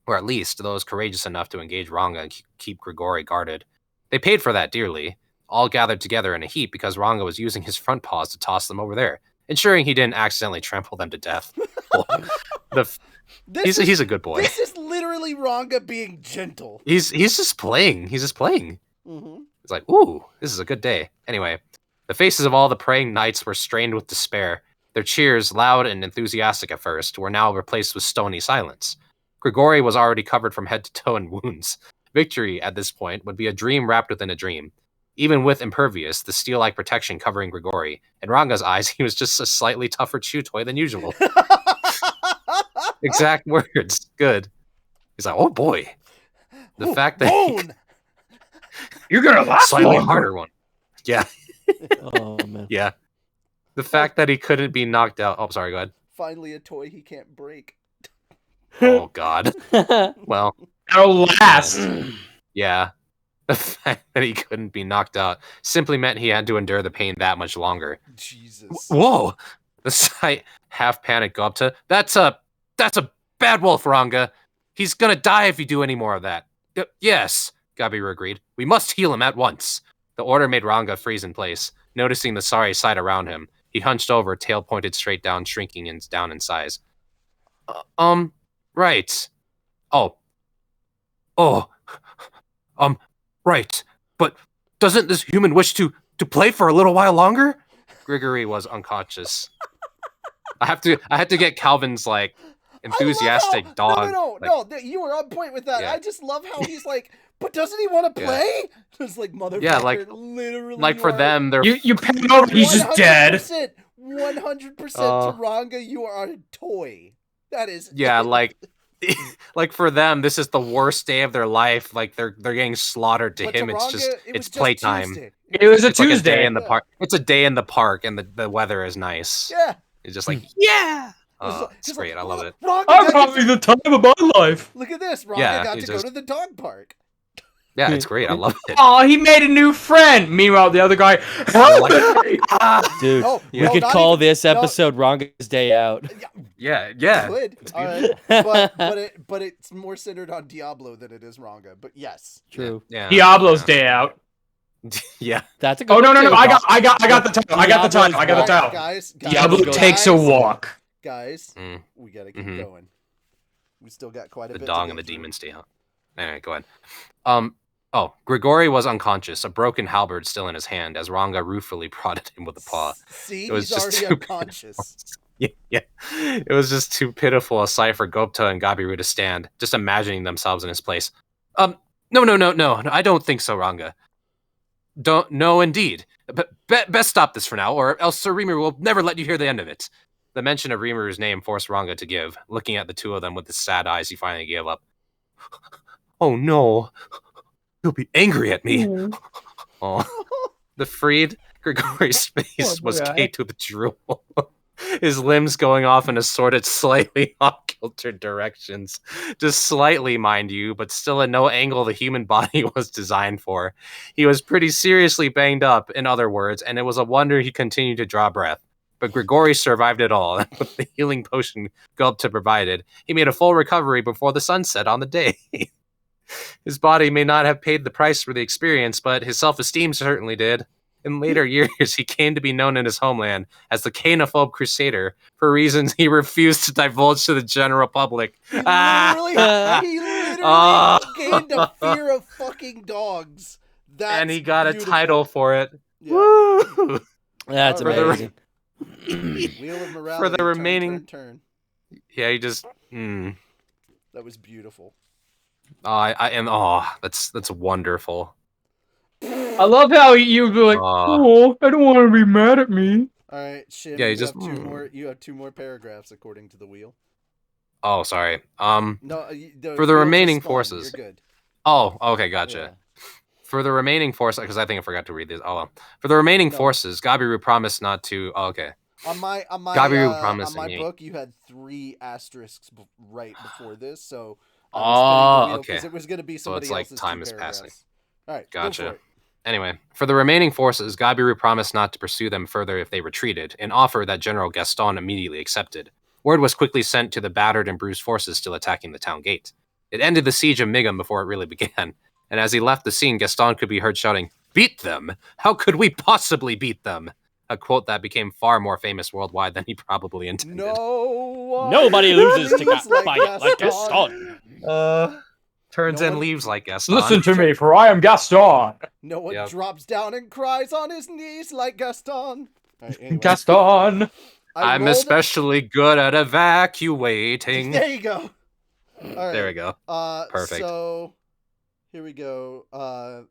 or at least those courageous enough to engage Ranga and keep Grigori guarded. They paid for that dearly, all gathered together in a heap because Ranga was using his front paws to toss them over there, ensuring he didn't accidentally trample them to death. He's a good boy. This is literally Ranga being gentle. He's just playing. He's just playing. Mm-hmm. It's like, ooh, this is a good day. Anyway, the faces of all the praying knights were strained with despair. Their cheers, loud and enthusiastic at first, were now replaced with stony silence. Grigori was already covered from head to toe in wounds. Victory, at this point, would be a dream wrapped within a dream. Even with Impervious, the steel-like protection covering Grigori, in Ranga's eyes, he was just a slightly tougher chew toy than usual. Exact words. Good. He's like, oh boy. The fact that Bone! You're gonna last slightly longer. harder one. Yeah. Oh man. Yeah. The fact that he couldn't be knocked out. Oh, sorry, go ahead. Finally a toy he can't break. Oh, God. Well, That'll last. yeah. The fact that he couldn't be knocked out simply meant he had to endure the pain that much longer. Jesus. Whoa! The sight half-panicked Gupta. That's a bad wolf, Ranga. He's gonna die if you do any more of that. Yes. Gabiru agreed. We must heal him at once. The order made Ranga freeze in place. Noticing the sorry sight around him, he hunched over, tail pointed straight down, shrinking down in size. Right. Oh. Oh. Right. But doesn't this human wish to play for a little while longer? Grigory was unconscious. I had to get Calvin's, like, enthusiastic dog. No, you were on point with that. Yeah. I just love how he's like, but doesn't he want to play? It's like, motherfucker, Yeah, like, literally. like for them, they're You pan over, he's just dead. 100% Taranga, you are a toy. That is. Yeah, like for them, this is the worst day of their life. Like they're getting slaughtered. To But him, Taranga, it's playtime. Tuesday. It was a It's like a Tuesday. day in the park. It's a day in the park, and the weather is nice. Yeah. It's just like, yeah. It's He's great. like, I love it. Ranga I'm got having the time of my life. Look at this. Ranga Yeah, got he's to go just- to the dog park. Yeah, it's great. I love it. Oh, he made a new friend. Meanwhile, the other guy, help me! Dude, No, we no, could not call even- this no. episode Ranga's Day Out. Yeah. Good. It's But it's more centered on Diablo than it is Ranga. But yes. True. Yeah. Diablo's Day Out. Yeah. That's a good Oh no, one, no, no! too. I got the title. I got the title. I got the title. Guys, Diablo takes a walk. Guys, Mm. we gotta keep Mhm. going. We still got quite a The bit. dog to and go the through. demon stay out. Anyway, go ahead. Grigori was unconscious, a broken halberd still in his hand, as Ranga ruefully prodded him with a paw. See, It was he's just already too unconscious. Yeah. It was just too pitiful a sight for Gupta and Gabiru to stand, just imagining themselves in his place. No, I don't think so, Ranga. No, indeed. Best stop this for now, or else Sir Rimuru will never let you hear the end of it. The mention of Rimuru's name forced Ranga to give. Looking at the two of them with his sad eyes, he finally gave up. Oh no. He'll be angry at me. Oh. The freed Grigori's face was caked with drool. His limbs going off in assorted, slightly off-kilter directions. Just slightly, mind you, but still at no angle the human body was designed for. He was pretty seriously banged up, in other words, and it was a wonder he continued to draw breath. But Grigori survived it all, and with the healing potion Gulpta provided, he made a full recovery before the sun set on the day. His body may not have paid the price for the experience, but his self-esteem certainly did. In later years, he came to be known in his homeland as the Canophobe Crusader for reasons he refused to divulge to the general public. He literally gained a fear of fucking dogs. That's and he got beautiful. a title for it. Yeah. Woo! That's All right. amazing. Wheel of Morality. For the turn, remaining- turn. Yeah, he just. That was beautiful. That's wonderful. I love how you'd be like, oh, I don't want to be mad at me. All right, Shim. Yeah, you you just- have two more. You have two more paragraphs according to the wheel. Oh, sorry. No, For the wheel remaining just spun. forces. You're good. Oh, okay, gotcha. Yeah. For the remaining forces, because I think I forgot to read this. Oh, well. For the remaining No. forces, Gabiru promised not to. Oh, okay. On my Gabiru promising on my me. book, you had 3 asterisks right before this, so. Okay. Because it was going to be So somebody it's like else's time 2 is passing. paragraphs. All right, Gotcha. Go for it. Anyway, for the remaining forces, Gabiru promised not to pursue them further if they retreated, an offer that General Gaston immediately accepted. Word was quickly sent to the battered and bruised forces still attacking the town gate. It ended the siege of Migam before it really began, and as he left the scene, Gaston could be heard shouting, "Beat them? How could we possibly beat them?" A quote that became far more famous worldwide than he probably intended. Nobody loses to Leaves fight like Gaston. Turns No and one- leaves like Gaston. Listen to me, for I am Gaston. No one Yep. drops down and cries on his knees like Gaston. All right, anyway. Gaston. I'm rolled- especially good at evacuating. There you go. All right. There we go. Perfect. So here we go. The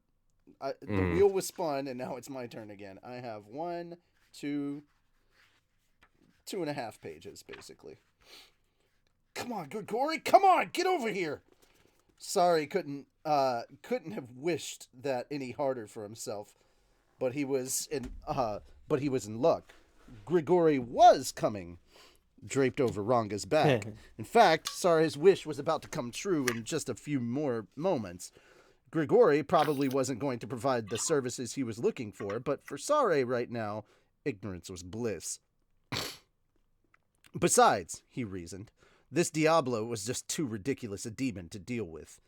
wheel was spun, and now it's my turn again. I have 2.5 pages, basically. Come on, Grigori, come on, get over here. Sorry, couldn't have wished that any harder for himself, but he was in luck. Grigori was coming, draped over Ranga's back. In fact, Sara's wish was about to come true in just a few more moments. Grigori probably wasn't going to provide the services he was looking for, but for Sare right now, ignorance was bliss. Besides, he reasoned, this Diablo was just too ridiculous a demon to deal with.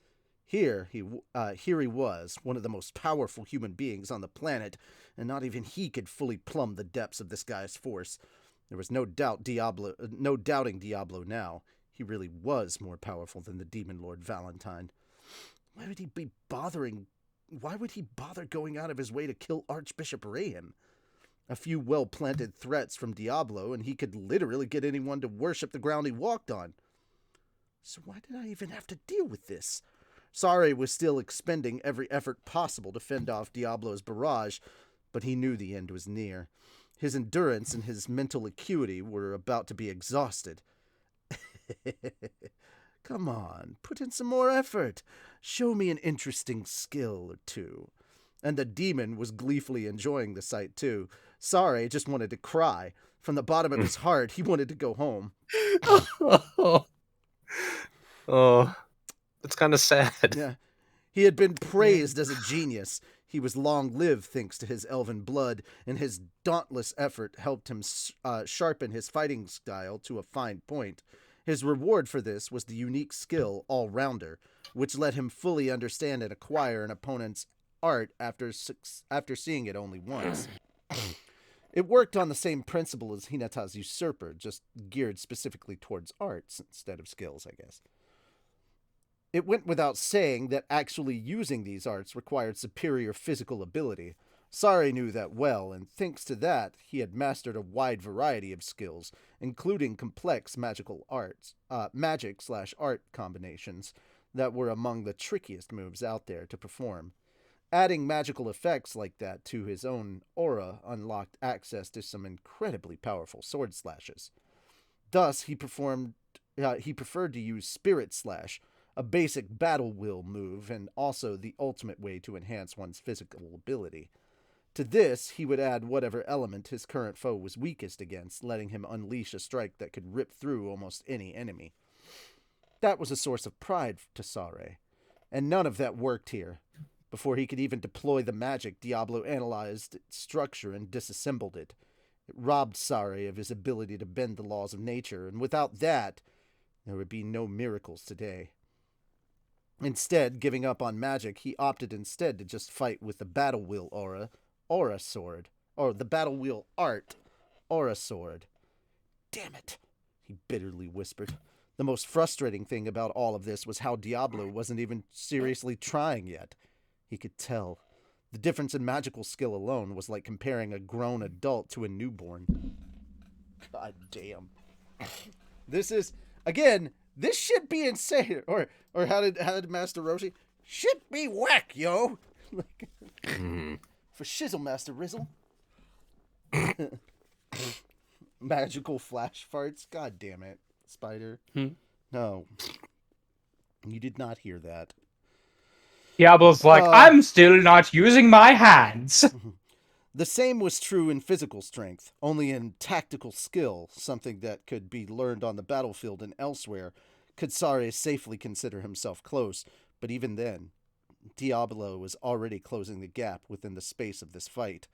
Here he was, one of the most powerful human beings on the planet, and not even he could fully plumb the depths of this guy's force. There was no doubting Diablo now. He really was more powerful than the Demon Lord Valentine. Why would he bother going out of his way to kill Archbishop Rahim? A few well-planted threats from Diablo, and he could literally get anyone to worship the ground he walked on. So why did I even have to deal with this? Sari was still expending every effort possible to fend off Diablo's barrage, but he knew the end was near. His endurance and his mental acuity were about to be exhausted. Come on, put in some more effort. Show me an interesting skill or two. And the demon was gleefully enjoying the sight, too. Sari just wanted to cry. From the bottom of his heart, he wanted to go home. Oh, that's kind of sad. Yeah. He had been praised as a genius. He was long-lived thanks to his elven blood, and his dauntless effort helped him sharpen his fighting style to a fine point. His reward for this was the unique skill All-Rounder, which let him fully understand and acquire an opponent's art after seeing it only once. It worked on the same principle as Hinata's Usurper, just geared specifically towards arts instead of skills, I guess. It went without saying that actually using these arts required superior physical ability. Sari knew that well, and thanks to that, he had mastered a wide variety of skills, including complex magic/art combinations that were among the trickiest moves out there to perform. Adding magical effects like that to his own aura unlocked access to some incredibly powerful sword slashes. Thus, he preferred to use Spirit Slash, a basic battle will move, and also the ultimate way to enhance one's physical ability. To this, he would add whatever element his current foe was weakest against, letting him unleash a strike that could rip through almost any enemy. That was a source of pride to Sari, and none of that worked here. Before he could even deploy the magic, Diablo analyzed its structure and disassembled it. It robbed Sari of his ability to bend the laws of nature, and without that, there would be no miracles today. Instead, giving up on magic, he opted instead to just fight with the Battle Wheel Aura Sword. Or the Battle Wheel Art, Aura Sword. Damn it, he bitterly whispered. The most frustrating thing about all of this was how Diablo wasn't even seriously trying yet. He could tell. The difference in magical skill alone was like comparing a grown adult to a newborn. God damn. This is, again, this should be insane. Or how did Master Roshi? Shit be whack, yo. For shizzle, Master Rizzle. Magical flash farts. God damn it, Spider. No. You did not hear that. Diablo's like, I'm still not using my hands. The same was true in physical strength, only in tactical skill, something that could be learned on the battlefield and elsewhere, could Sari safely consider himself close, but even then, Diablo was already closing the gap within the space of this fight.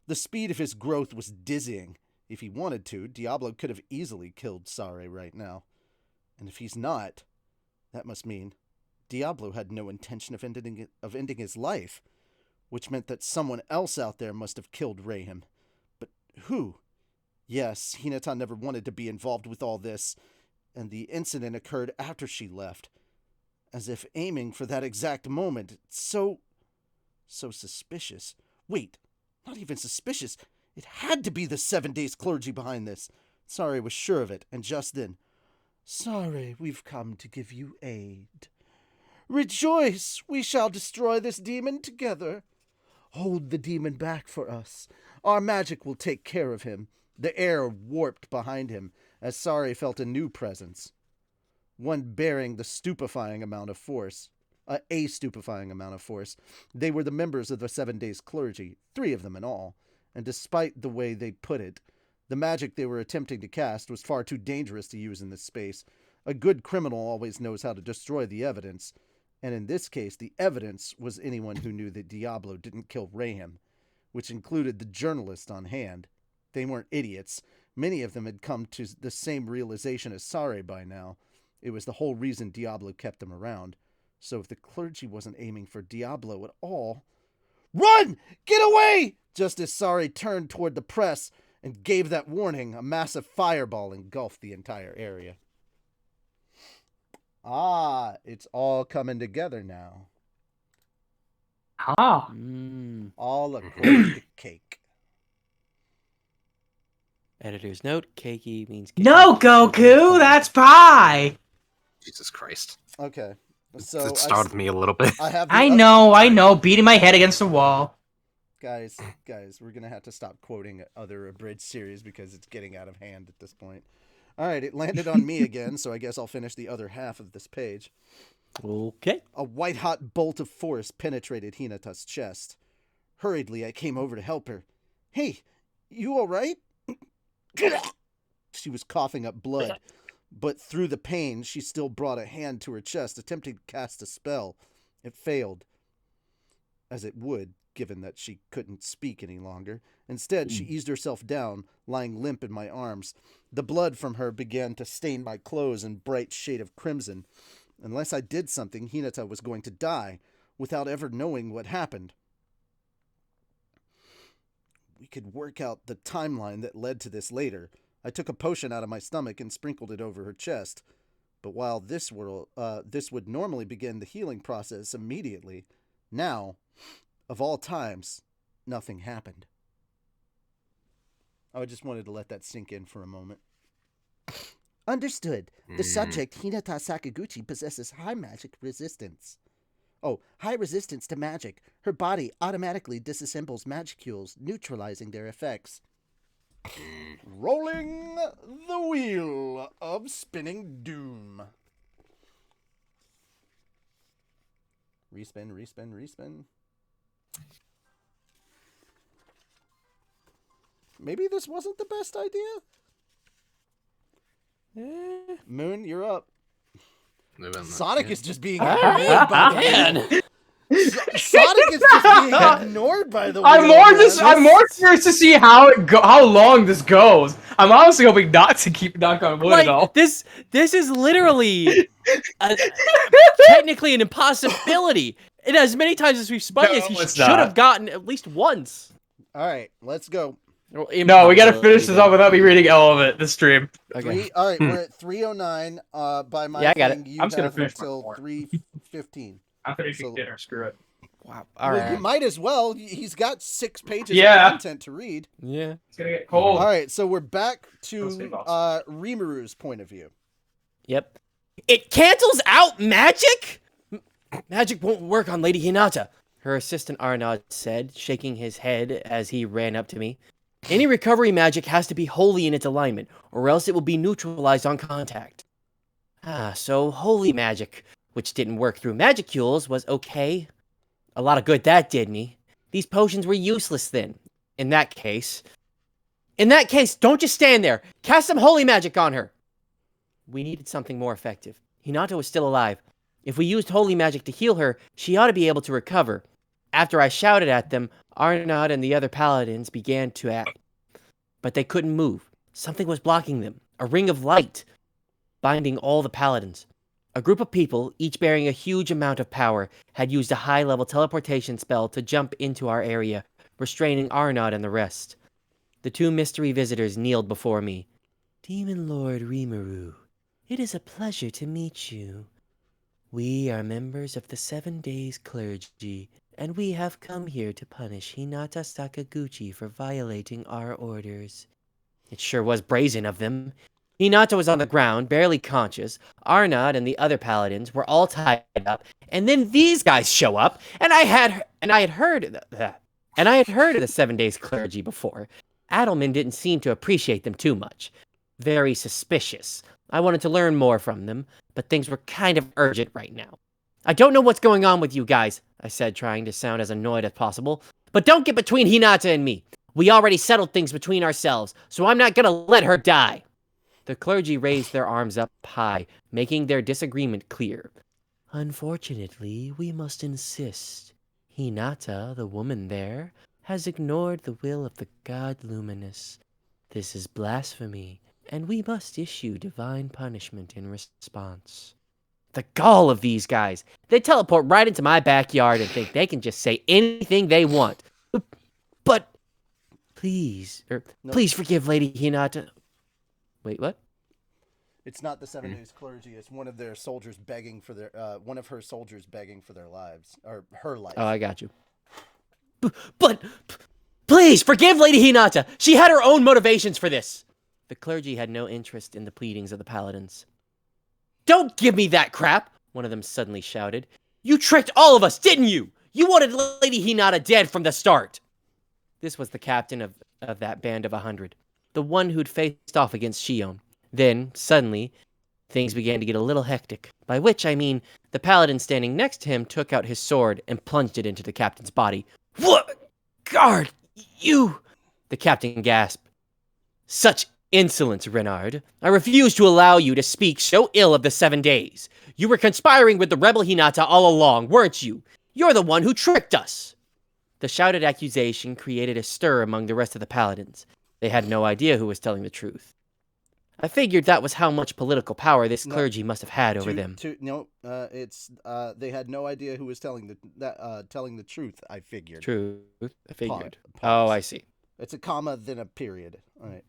The speed of his growth was dizzying. If he wanted to, Diablo could have easily killed Sari right now. And if he's not, that must mean Diablo had no intention of ending his life, which meant that someone else out there must have killed Rahim. But who? Yes, Hinata never wanted to be involved with all this, and the incident occurred after she left, as if aiming for that exact moment. So suspicious. Wait, not even suspicious. It had to be the 7 Days clergy behind this. Sari was sure of it, and just then, Sari, we've come to give you aid. Rejoice! We shall destroy this demon together. Hold the demon back for us. Our magic will take care of him. The air warped behind him as Sari felt a new presence. One bearing the stupefying amount of force. A stupefying amount of force. They were the members of the 7 Days clergy, 3 of them in all, and despite the way they put it, the magic they were attempting to cast was far too dangerous to use in this space. A good criminal always knows how to destroy the evidence, and in this case, the evidence was anyone who knew that Diablo didn't kill Rahim, which included the journalist on hand. They weren't idiots. Many of them had come to the same realization as Sari by now. It was the whole reason Diablo kept them around. So if the clergy wasn't aiming for Diablo at all... Run! Get away! Just as Sari turned toward the press and gave that warning, a massive fireball engulfed the entire area. Ah, it's all coming together now. Ah. All according to Cake. Editor's note, cakey means cake. No, Goku, that's pie. Jesus Christ. Okay. So It startled me a little bit. I know, beating my head against the wall. Guys, we're going to have to stop quoting other abridged series because it's getting out of hand at this point. All right, it landed on me again, so I guess I'll finish the other half of this page. Okay. A white-hot bolt of force penetrated Hinata's chest. Hurriedly, I came over to help her. Hey, you all right? She was coughing up blood, but through the pain, she still brought a hand to her chest, attempting to cast a spell. It failed, as it would, given that she couldn't speak any longer. Instead, she eased herself down, lying limp in my arms. The blood from her began to stain my clothes in bright shade of crimson. Unless I did something, Hinata was going to die, without ever knowing what happened. We could work out the timeline that led to this later. I took a potion out of my stomach and sprinkled it over her chest. But while this would normally begin the healing process immediately, now, of all times, nothing happened. I just wanted to let that sink in for a moment. Understood. The subject, Hinata Sakaguchi, possesses high magic resistance. Oh, high resistance to magic. Her body automatically disassembles magicules, neutralizing their effects. Rolling the wheel of spinning doom. Respin. Maybe this wasn't the best idea? Moon, you're up. Sonic is just being ignored by the wheel. Sonic is just being ignored by the wheel. I'm more curious to see how long this goes. I'm honestly hoping not to keep knock on wood at all. This is literally technically an impossibility. And as many times as we've spun this, he should have gotten at least once. All right, let's go. No, we gotta finish this off without me reading all of it. The stream. Okay. All right, we're at 3:09. By my I got thing, it. I'm just gonna have finish until more. 3:15. I'm finishing dinner. Screw it. Wow. Well, All right. you might as well. He's got 6 pages Yeah. of content to read. Yeah. It's gonna get cold. All right, so we're back to Those things Rimuru's point of view. Yep. It cancels out magic? Magic won't work on Lady Hinata, her assistant Arnaud said, shaking his head as he ran up to me. Any recovery magic has to be wholly in its alignment, or else it will be neutralized on contact. So holy magic, which didn't work through magicules, was okay. A lot of good that did me. These potions were useless then. In that case, don't just stand there. Cast some holy magic on her. We needed something more effective. Hinata was still alive. If we used holy magic to heal her, she ought to be able to recover. After I shouted at them, Arnaud and the other paladins began to act. But they couldn't move. Something was blocking them. A ring of light, binding all the paladins. A group of people, each bearing a huge amount of power, had used a high-level teleportation spell to jump into our area, restraining Arnaud and the rest. The 2 mystery visitors kneeled before me. Demon Lord Rimuru, it is a pleasure to meet you. We are members of the 7 Days Clergy, and we have come here to punish Hinata Sakaguchi for violating our orders. It sure was brazen of them. Hinata was on the ground, barely conscious. Arnaud and the other paladins were all tied up, and then these guys show up, and I had heard of the 7 Days Clergy before. Adelman didn't seem to appreciate them too much. Very suspicious. I wanted to learn more from them, but things were kind of urgent right now. I don't know what's going on with you guys, I said, trying to sound as annoyed as possible. But don't get between Hinata and me. We already settled things between ourselves, so I'm not gonna let her die. The clergy raised their arms up high, making their disagreement clear. Unfortunately, we must insist. Hinata, the woman there, has ignored the will of the god Luminous. This is blasphemy, and we must issue divine punishment in response. The gall of these guys. They teleport right into my backyard and think they can just say anything they want. But please, please forgive Lady Hinata. Wait, what? It's not the 7 Days Clergy. It's one of their soldiers begging for their one of her soldiers begging for their lives or her life. Oh, I got you. But please forgive Lady Hinata. She had her own motivations for this. The clergy had no interest in the pleadings of the paladins. Don't give me that crap, one of them suddenly shouted. You tricked all of us, didn't you? You wanted Lady Hinata dead from the start. This was the captain of that band of 100, the one who'd faced off against Shion. Then, suddenly, things began to get a little hectic, by which I mean the paladin standing next to him took out his sword and plunged it into the captain's body. What? Guard, you... The captain gasped. Such insolence, Renard. I refuse to allow you to speak so ill of the 7 days. You were conspiring with the rebel Hinata all along, weren't you? You're the one who tricked us. The shouted accusation created a stir among the rest of the paladins. They had no idea who was telling the truth. I figured that was how much political power this clergy must have had over them. They had no idea who was telling the truth. I figured. Truth. I figured. Pause. Oh, I see. It's a comma, then a period. All right.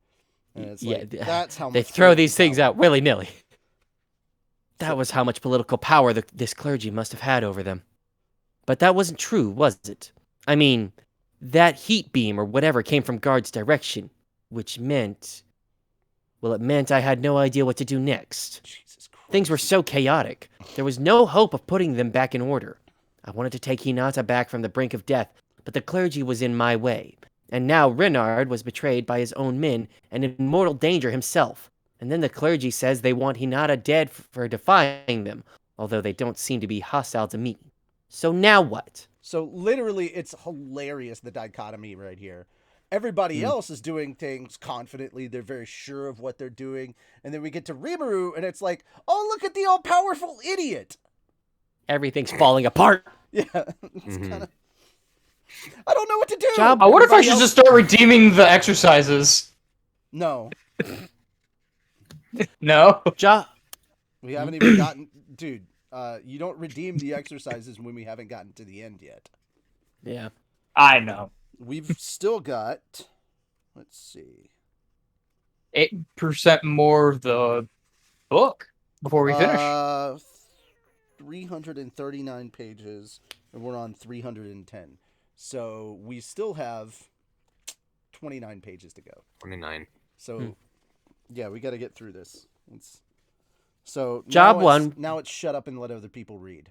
And it's Yeah, like, that's how they much throw these things power. out willy-nilly. That was how much political power this clergy must have had over them. But that wasn't true, was it? I mean, that heat beam or whatever came from Guard's direction, which meant... Well, it meant I had no idea what to do next. Jesus Christ. Things were so chaotic. There was no hope of putting them back in order. I wanted to take Hinata back from the brink of death, but the clergy was in my way. And now Renard was betrayed by his own men and in mortal danger himself. And then the clergy says they want Hinata dead for defying them, although they don't seem to be hostile to me. So now what? So literally, it's hilarious, the dichotomy right here. Everybody else is doing things confidently. They're very sure of what they're doing. And then we get to Rimuru, and it's like, oh, look at the all-powerful idiot. Everything's falling apart. Yeah. It's kind of... I don't know what to do. I wonder if I should just start redeeming the exercises. No. No? We haven't even gotten... Dude, you don't redeem the exercises when we haven't gotten to the end yet. Yeah. I know. We've still got... Let's see. 8% more of the book before we finish. 339 pages, and we're on 310. So we still have 29 pages to go. 29. So, yeah, we got to get through this. So Job one. Now it's shut up and let other people read.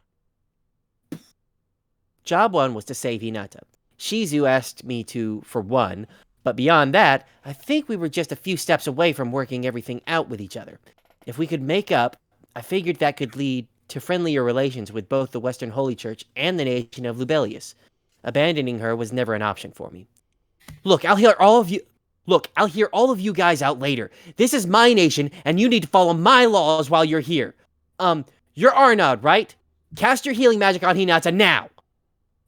Job 1 was to save Hinata. Shizu asked me to, for one, but beyond that, I think we were just a few steps away from working everything out with each other. If we could make up, I figured that could lead to friendlier relations with both the Western Holy Church and the nation of Lubelius. Abandoning her was never an option for me. Look, I'll hear all of you guys out later. This is my nation, and you need to follow my laws while you're here. You're Arnaud, right? Cast your healing magic on Hinata now!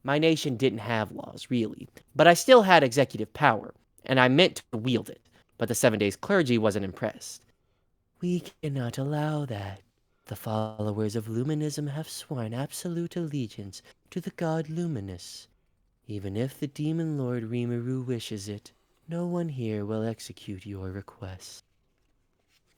My nation didn't have laws, really, but I still had executive power, and I meant to wield it, but the 7 Days clergy wasn't impressed. We cannot allow that. The followers of Luminism have sworn absolute allegiance to the god Luminous. Even if the demon lord Rimuru wishes it, no one here will execute your request.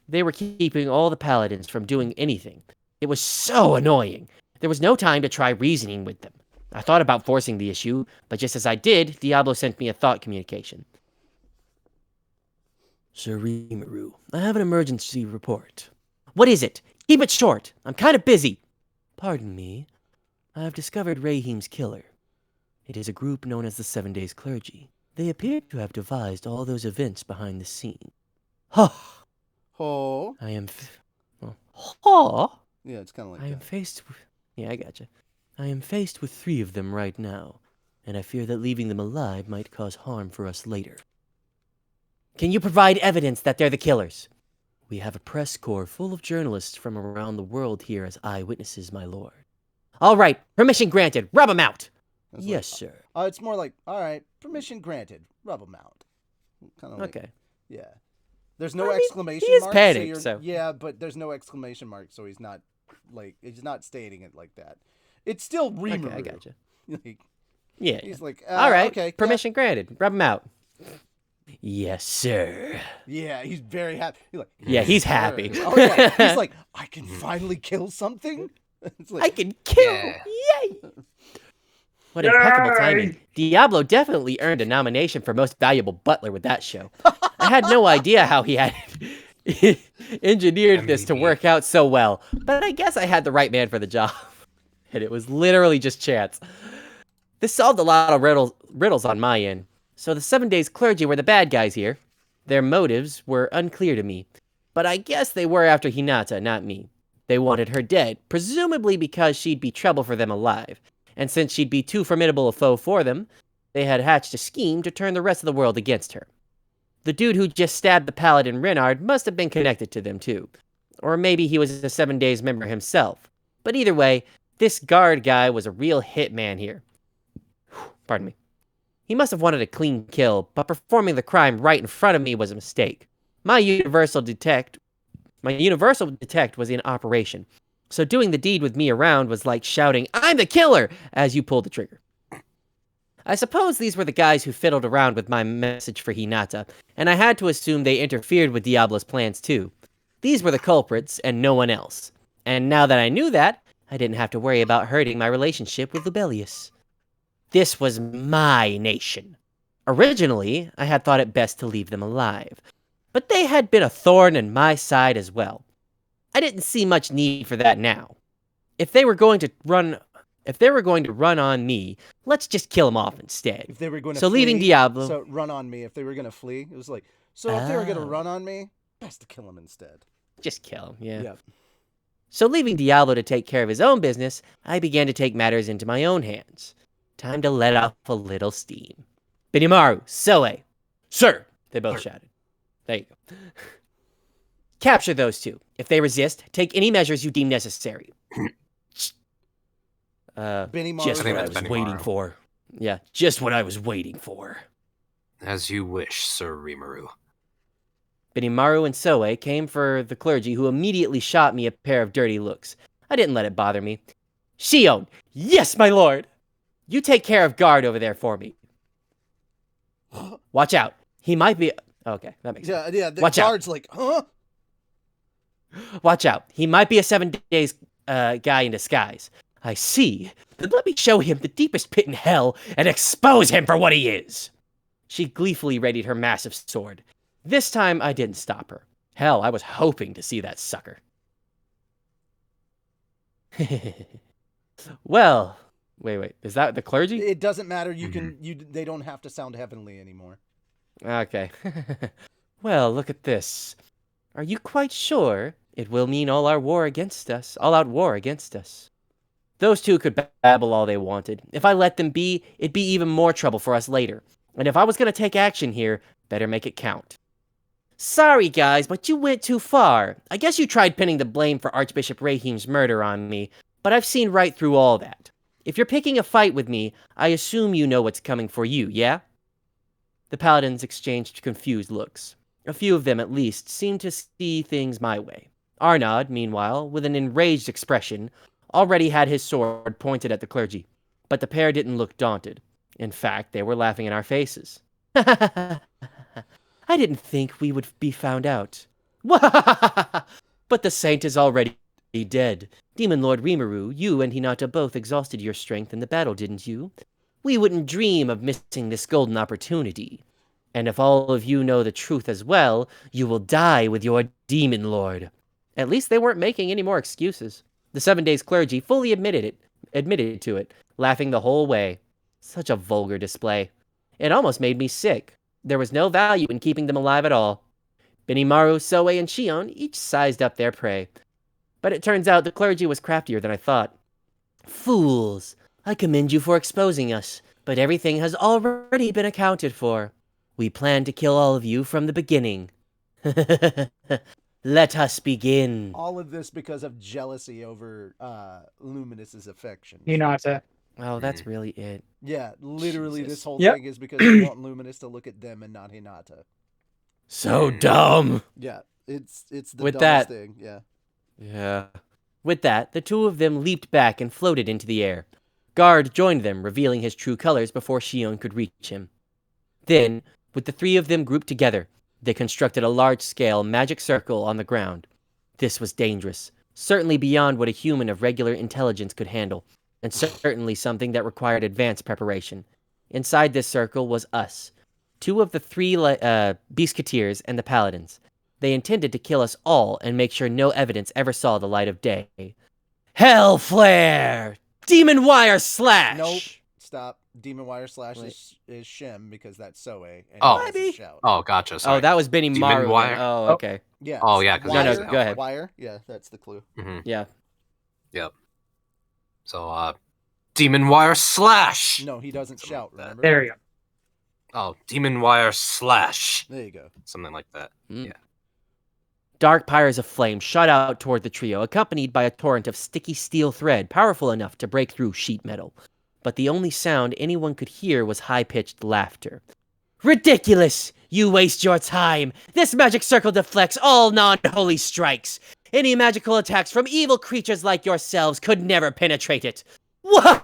They were keeping all the paladins from doing anything. It was so annoying. There was no time to try reasoning with them. I thought about forcing the issue, but just as I did, Diablo sent me a thought communication. Sir Rimuru, I have an emergency report. What is it? Keep it short. I'm kind of busy. Pardon me. I have discovered Rahim's killer. It is a group known as the 7 Days Clergy. They appear to have devised all those events behind the scene. Huh. Oh. I am... Huh? Yeah, it's kind of like I am that. faced with... Yeah, I gotcha. I am faced with 3 of them right now, and I fear that leaving them alive might cause harm for us later. Can you provide evidence that they're the killers? We have a press corps full of journalists from around the world here as eyewitnesses, my lord. All right, permission granted. Rub 'em out. It's Yes, like, sir. it's more like, all right, permission granted. Rub them out. Kind of like, Okay. yeah. There's no I mean, exclamation he is mark. panicked, so. Yeah, but there's no exclamation mark, so he's not like he's not stating it like that. It's still Rimuru. Okay, I gotcha. Like, Yeah. he's like, all right. okay, Permission granted. Rub him out. Yes, sir. Yeah, he's very happy. He's like, Yeah, he's "Sir." happy. Oh yeah, he's like, I can finally kill something. It's like, I can kill. Yeah. Yay! What impeccable timing. Diablo definitely earned a nomination for Most Valuable Butler with that show. I had no idea how he had engineered this to MVP. work out so well, but I guess I had the right man for the job. And it was literally just chance. This solved a lot of riddles on my end. So the 7 Days clergy were the bad guys here. Their motives were unclear to me, but I guess they were after Hinata, not me. They wanted her dead, presumably because she'd be trouble for them alive. And since she'd be too formidable a foe for them, they had hatched a scheme to turn the rest of the world against her. The dude who just stabbed the paladin Renard must have been connected to them too. Or maybe he was a 7 Days member himself. But either way, this guard guy was a real hitman here. Pardon me. He must have wanted a clean kill, but performing the crime right in front of me was a mistake. My universal detect was in operation. So doing the deed with me around was like shouting, "I'm the killer!" as you pulled the trigger. I suppose these were the guys who fiddled around with my message for Hinata, and I had to assume they interfered with Diablo's plans too. These were the culprits, and no one else. And now that I knew that, I didn't have to worry about hurting my relationship with Lubelius. This was my nation. Originally, I had thought it best to leave them alive, but they had been a thorn in my side as well. I didn't see much need for that now. If they were going to run on me, let's just kill them off instead. if they were going to So leaving Diablo. So run on me. If they were going to flee, it was like, so if they were going to Oh. run on me, best to kill them instead. Just kill him, yeah. Yeah. So leaving Diablo to take care of his own business, I began to take matters into my own hands. Time to let off a little steam. Benimaru, Soe. Sir! They both shouted. There you go. Capture those two. If they resist, take any measures you deem necessary. Benny Just Maru. what I that's was Benimaru. waiting for. Yeah, just what I was waiting for. As you wish, Sir Rimuru. Benimaru and Soe came for the clergy, who immediately shot me a pair of dirty looks. I didn't let it bother me. Shion! Yes, my lord! You take care of guard over there for me. Watch out. He might be... Okay, that makes sense. Yeah, the Watch out. guard's like, huh? Watch out. He might be a 7 Days guy in disguise. I see. Then let me show him the deepest pit in hell and expose him for what he is. She gleefully readied her massive sword. This time, I didn't stop her. Hell, I was hoping to see that sucker. Well, wait. Is that the clergy? It doesn't matter. They don't have to sound heavenly anymore. Okay. Well, look at this. Are you quite sure it will mean all-out war against us? Those two could babble all they wanted. If I let them be, it'd be even more trouble for us later. And if I was going to take action here, better make it count. Sorry, guys, but you went too far. I guess you tried pinning the blame for Archbishop Rahim's murder on me, but I've seen right through all that. If you're picking a fight with me, I assume you know what's coming for you, yeah? The paladins exchanged confused looks. A few of them, at least, seemed to see things my way. Arnaud, meanwhile, with an enraged expression, already had his sword pointed at the clergy. But the pair didn't look daunted. In fact, they were laughing in our faces. I didn't think we would be found out. But the saint is already dead. Demon Lord Rimuru, you and Hinata both exhausted your strength in the battle, didn't you? We wouldn't dream of missing this golden opportunity. And if all of you know the truth as well, you will die with your Demon Lord. At least they weren't making any more excuses. The 7 Days clergy fully admitted to it, laughing the whole way. Such a vulgar display. It almost made me sick. There was no value in keeping them alive at all. Benimaru, Soe, and Shion each sized up their prey. But it turns out the clergy was craftier than I thought. Fools! I commend you for exposing us, but everything has already been accounted for. We planned to kill all of you from the beginning. Let us begin. All of this because of jealousy over Luminous's affection. Hinata. Oh, that's really it. Yeah, literally Jesus. this whole Yep. thing is because they want Luminous to look at them and not Hinata. So dumb. Yeah, it's the With dumbest that- thing. Yeah. Yeah. With that, the two of them leaped back and floated into the air. Guard joined them, revealing his true colors before Shion could reach him. Then, with the three of them grouped together, they constructed a large-scale magic circle on the ground. This was dangerous, certainly beyond what a human of regular intelligence could handle, and certainly something that required advanced preparation. Inside this circle was us, two of the three Beastketeers and the Paladins. They intended to kill us all and make sure no evidence ever saw the light of day. Hell Flare! Demon Wire Slash! Nope. Stop. Demon Wire Slash is Shem because that's Soe. And Oh. he doesn't shout. Oh, gotcha. Sorry. Oh, that was Benny Demon Maru. Wire? Oh, okay. Yeah. Oh, yeah, 'cause No, no, Wire, go ahead. Wire. Yeah, that's the clue. Mhm. Yeah. Yep. So, Demon Wire Slash! No, he doesn't Something shout, like that. remember? There you go. Oh, Demon Wire Slash! There you go. Something like that. Dark pyres of flame shot out toward the trio, accompanied by a torrent of sticky steel thread powerful enough to break through sheet metal. But the only sound anyone could hear was high-pitched laughter. Ridiculous! You waste your time! This magic circle deflects all non-holy strikes! Any magical attacks from evil creatures like yourselves could never penetrate it! Wah!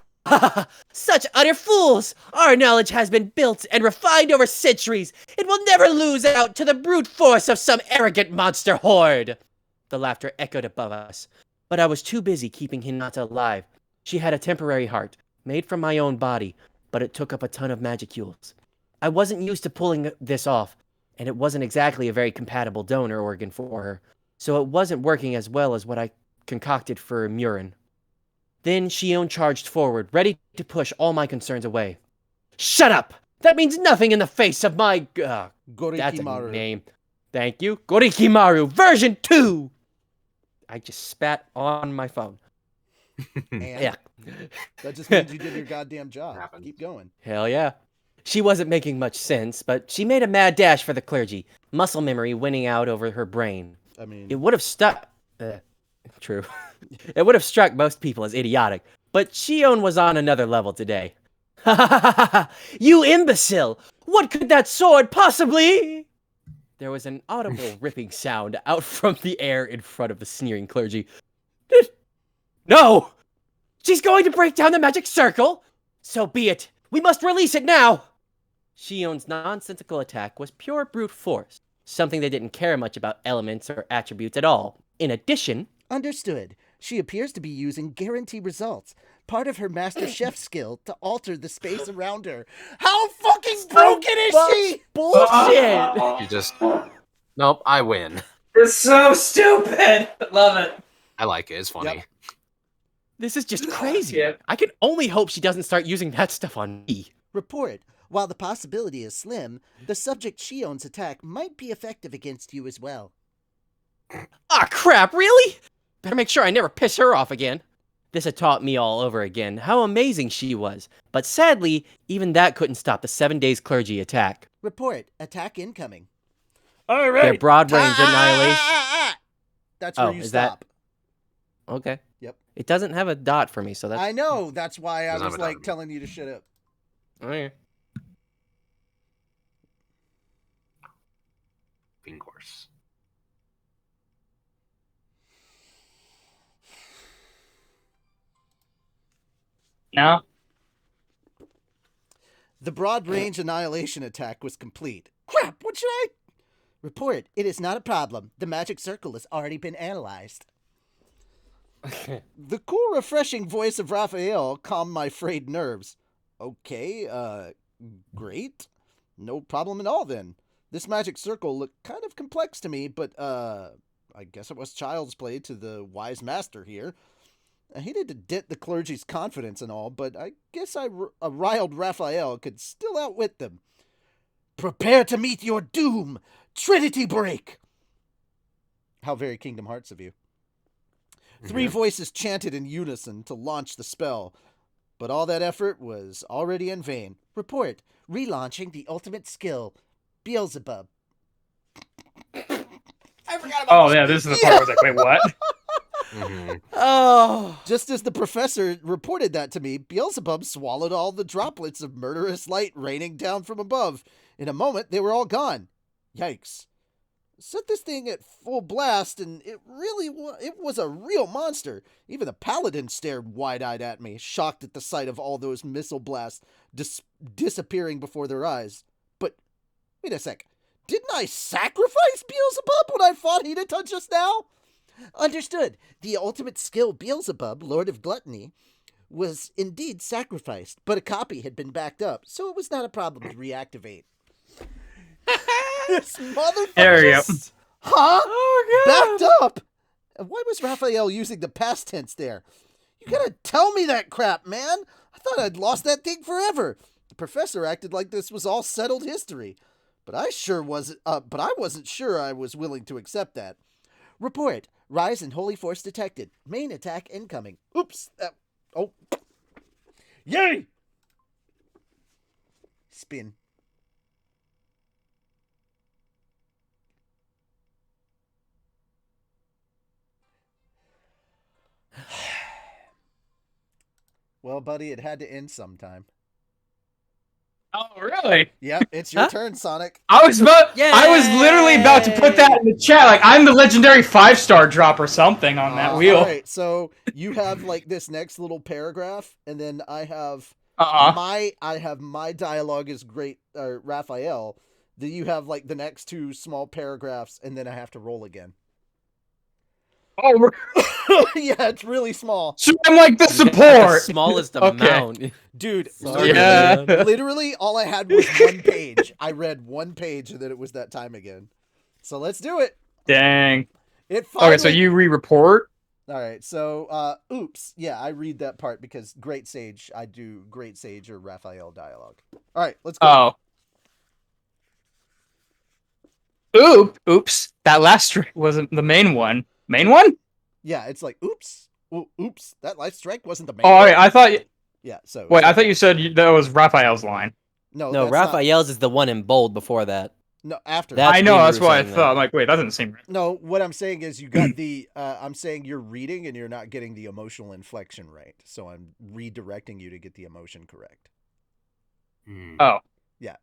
Such utter fools! Our knowledge has been built and refined over centuries. It will never lose out to the brute force of some arrogant monster horde. The laughter echoed above us, but I was too busy keeping Hinata alive. She had a temporary heart, made from my own body, but it took up a ton of magicules. I wasn't used to pulling this off, and it wasn't exactly a very compatible donor organ for her, so it wasn't working as well as what I concocted for Murin. Then Shion charged forward, ready to push all my concerns away. Shut up! That means nothing in the face of my... that's a Gorikimaru. name. Thank you. Gorikimaru, version 2! I just spat on my phone. And Yeah. that just means you did your goddamn job. Happened. Keep going. Hell yeah. She wasn't making much sense, but she made a mad dash for the clergy, muscle memory winning out over her brain. I mean, It would have stuck... true. It would have struck most people as idiotic, but Shion was on another level today. Ha ha ha ha ha! You imbecile! What could that sword possibly... There was an audible ripping sound out from the air in front of the sneering clergy. No! She's going to break down the magic circle? So be it. We must release it now! Shion's nonsensical attack was pure brute force, something they didn't care much about elements or attributes at all. In addition... understood. She appears to be using guarantee results, part of her master chef skill to alter the space around her. How fucking broken is she? Bullshit! You just... Nope, I win. It's so stupid. Love it. I like it. It's funny. Yep. This is just crazy. Yeah. I can only hope she doesn't start using that stuff on me. Report. While the possibility is slim, the subject Shion's attack might be effective against you as well. Ah, crap, really? Better make sure I never piss her off again. This had taught me all over again how amazing she was, but sadly, even that couldn't stop the 7 days clergy attack. Report. Attack incoming. All Their broad range annihilation. That's where Oh, you is that- stop. Okay. Yep. It doesn't have a dot for me, so that's... I know. That's why I Doesn't was have a like dot. telling you to shut up. Okay. Bean course. No. The broad range annihilation attack was complete. Crap, what should I... Report. It is not a problem. The magic circle has already been analyzed. The cool, refreshing voice of Raphael calmed my frayed nerves. Okay, great. No problem at all then. This magic circle looked kind of complex to me, but, I guess it was child's play to the wise master here. I hated to dent the clergy's confidence and all, but I guess a riled Raphael could still outwit them. Prepare to meet your doom! Trinity break! How very Kingdom Hearts of you. Three voices chanted in unison to launch the spell, but all that effort was already in vain. Report. Relaunching the ultimate skill. Beelzebub. I forgot about Oh yeah, this is the part where I was like, wait, what? Mhm. Oh! Just as the professor reported that to me, Beelzebub swallowed all the droplets of murderous light raining down from above. In a moment, they were all gone. Yikes. Set this thing at full blast, and it was a real monster. Even the paladin stared wide-eyed at me, shocked at the sight of all those missile blasts disappearing before their eyes. But, wait a sec. Didn't I sacrifice Beelzebub when I fought Hedaton just now? Understood. The ultimate skill Beelzebub, Lord of Gluttony, was indeed sacrificed, but a copy had been backed up, so it was not a problem to reactivate. This motherfucker. There you go. Huh? Oh, Backed up? Why was Raphael using the past tense there? You gotta tell me that crap, man. I thought I'd lost that thing forever. The professor acted like this was all settled history. But I wasn't sure I was willing to accept that. Report. Rise in Holy Force detected. Main attack incoming. Oops. Oh. Yay! Spin. Well, buddy, it had to end sometime. Oh, really? Yep, it's your turn, Sonic. I was literally about to put that in the chat. Like, I'm the legendary 5-star drop or something on that wheel. All right, so you have like this next little paragraph, and then I have my dialogue is great, Raphael. Then you have like the next two small paragraphs, and then I have to roll again. Oh, yeah, it's really small. so I'm like the support. The smallest amount. Dude, Yeah. literally all I had was one page. I read one page, and then it was that time again. So let's do it. Dang. It finally... Okay, so you re-report? All right, so, oops. Yeah, I read that part because Great Sage, I do Great Sage or Raphael dialogue. All right, let's go. Oh. Oops. That last strike wasn't the main one. Main one? Yeah, it's like, oops. Oops. That life strike wasn't the main Oh, one. wait, I thought... Yeah, so... Wait, I thought you said that was Raphael's line. No, No, Raphael's is the one in bold before that. No, after That's I know, that's Rimuru what I saying thought. that. I'm like, wait, that doesn't seem right. No, what I'm saying is you got the... I'm saying you're reading and you're not getting the emotional inflection right. So I'm redirecting you to get the emotion correct. Oh. Yeah.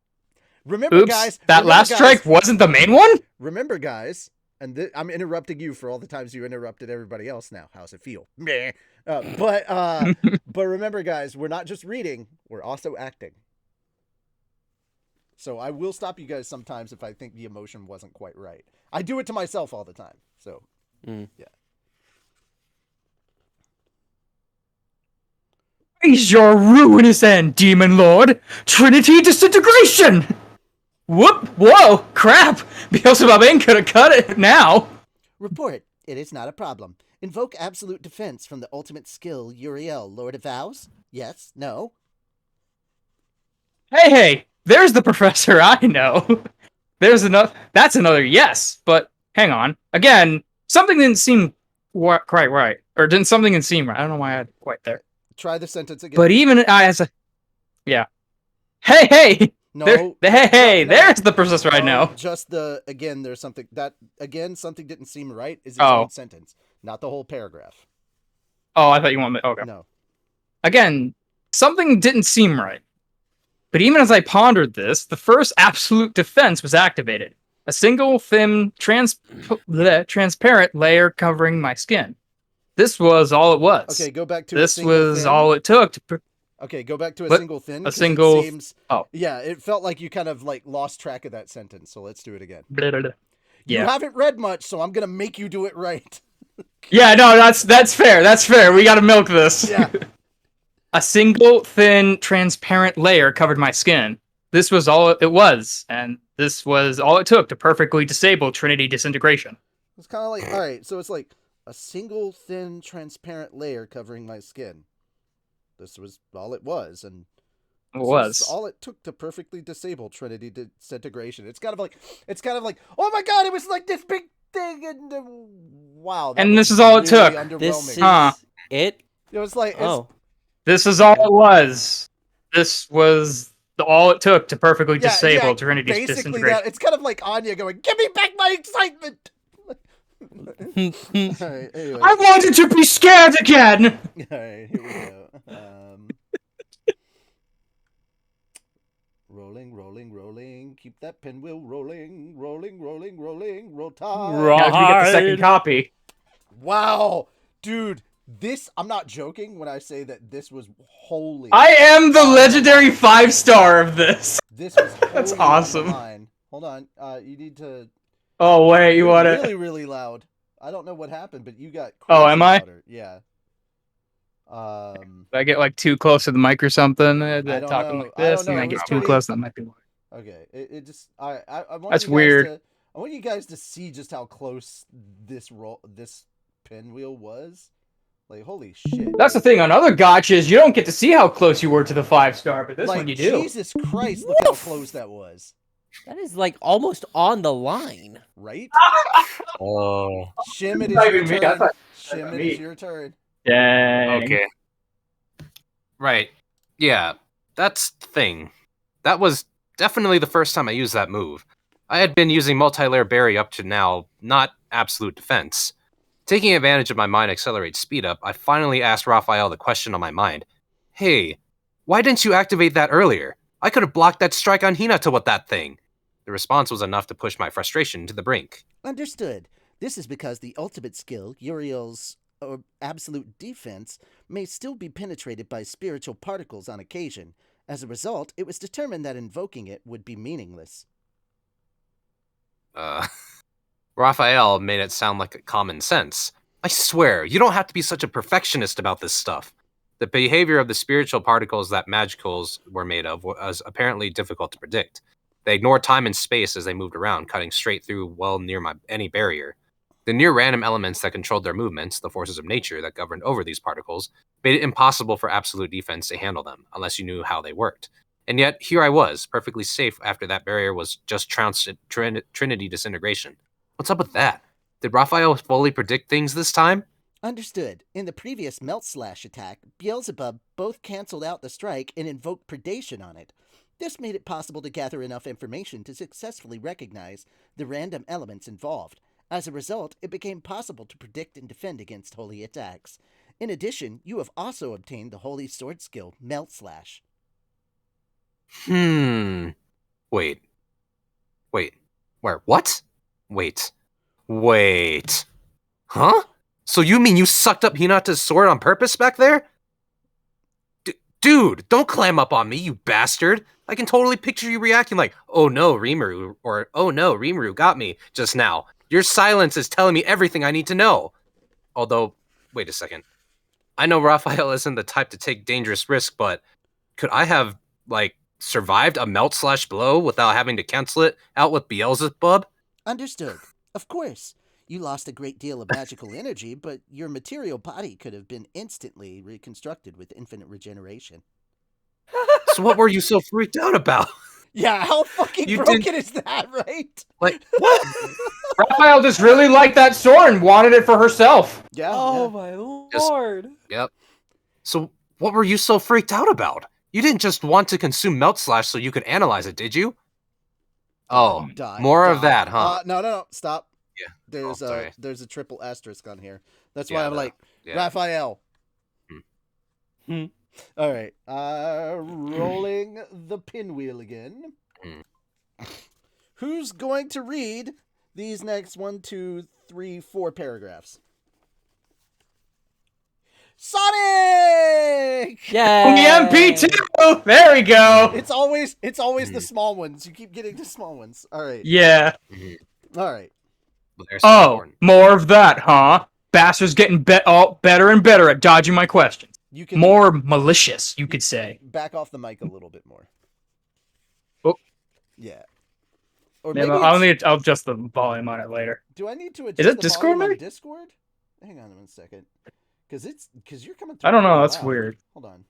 Remember, guys... that last strike wasn't the main one? Remember, guys... And I'm interrupting you for all the times you interrupted everybody else now. How's it feel? Meh. But remember, guys, we're not just reading. We're also acting. So I will stop you guys sometimes if I think the emotion wasn't quite right. I do it to myself all the time. So, yeah. Is your ruinous end, Demon Lord? Trinity disintegration! Whoop! Whoa! Crap! Beelzebub ain't gonna cut it now! Report. It is not a problem. Invoke absolute defense from the ultimate skill, Uriel, Lord of Vows? Yes? No? Hey! There's the professor I know! There's another... That's another yes! But, hang on. Again, something didn't seem quite right. Or something didn't seem right. I don't know why I had quite there. Try the sentence again. But even as a... Yeah. Hey! No. There's the process right now. Just there's something something didn't seem right is its own sentence, not the whole paragraph. Oh, I thought you wanted... Okay. No. Again, something didn't seem right. But even as I pondered this, the first absolute defense was activated. A single thin, transparent layer covering my skin. This was all it was. Okay, go back to this was all it took to... Okay, go back to a single thin. A single... Yeah, it felt like you kind of like lost track of that sentence, so let's do it again. Yeah. You haven't read much, so I'm going to make you do it right. Yeah, no, that's fair. That's fair. We got to milk this. Yeah. A single thin, transparent layer covered my skin. This was all it was, and this was all it took to perfectly disable Trinity disintegration. It's kind of like, all right, so it's like a single thin, transparent layer covering my skin. This was all it was, and it was all it took to perfectly disable Trinity disintegration. It's kind of like, oh my god, it was like this big thing, and wow. And this is all it took. This is it. It was like, this is all it was. This was all it took to perfectly disable Trinity's disintegration. It's kind of like Anya going, "Give me back my excitement." Right, anyway. I wanted to be scared again! Alright, here we go. Rolling. Keep that pinwheel rolling, rolling, rolling, rolling, roll tide. Now we get the second Right. copy. Wow, dude, this, I'm not joking when I say that this was holy. I am the legendary 5-star of this. This was That's wholly on the awesome. line. Hold on, you need to. Oh wait, you You're want really, it? really loud. I don't know what happened, but you got. Oh, crazy am I? louder. Yeah. If I get like too close to the mic or something, I don't talking know. like I don't this, and know. I It get was too pretty- close, that might be. Okay. It just. I want That's you guys weird. To, I want you guys to see just how close this pinwheel was. Like, holy shit. That's the thing. On other gotchas, you don't get to see how close you were to the 5-star, but this like, one you do. Jesus Christ! Look how close that was. That is like almost on the line. Right? Oh, Shim, it is Not your even me, I turn. thought- Shim, it me. is your turn. Dang. okay. Right. Yeah, that's the thing. That was definitely the first time I used that move. I had been using multi-layer berry up to now, not absolute defense. Taking advantage of my mind accelerate speed up, I finally asked Raphael the question on my mind. Hey, why didn't you activate that earlier? I could have blocked that strike on Hinata with that thing. The response was enough to push my frustration to the brink. Understood. This is because the ultimate skill, Uriel's absolute defense, may still be penetrated by spiritual particles on occasion. As a result, it was determined that invoking it would be meaningless. Raphael made it sound like a common sense. I swear, you don't have to be such a perfectionist about this stuff. The behavior of the spiritual particles that magicals were made of was apparently difficult to predict. They ignored time and space as they moved around, cutting straight through well near any barrier. The near-random elements that controlled their movements, the forces of nature that governed over these particles, made it impossible for absolute defense to handle them, unless you knew how they worked. And yet, here I was, perfectly safe after that barrier was just trounced at Trinity disintegration. What's up with that? Did Raphael fully predict things this time? Understood. In the previous Melt Slash attack, Beelzebub both canceled out the strike and invoked predation on it. This made it possible to gather enough information to successfully recognize the random elements involved. As a result, it became possible to predict and defend against holy attacks. In addition, you have also obtained the holy sword skill, Melt Slash. Wait. Where? What? Wait. Huh? So you mean you sucked up Hinata's sword on purpose back there? Dude, don't clam up on me, you bastard. I can totally picture you reacting like, oh no, Rimuru, or oh no, Rimuru got me just now. Your silence is telling me everything I need to know. Although, wait a second. I know Raphael isn't the type to take dangerous risks, but could I have, survived a Melt Slash blow without having to cancel it out with Beelzebub? Understood. Of course. You lost a great deal of magical energy, but your material body could have been instantly reconstructed with infinite regeneration. So what were you so freaked out about? Yeah, how fucking You broken is that, right? Like, what? Raphael just really liked that sword and wanted it for herself. Yeah. Oh yeah. my Just- lord. Yep. So what were you so freaked out about? You didn't just want to consume Melt Slash so you could analyze it, did you? Oh, more of that, huh? No, stop. Yeah. There's a triple asterisk on here. That's Yeah, why I'm like, yeah. Raphael. Hmm. All right. Rolling the pinwheel again. Hmm. Who's going to read these next 1, 2, 3, 4 paragraphs? Sonic! Yeah. MP2! There we go! It's always the small ones. You keep getting the small ones. All right. Yeah. All right. Well, they're so Oh, important. more of that, huh? Bastard's getting better and better at dodging my questions. You can More malicious, you could say. back off the mic a little bit more. Oh. Yeah. Or Yeah, maybe I'll adjust the volume on it later. do I need to adjust it the Discord, volume on maybe? Discord? Hang on 1 second. Because you're coming through. I don't know, pretty that's loud. weird. Hold on.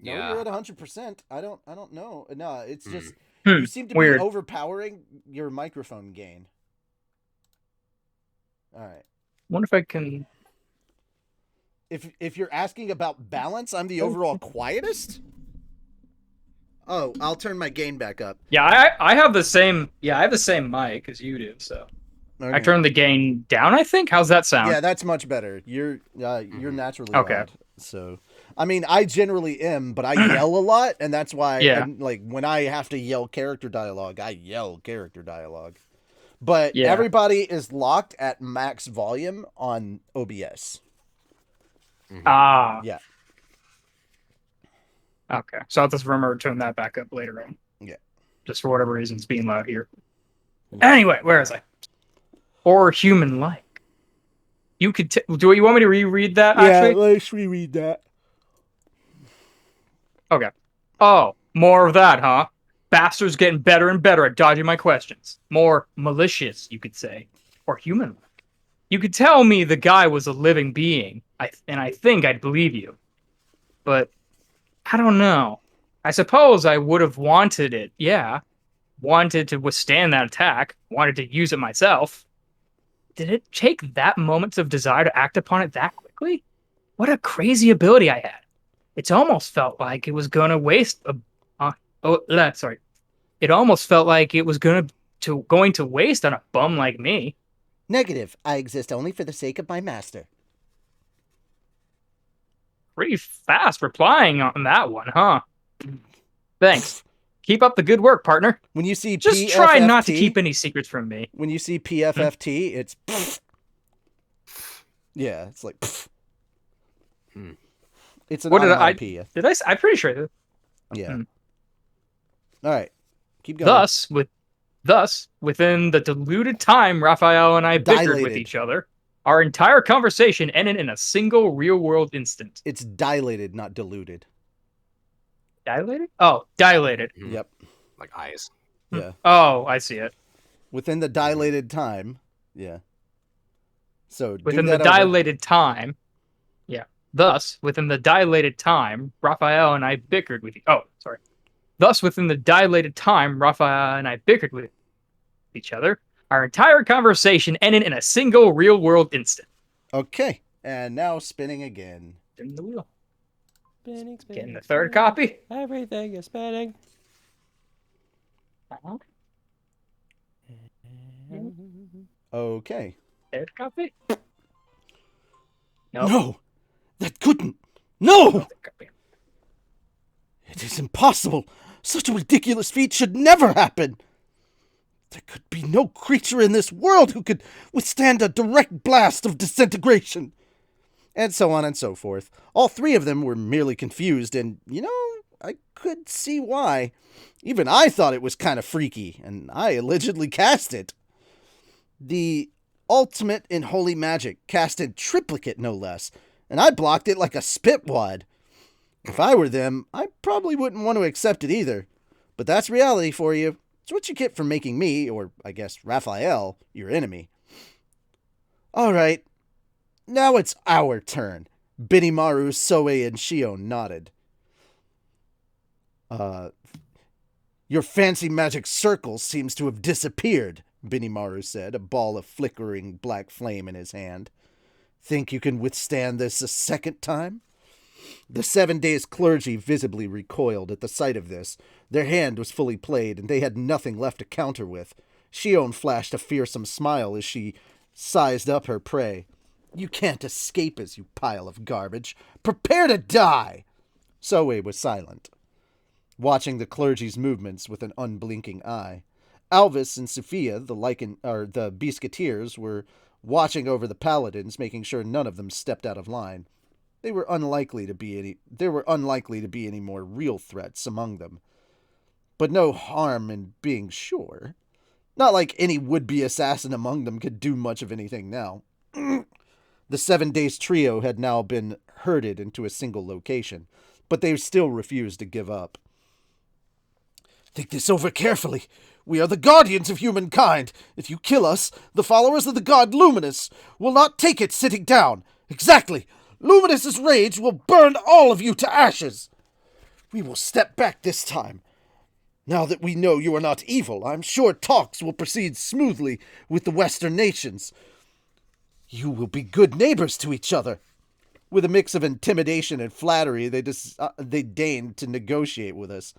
No, Yeah. you're at 100%. I don't know. No, it's just Hmm, you seem to weird. be overpowering your microphone gain. All right. Wonder if I can. If you're asking about balance, I'm the overall quietest. Oh, I'll turn my gain back up. Yeah, I have the same. Yeah, I have the same mic as you do. So I Okay. turned the gain down. I think. How's that sound? Yeah, that's much better. You're naturally Okay. loud. So, I mean, I generally am, but I yell a lot, and that's why, Yeah. like, when I have to yell character dialogue, I yell character dialogue. But Yeah. everybody is locked at max volume on OBS. Ah. Yeah. Okay. So I'll just remember to turn that back up later on. Yeah. Just for whatever reason, it's being loud here. Anyway, where is I? Or human-like. You could. Do you want me to reread that? Actually. let's reread that. Okay. Oh, more of that, huh? Bastards getting better and better at dodging my questions. More malicious, you could say, or human-like. You could tell me the guy was a living being, and I think I'd believe you. But I don't know. I suppose I would have wanted it, yeah. Wanted to withstand that attack, wanted to use it myself. Did it take that moment of desire to act upon it that quickly? What a crazy ability I had. It's almost felt like it was gonna waste sorry. It almost felt like it was going to waste on a bum like me. Negative. I exist only for the sake of my master. Pretty fast replying on that one, huh? Thanks. Keep up the good work, partner. When you see Just try not to keep any secrets from me. When you see PFFT, it's yeah, it's like it's an What onomatopoeia. I'm pretty sure. Yeah. All right. Keep going. Thus, within the diluted time Raphael and I bickered with each other, our entire conversation ended in a single real-world instant. It's dilated, not diluted. Dilated? Oh, dilated. Yep. Like eyes. Yeah. Oh, I see it. Within the dilated time. Yeah. So within the dilated time. Yeah. Thus, within the dilated time, Raphael and I bickered with Thus, within the dilated time, Raphael and I bickered with each other. Our entire conversation ended in a single real-world instant. Okay. And now spinning again. Spin the wheel. Spinning, Getting the third copy. Everything is spinning. Uh-huh. Okay. Third copy. No. That couldn't. No! Third copy. It is impossible. Such a ridiculous feat should never happen. There could be no creature in this world who could withstand a direct blast of disintegration. And so on and so forth. All three of them were merely confused, and, I could see why. Even I thought it was kind of freaky, and I allegedly cast it. The ultimate in holy magic, cast in triplicate no less, and I blocked it like a spitwad. If I were them, I probably wouldn't want to accept it either. But that's reality for you. It's what you get for making me, or I guess Raphael, your enemy. Alright, now it's our turn. Benimaru, Soe, and Shion nodded. Your fancy magic circle seems to have disappeared, Benimaru said, a ball of flickering black flame in his hand. Think you can withstand this a second time? The 7 days clergy visibly recoiled at the sight of this. Their hand was fully played, and they had nothing left to counter with. Shion flashed a fearsome smile as she sized up her prey. You can't escape us, you pile of garbage. Prepare to die! Soe was silent, watching the clergy's movements with an unblinking eye. Alvis and Sophia, the Biscuiteers, were watching over the paladins, making sure none of them stepped out of line. There were unlikely to be any more real threats among them. But no harm in being sure. Not like any would-be assassin among them could do much of anything now. The 7 days trio had now been herded into a single location, but they still refused to give up. Think this over carefully. We are the guardians of humankind. If you kill us, the followers of the god Luminous will not take it sitting down. Exactly. Luminous's rage will burn all of you to ashes. We will step back this time. Now that we know you are not evil, I'm sure talks will proceed smoothly with the Western nations. You will be good neighbors to each other. With a mix of intimidation and flattery, they deigned to negotiate with us.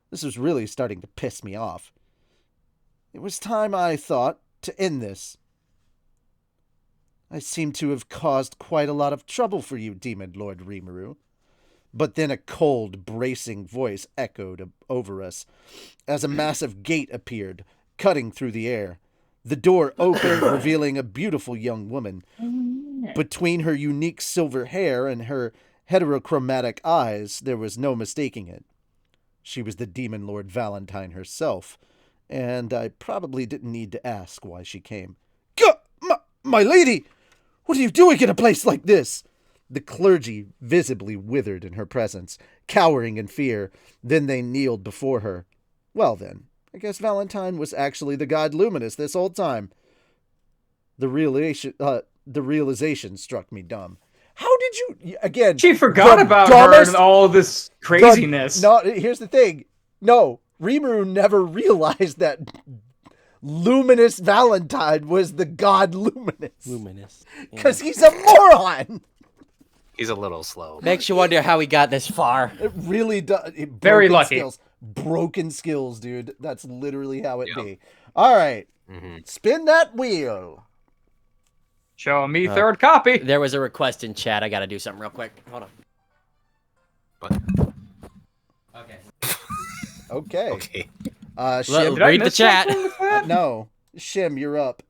This was really starting to piss me off. It was time, I thought, to end this. I seem to have caused quite a lot of trouble for you, Demon Lord Rimuru. But then a cold, bracing voice echoed over us as a massive gate appeared, cutting through the air. The door opened, revealing a beautiful young woman. Between her unique silver hair and her heterochromatic eyes, there was no mistaking it. She was the Demon Lord Valentine herself, and I probably didn't need to ask why she came. My lady! What are you doing in a place like this? The clergy visibly withered in her presence, cowering in fear. Then they kneeled before her. Well then, I guess Valentine was actually the god Luminous this whole time. The realization struck me dumb. How did you... Again, She forgot the about dumbest- her and all this craziness. No, here's the thing. No, Rimuru never realized that Luminous Valentine was the god Luminous. Luminous. Because he's a moron! He's a little slow. Makes you wonder how he got this far. It really does. Very lucky. Broken skills, dude. That's literally how it be. All right. Spin that wheel. Show me third copy. There was a request in chat. I gotta do something real quick. Hold on. What? Okay. Okay. Shim. Did I Read the miss chat. something with that? No. Shim, you're up.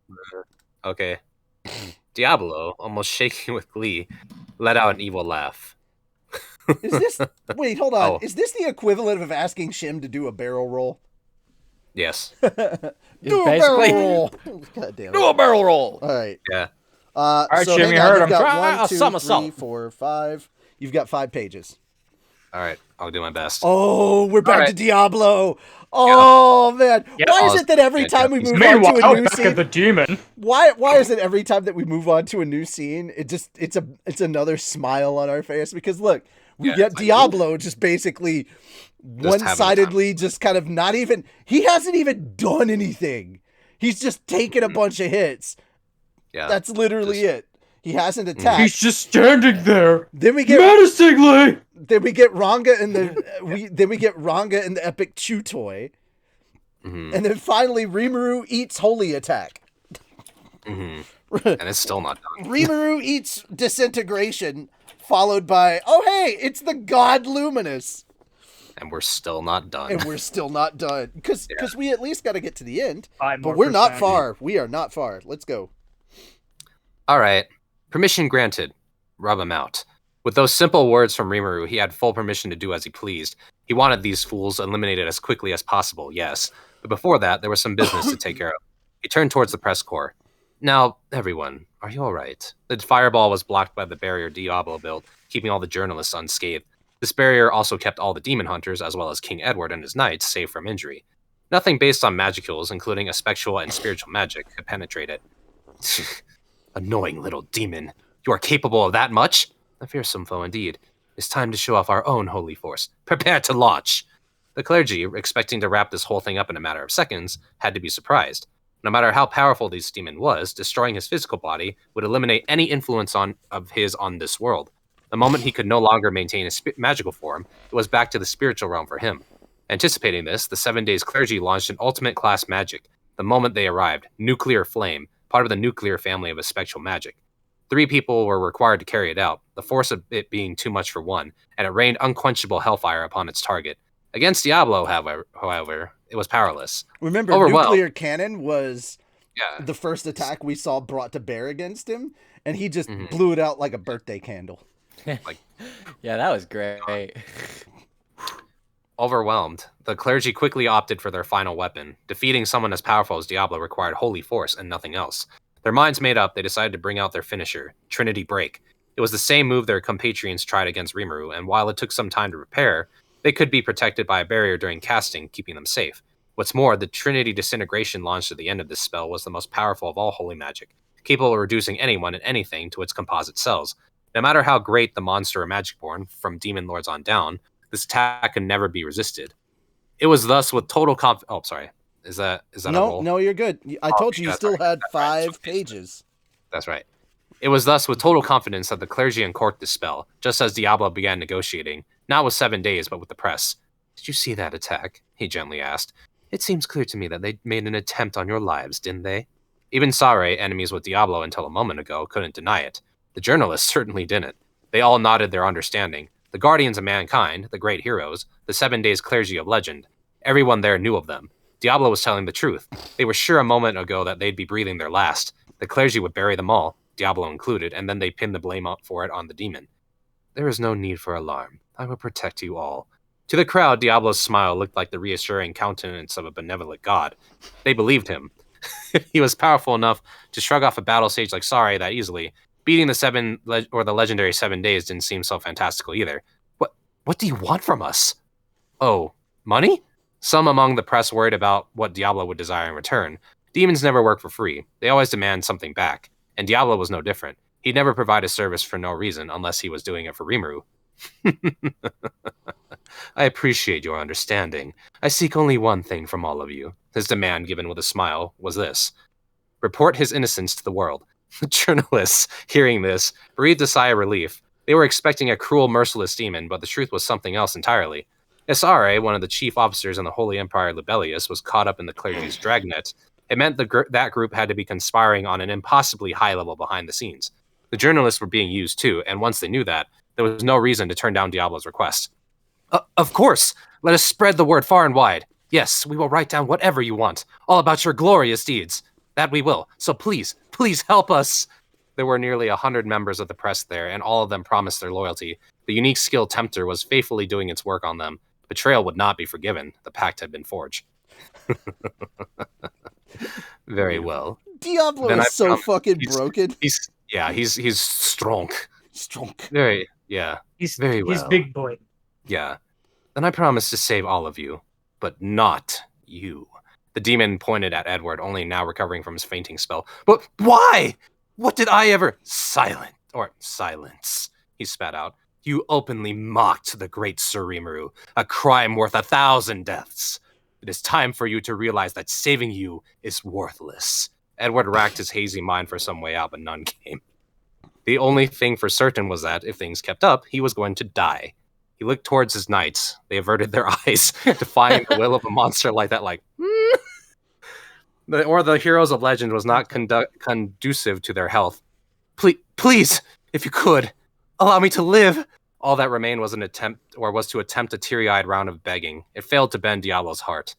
Okay. Diablo, almost shaking with glee, let out an evil laugh. Is this... Wait, hold on. Oh. Is this the equivalent of asking Shim to do a barrel roll? Yes. Do a basically- barrel roll. God damn it. Do a barrel roll. All right. Yeah. right, So Shim, hang you on, heard you've him. got Try 1, a 2, somersault. 3, 4, 5. You've got 5 pages. All right. I'll do my best. Oh, we're back All to right. Diablo. Oh, man. Yeah. Why is it that every Yeah, time we yeah. move on to a Meanwhile, new back scene... at the demon. Why is it every time that we move on to a new scene, it's another smile on our face? Because look, we Yeah, get it's like, Diablo just basically having a one-sidedly just kind of not even... He hasn't even done anything. He's just taken a bunch of hits. Yeah. That's literally Just- it. He hasn't attacked. He's just standing there, Then we get menacingly. then we get Ranga and the epic chew toy, Mhm. and then finally Rimuru eats holy attack. Mhm. And it's still not done. Rimuru eats disintegration, followed by, oh hey, it's the god Luminous, And we're still not done. and we're still not done because we at least got to get to the end. 5 But more we're not percent. far. We are not far. Let's go. All right. Permission granted. Rub him out. With those simple words from Rimuru, he had full permission to do as he pleased. He wanted these fools eliminated as quickly as possible, yes. But before that, there was some business to take care of. He turned towards the press corps. Now, everyone, are you all right? The fireball was blocked by the barrier Diablo built, keeping all the journalists unscathed. This barrier also kept all the demon hunters, as well as King Edward and his knights, safe from injury. Nothing based on magicals, including effectual and spiritual magic, could penetrate it. Annoying little demon. You are capable of that much? A fearsome foe indeed. It's time to show off our own holy force. Prepare to launch! The clergy, expecting to wrap this whole thing up in a matter of seconds, had to be surprised. No matter how powerful this demon was, destroying his physical body would eliminate any influence of his on this world. The moment he could no longer maintain his magical form, it was back to the spiritual realm for him. Anticipating this, the 7 Days clergy launched an ultimate class magic. The moment they arrived, Nuclear Flame, part of the nuclear family of spectral magic. 3 people were required to carry it out, the force of it being too much for one, and it rained unquenchable hellfire upon its target. Against Diablo, however, it was powerless. Remember, Overwhelmed. nuclear cannon was Yeah, the first attack we saw brought to bear against him, and he just Mhm. blew it out like a birthday candle. Yeah, that was great. Overwhelmed, the clergy quickly opted for their final weapon. Defeating someone as powerful as Diablo required holy force and nothing else. Their minds made up, they decided to bring out their finisher, Trinity Break. It was the same move their compatriots tried against Rimuru, and while it took some time to repair, they could be protected by a barrier during casting, keeping them safe. What's more, the Trinity Disintegration launched at the end of this spell was the most powerful of all holy magic, capable of reducing anyone and anything to its composite cells. No matter how great the monster or magicborn, from demon lords on down, this attack can never be resisted. It was thus with total Oh, sorry. Is that a roll? No, you're good. I Oh, told you yeah, still that's right. had That's right. 5 pages. That's right. It was thus with total confidence that the clergy uncorked this spell, just as Diablo began negotiating, not with 7 Days, but with the press. Did you see that attack? He gently asked. It seems clear to me that they made an attempt on your lives, didn't they? Even Sare, enemies with Diablo until a moment ago, couldn't deny it. The journalists certainly didn't. They all nodded their understanding. The guardians of mankind, the great heroes, the 7 days clergy of legend. Everyone there knew of them. Diablo was telling the truth. They were sure a moment ago that they'd be breathing their last. The clergy would bury them all, Diablo included, and then they'd pin the blame up for it on the demon. There is no need for alarm. I will protect you all. To the crowd, Diablo's smile looked like the reassuring countenance of a benevolent god. They believed him. He was powerful enough to shrug off a battle stage like Sorry that easily. Beating the the legendary 7 days didn't seem so fantastical either. What do you want from us? Oh, money? Some among the press worried about what Diablo would desire in return. Demons never work for free. They always demand something back. And Diablo was no different. He'd never provide a service for no reason unless he was doing it for Rimuru. I appreciate your understanding. I seek only one thing from all of you. His demand, given with a smile, was this. Report his innocence to the world. The journalists, hearing this, breathed a sigh of relief. They were expecting a cruel, merciless demon, but the truth was something else entirely. Isare, one of the chief officers in the Holy Empire Libellius, was caught up in the clergy's dragnet. It meant that group had to be conspiring on an impossibly high level behind the scenes. The journalists were being used too, and once they knew that, there was no reason to turn down Diablo's request. Of course! Let us spread the word far and wide. Yes, we will write down whatever you want, all about your glorious deeds. That we will. So please, please help us. There were nearly 100 members of the press there, and all of them promised their loyalty. The unique skill Tempter was faithfully doing its work on them. Betrayal would not be forgiven. The pact had been forged. Very well. Diablo is so fucking broken. He's strong. Strong. He's very well. He's big boy. Yeah. Then I promise to save all of you, but not you. The demon pointed at Edward, only now recovering from his fainting spell. But why? What did I ever... Silence, he spat out. You openly mocked the great Sir Rimuru, a crime worth 1,000 deaths. It is time for you to realize that saving you is worthless. Edward racked his hazy mind for some way out, but none came. The only thing for certain was that, if things kept up, he was going to die. He looked towards his knights. They averted their eyes, defying the will of a monster like that, the heroes of legend was not conducive to their health. Please, if you could, allow me to live. All that remained was to attempt a teary-eyed round of begging. It failed to bend Diablo's heart.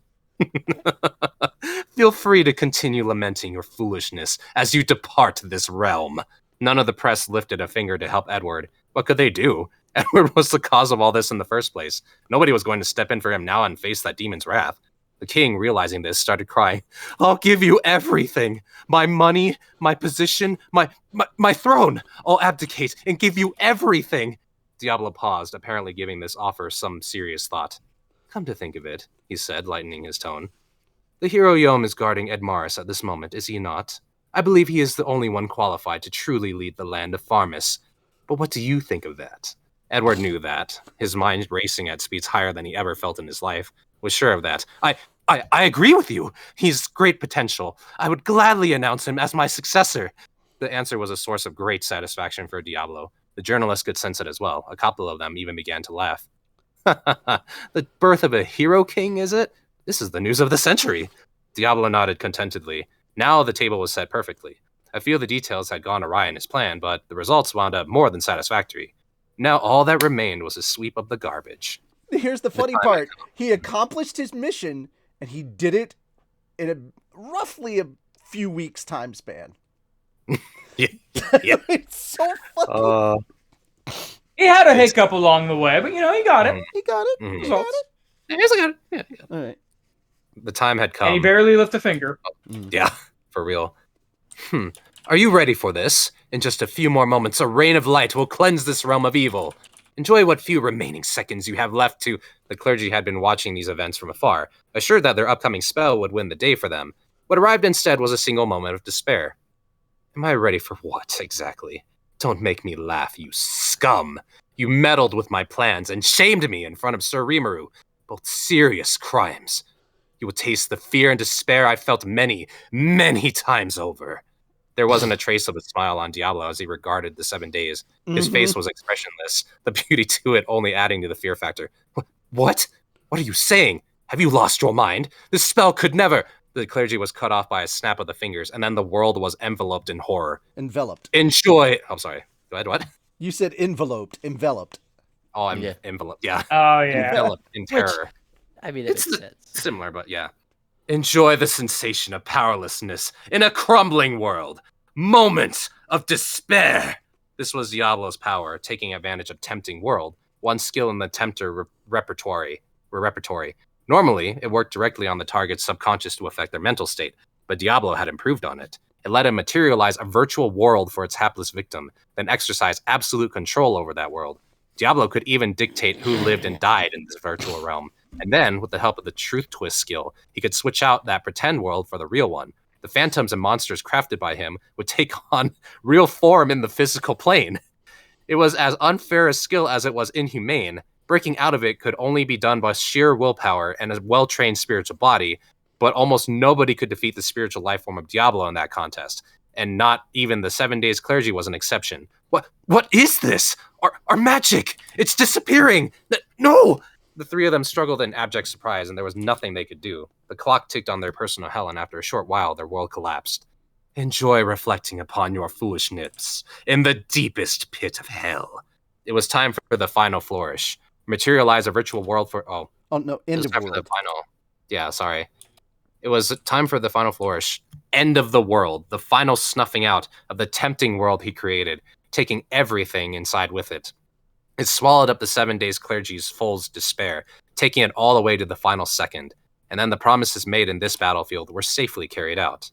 Feel free to continue lamenting your foolishness as you depart this realm. None of the press lifted a finger to help Edward. What could they do? Edward was the cause of all this in the first place. Nobody was going to step in for him now and face that demon's wrath. The king, realizing this, started crying, I'll give you everything. My money, my position, my throne. I'll abdicate and give you everything. Diablo paused, apparently giving this offer some serious thought. Come to think of it, he said, lightening his tone. The hero Yom is guarding Edmaris at this moment, is he not? I believe he is the only one qualified to truly lead the land of Farmus. But what do you think of that? Edward knew that, his mind racing at speeds higher than he ever felt in his life, was sure of that. I agree with you. He's great potential. I would gladly announce him as my successor. The answer was a source of great satisfaction for Diablo. The journalists could sense it as well. A couple of them even began to laugh. The birth of a hero king, is it? This is the news of the century. Diablo nodded contentedly. Now the table was set perfectly. A few of the details had gone awry in his plan, but the results wound up more than satisfactory. Now all that remained was a sweep of the garbage. Here's the funny part. He accomplished his mission, and he did it in roughly a few weeks' time span. Yeah. It's so funny. He had a hiccup along the way, but he got it. He got it. Mm-hmm. He got it. Yes, I got it. Yeah. All right. The time had come. And he barely lifted a finger. Yeah, for real. Are you ready for this? In just a few more moments, a rain of light will cleanse this realm of evil. Enjoy what few remaining seconds you have left to... The clergy had been watching these events from afar, assured that their upcoming spell would win the day for them. What arrived instead was a single moment of despair. Am I ready for what, exactly? Don't make me laugh, you scum! You meddled with my plans and shamed me in front of Sir Rimuru. Both serious crimes. You will taste the fear and despair I felt many, many times over. There wasn't a trace of a smile on Diablo as he regarded the 7 days. His face was expressionless, the beauty to it only adding to the fear factor. What? What are you saying? Have you lost your mind? This spell could never... The clergy was cut off by a snap of the fingers, and then the world was enveloped in horror. Enveloped. Enjoy... Oh, sorry. Go ahead, what? You said enveloped. Enveloped. Oh, I'm Yeah. enveloped. Yeah. Oh yeah. Enveloped in Which- terror. I mean, that It's makes sense. Similar, but yeah. Enjoy the sensation of powerlessness in a crumbling world. Moments of despair. This was Diablo's power, taking advantage of tempting world, one skill in the tempter repertory. Normally, it worked directly on the target's subconscious to affect their mental state, but Diablo had improved on it. It let him materialize a virtual world for its hapless victim, then exercise absolute control over that world. Diablo could even dictate who lived and died in this virtual realm. And then, with the help of the Truth Twist skill, he could switch out that pretend world for the real one. The phantoms and monsters crafted by him would take on real form in the physical plane. It was as unfair a skill as it was inhumane. Breaking out of it could only be done by sheer willpower and a well-trained spiritual body, but almost nobody could defeat the spiritual life form of Diablo in that contest. And not even the 7 Days Clergy was an exception. What is this? Our magic! It's disappearing! No! The three of them struggled in abject surprise, and there was nothing they could do. The clock ticked on their personal hell, and after a short while, their world collapsed. Enjoy reflecting upon your foolishness in the deepest pit of hell. It was time for the final flourish. Materialize a virtual world for... Oh no, it end was of time for the world. final... Yeah, sorry. It was time for the final flourish. End of the world. The final snuffing out of the tempting world he created, taking everything inside with it. It swallowed up the 7 Days Clergy's fool's despair, taking it all the way to the final second. And then the promises made in this battlefield were safely carried out.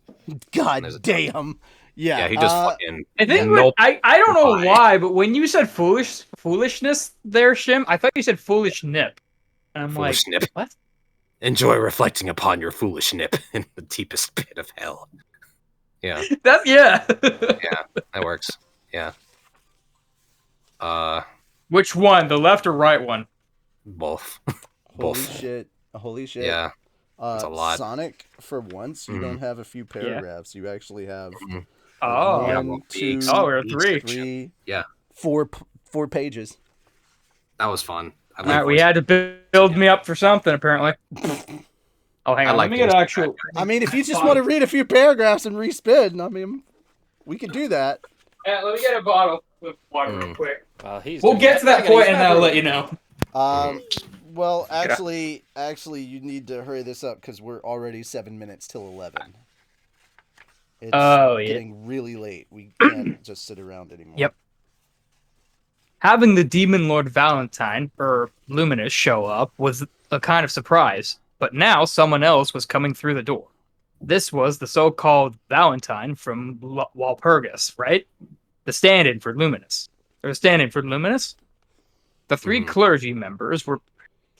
God There's a- damn. Yeah. he just fucking... I think Nope. I don't know Goodbye. why, but when you said foolishness there, Shim, I thought you said foolish nip. And I'm Foolish like, nip. what? Enjoy reflecting upon your foolish nip in the deepest pit of hell. Yeah, Yeah. that works. Yeah. Which one? The left or right one? Both. Holy both. shit. Holy shit. Yeah. It's a lot. Sonic, for once, you Mhm. don't have a few paragraphs. You actually have Mhm. Oh. Yeah, one, well, two, Oh, we're three. three, Yeah. four pages. That was fun. I All right, we voice- had to build me up for something, apparently. Oh, hang I on. like Let me get those. an actual. I mean, if you just want to read a few paragraphs and respin, I mean, we could do that. Yeah, let me get a bottle of water real quick. Well, he's We'll doing get to that I gotta point use and the then I'll bathroom. let you know. Well, actually, you need to hurry this up because we're already 7 minutes till 11. It's Oh, yeah. getting really late. We can't just sit around anymore. Yep. Having the Demon Lord Valentine, or Luminous, show up was a kind of surprise, but now someone else was coming through the door. This was the so-called Valentine from Walpurgis, right? The stand-in for Luminous. Or the stand-in for Luminous? The three clergy members were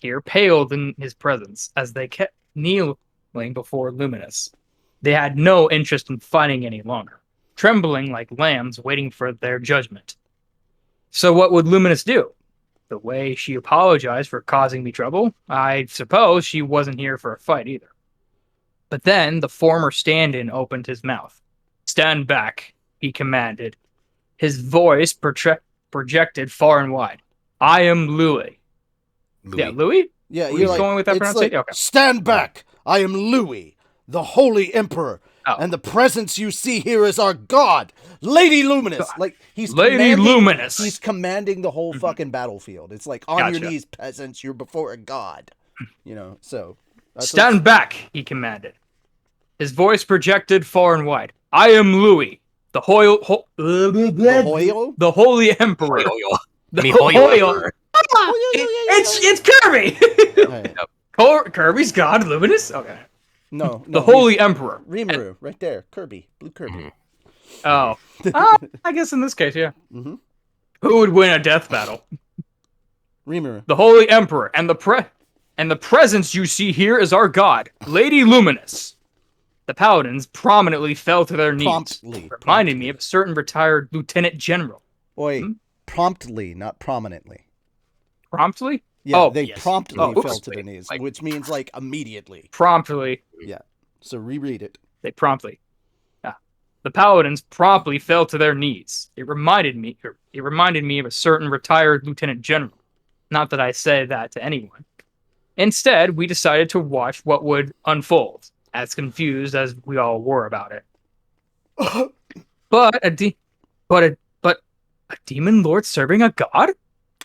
here paled in his presence as they kept kneeling before Luminous. They had no interest in fighting any longer, trembling like lambs waiting for their judgment. So what would Luminous do? The way she apologized for causing me trouble, I suppose she wasn't here for a fight either. But then the former stand-in opened his mouth. Stand back, he commanded. His voice projected far and wide. I am Louis. Yeah, Louis? Yeah, Were you're you like, going with that it's pronunciation? like, Okay. stand back! I am Louis, the Holy Emperor, Oh. and the presence you see here is our God, Lady Luminous. God. Like he's Lady commanding- Luminous. He's commanding the whole fucking battlefield. It's like on your Gotcha. knees, peasants. You're before a god. So that's Stand back, he commanded. His voice projected far and wide. I am Louis, the the Hoyle. the Holy Emperor. The Mihoyo. It's Kirby. Hey, Kirby's God, Luminous. Okay. no, The Holy Emperor. Rimuru, right there, Kirby, blue Kirby. Mhm. Oh, I guess in this case, yeah. Mhm. Who would win a death battle? Rimuru. The Holy Emperor and the presence you see here is our God, Lady Luminous. The paladins prominently fell to their knees, Promptly. reminding me of a certain retired lieutenant general. Oi, Hmm? promptly, not prominently. Promptly? Yeah, Oh, they yes. promptly Oh, fell oops. to their knees, Like- which means like immediately. Promptly. So reread it. They promptly. The paladins promptly fell to their knees. It reminded me of a certain retired lieutenant general. Not that I say that to anyone. Instead, we decided to watch what would unfold, as confused as we all were about it. But a demon lord serving a god?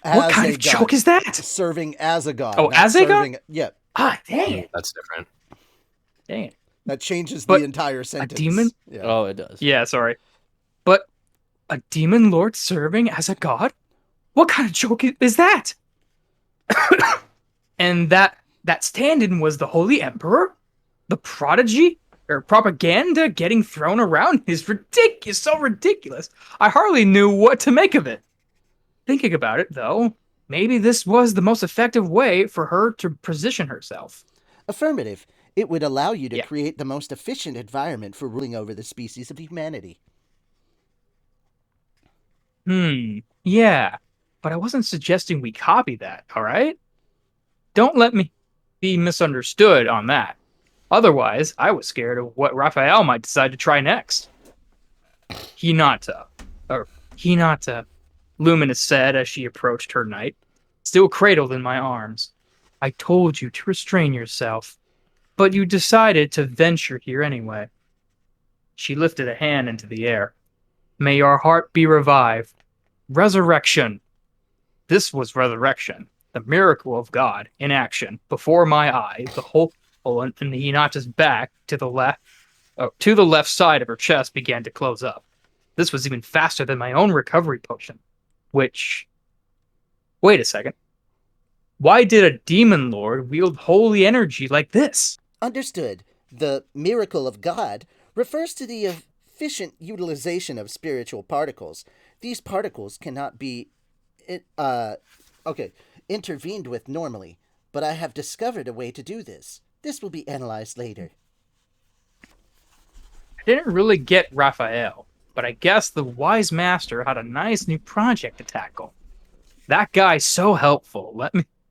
What as kind a of joke god. is that? Serving as a god. Oh, not as a god? serving- Yeah, Ah, dang it. That's different. Dang it. that changes But the entire sentence. demon? Yeah. Oh, it does. Yeah, sorry. But a demon lord serving as a god? What kind of joke is that? And that stand-in was the Holy Emperor? The prodigy? Or propaganda getting thrown around is ridiculous, so ridiculous. I hardly knew what to make of it. Thinking about it, though, maybe this was the most effective way for her to position herself. Affirmative. It would allow you to Yeah. create the most efficient environment for ruling over the species of humanity. Yeah. But I wasn't suggesting we copy that, all right? Don't let me be misunderstood on that. Otherwise, I was scared of what Raphael might decide to try next. Hinata, Luminous said as she approached her knight, still cradled in my arms. I told you to restrain yourself, but you decided to venture here anyway. She lifted a hand into the air. May your heart be revived. Resurrection. This was resurrection, the miracle of God in action before my eye. The whole in the Hinata's back to the left side of her chest began to close up. This was even faster than my own recovery potion. Which, wait a second. Why did a demon lord wield holy energy like this? Understood. The miracle of God refers to the efficient utilization of spiritual particles. These particles cannot be intervened with normally, but I have discovered a way to do this. This will be analyzed later. I didn't really get Raphael, but I guess the wise master had a nice new project to tackle. That guy's so helpful.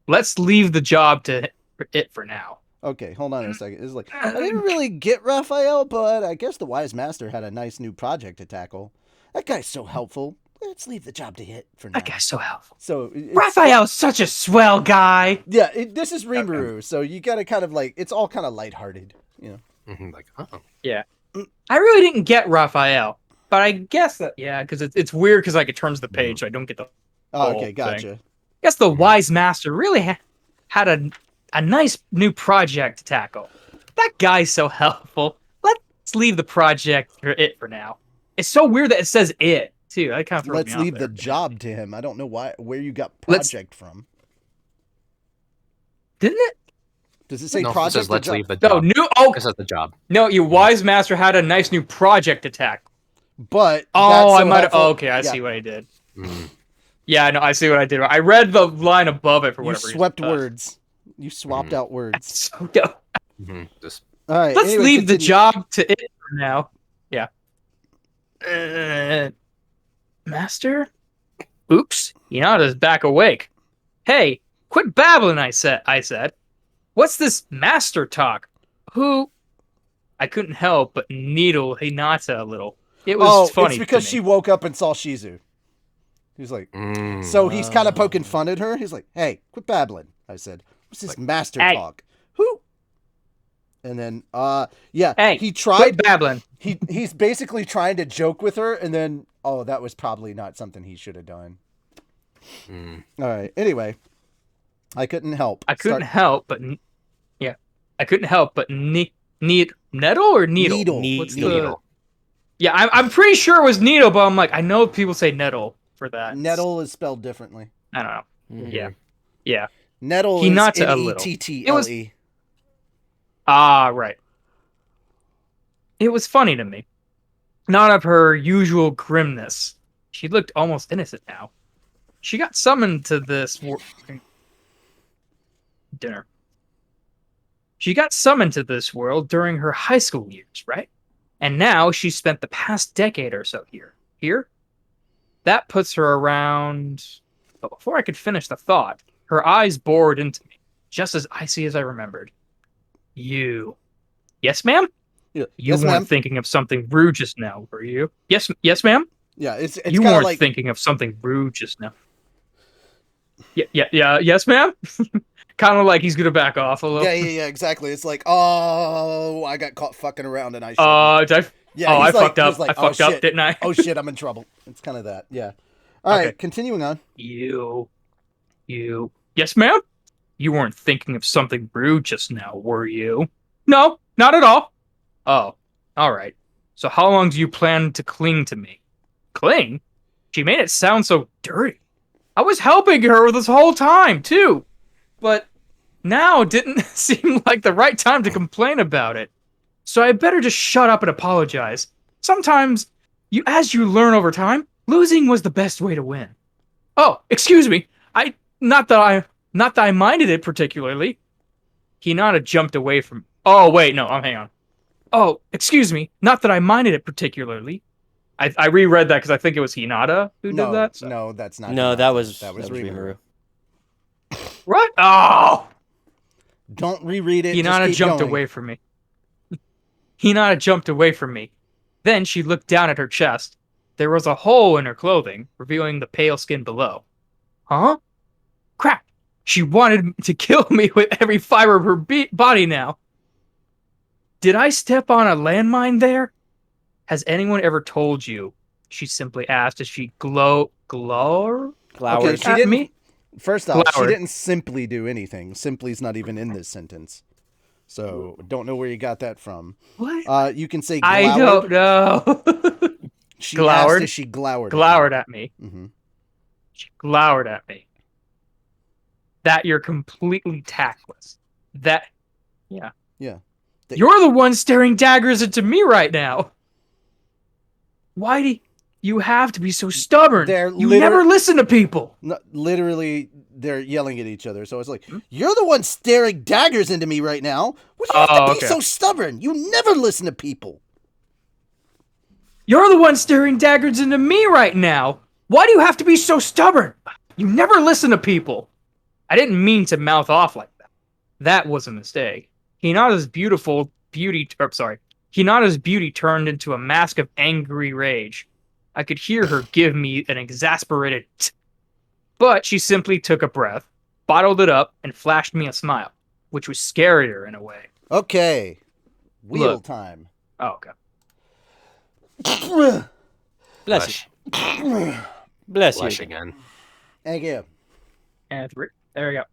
Let's leave the job to it for now. Okay, hold on a second. It's like, I didn't really get Raphael, but I guess the wise master had a nice new project to tackle. That guy's so helpful. Let's leave the job to hit for now. That guy's so helpful. So Raphael's such a swell guy. Yeah, this is Rimuru, so you gotta kind of like, it's all kind of lighthearted, you know. Like, oh. Yeah. I really didn't get Raphael, but I guess that, yeah, because it's weird because like it turns the page, so I don't get the Oh, whole okay, thing. gotcha. I guess the wise master really had a nice new project to tackle. That guy's so helpful. Let's leave the project for it for now. It's so weird that it says it too. That kind of throws Let's me off leave there. the job to him. I don't know where you got project from. Didn't it? Does it say No, it project? says or let's job? leave the No, job. new. It says the job. No, your wise master had a nice new project to tackle. But Oh, that's so I might. helpful. Oh, okay, I Yeah. see what I did. Mm. Yeah, no, I see what I did. I read the line above it for You whatever reason. swept words. You swapped out words. So dope. Just All right. Let's anyway, leave the continue. job to it for now. Yeah. Master? Oops. Hinata's back awake. Hey, quit babbling, I said. What's this master talk? Who? I couldn't help but needle Hinata a little. It was funny. it's because to she me. woke up and saw Shizu. He's like, so he's kind of poking fun at her. He's like, hey, quit babbling. I said, what's this master hey. talk? Who? And then, yeah, Hey, he quit tried. babbling. He's basically trying to joke with her, and then, oh, that was probably not something he should have done. Mm. All right. Anyway, I couldn't help. I couldn't help but need nettle or needle. What's the Needle. Yeah, I'm pretty sure it was needle, but I'm like, I know people say nettle for that. Nettle is spelled differently. I don't know. Mhm. Yeah, yeah. Nettle Hinata is a little. Nettle. Ah, right. It was funny to me. Not of her usual grimness. She looked almost innocent now. She got summoned to this dinner. She got summoned to this world during her high school years, right? And now she spent the past decade or so here. Here? That puts her around... But before I could finish the thought, her eyes bored into me, just as icy as I remembered. You. Yes, ma'am? Yeah. You Yes, weren't ma'am. thinking of something rude just now, were you? Yes, ma'am? Yeah, it's You kind of weren't like thinking of something rude just now. Yeah, yes, ma'am? Kind of like he's gonna back off a little. yeah, exactly. It's like, oh, I got caught fucking around and I shouldn't. I he's like- fucked up. he's like, I fucked up, shit. didn't I? Oh shit, I'm in trouble. It's kind of that. Yeah. All right, Okay. continuing on. You. Yes, ma'am? You weren't thinking of something rude just now, were you? No, not at all. Oh, all right. So how long do you plan to cling to me? Cling? She made it sound so dirty. I was helping her this whole time, too. But now it didn't seem like the right time to complain about it. So I better just shut up and apologize. Sometimes, as you learn over time, losing was the best way to win. Oh, excuse me. Not that I minded it particularly. Hinata jumped away from. Oh wait, no, hang on. Oh, excuse me. Not that I minded it particularly. I reread that because I think it was Hinata who did that. So. No, that's not. No, Hinata. that was Rimuru. What? Oh! Don't reread it. Hinata jumped away from me. Hinata jumped away from me. Then she looked down at her chest. There was a hole in her clothing, revealing the pale skin below. Huh? Crap! She wanted to kill me with every fiber of her body now. Did I step on a landmine there? Has anyone ever told you? She simply asked as she glowered Okay, she at didn't. me. First off, she Glowered. didn't simply do anything. Simply's not even in this sentence. So don't know where you got that from. What? You can say I glowered. don't know. She Glowered? asked if she glowered. Glowered at me. Mm-hmm. She glowered at me. That you're completely tactless. That, yeah. Yeah. You're the one staring daggers into me right now. Why do you have to be so stubborn? You never listen to people. No, literally, they're yelling at each other. So it's like, you're the one staring daggers into me right now. What do you have to be so stubborn? You never listen to people. You're the one staring daggers into me right now. Why do you have to be so stubborn? You never listen to people. I didn't mean to mouth off like that. That was a mistake. Hinata's beauty turned into a mask of angry rage. I could hear her give me an exasperated but she simply took a breath, bottled it up, and flashed me a smile, which was scarier in a way. Okay. Wheel time. Oh, okay. Bless you. Bless you. Blush again. Thank you. And there we go.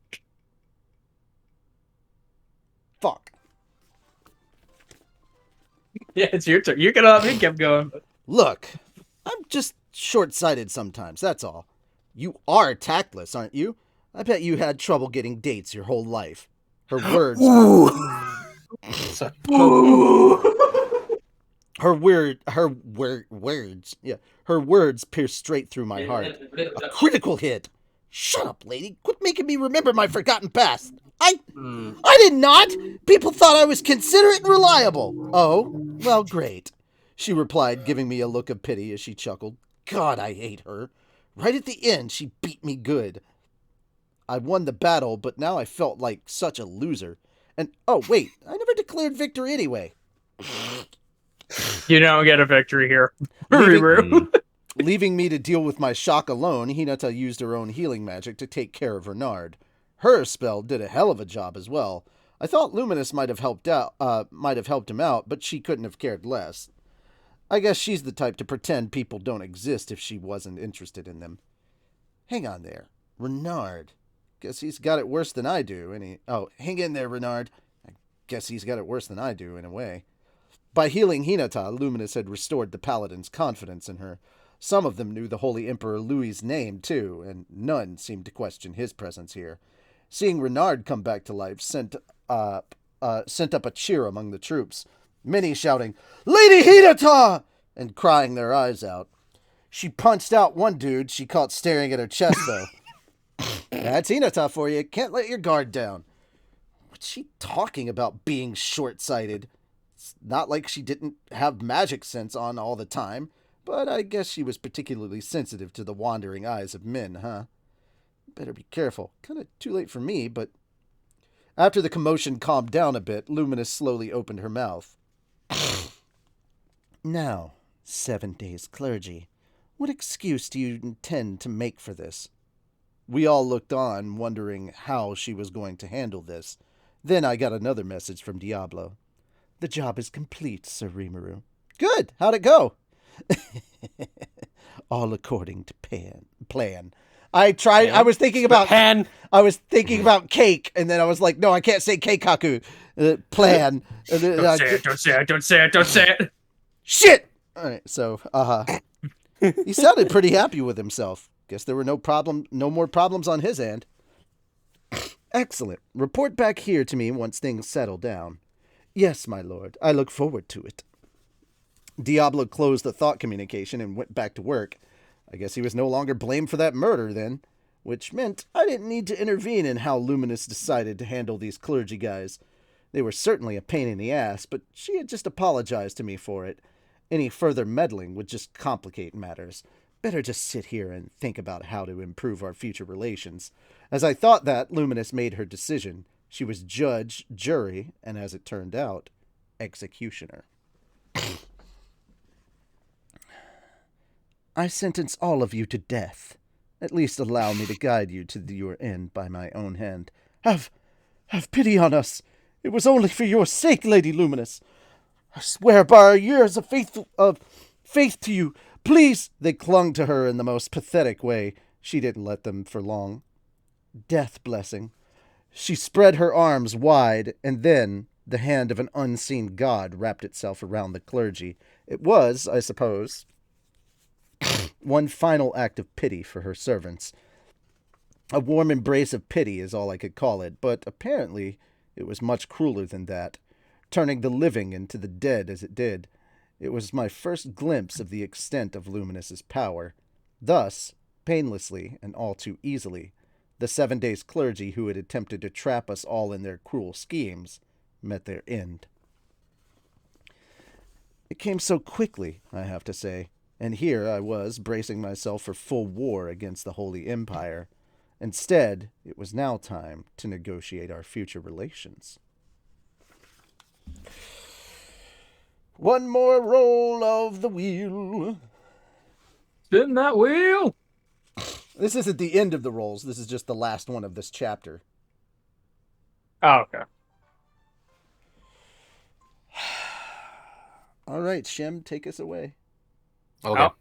Fuck. Yeah, it's your turn. You could have me kept going. Look, I'm just short-sighted sometimes, that's all. You are tactless, aren't you? I bet you had trouble getting dates your whole life. Her words... Her words pierced straight through my heart. A critical hit. Shut up, lady. Quit making me remember my forgotten past. I did not. People thought I was considerate and reliable. Oh, well, great. She replied, giving me a look of pity as she chuckled. God, I hate her. Right at the end, she beat me good. I won the battle, but now I felt like such a loser. And, oh, wait, I never declared victory anyway. You don't get a victory here. Leaving me to deal with my shock alone, Hinata used her own healing magic to take care of Renard. Her spell did a hell of a job as well. I thought Luminous might have helped him out, but she couldn't have cared less. I guess she's the type to pretend people don't exist if she wasn't interested in them. Hang on there. Renard. Guess he's got it worse than I do. Oh, hang in there, Renard. I guess he's got it worse than I do, in a way. By healing Hinata, Luminous had restored the paladin's confidence in her. Some of them knew the Holy Emperor Louis's name, too, and none seemed to question his presence here. Seeing Renard come back to life sent up a cheer among the troops, many shouting, "Lady Hinata!" and crying their eyes out. She punched out one dude she caught staring at her chest, though. That's Hinata for you. Can't let your guard down. What's she talking about being short-sighted? It's not like she didn't have magic sense on all the time, but I guess she was particularly sensitive to the wandering eyes of men, huh? Better be careful. Kind of too late for me, but... After the commotion calmed down a bit, Luminous slowly opened her mouth. Now, 7 days clergy, what excuse do you intend to make for this? We all looked on, wondering how she was going to handle this. Then I got another message from Diablo. The job is complete, Sir Rimuru. Good! How'd it go? All according to plan. I tried. I was thinking about Pan. I was thinking about cake, and then I was like, no, I can't say keikaku. Plan. Don't say it. Don't say it. Don't say it. Don't say it. Shit. All right. So, he sounded pretty happy with himself. Guess there were no more problems on his end. Excellent. Report back here to me once things settle down. Yes, my lord. I look forward to it. Diablo closed the thought communication and went back to work. I guess he was no longer blamed for that murder then, which meant I didn't need to intervene in how Luminous decided to handle these clergy guys. They were certainly a pain in the ass, but she had just apologized to me for it. Any further meddling would just complicate matters. Better just sit here and think about how to improve our future relations. As I thought that, Luminous made her decision. She was judge, jury, and as it turned out, executioner. I sentence all of you to death. At least allow me to guide you to your end by my own hand. Have pity on us. It was only for your sake, Lady Luminous. I swear by our years of faith to you. Please. They clung to her in the most pathetic way. She didn't let them for long. Death blessing. She spread her arms wide, and then the hand of an unseen god wrapped itself around the clergy. It was, I suppose, one final act of pity for her servants. A warm embrace of pity is all I could call it, but apparently it was much crueler than that, turning the living into the dead as it did. It was my first glimpse of the extent of Luminous's power. Thus, painlessly and all too easily, the 7 days clergy who had attempted to trap us all in their cruel schemes met their end. It came so quickly, I have to say, and here I was bracing myself for full war against the Holy Empire. Instead, it was now time to negotiate our future relations. One more roll of the wheel. Spin that wheel. This isn't the end of the rolls. This is just the last one of this chapter. Oh, okay. All right, Shem, take us away. Okay. Oh.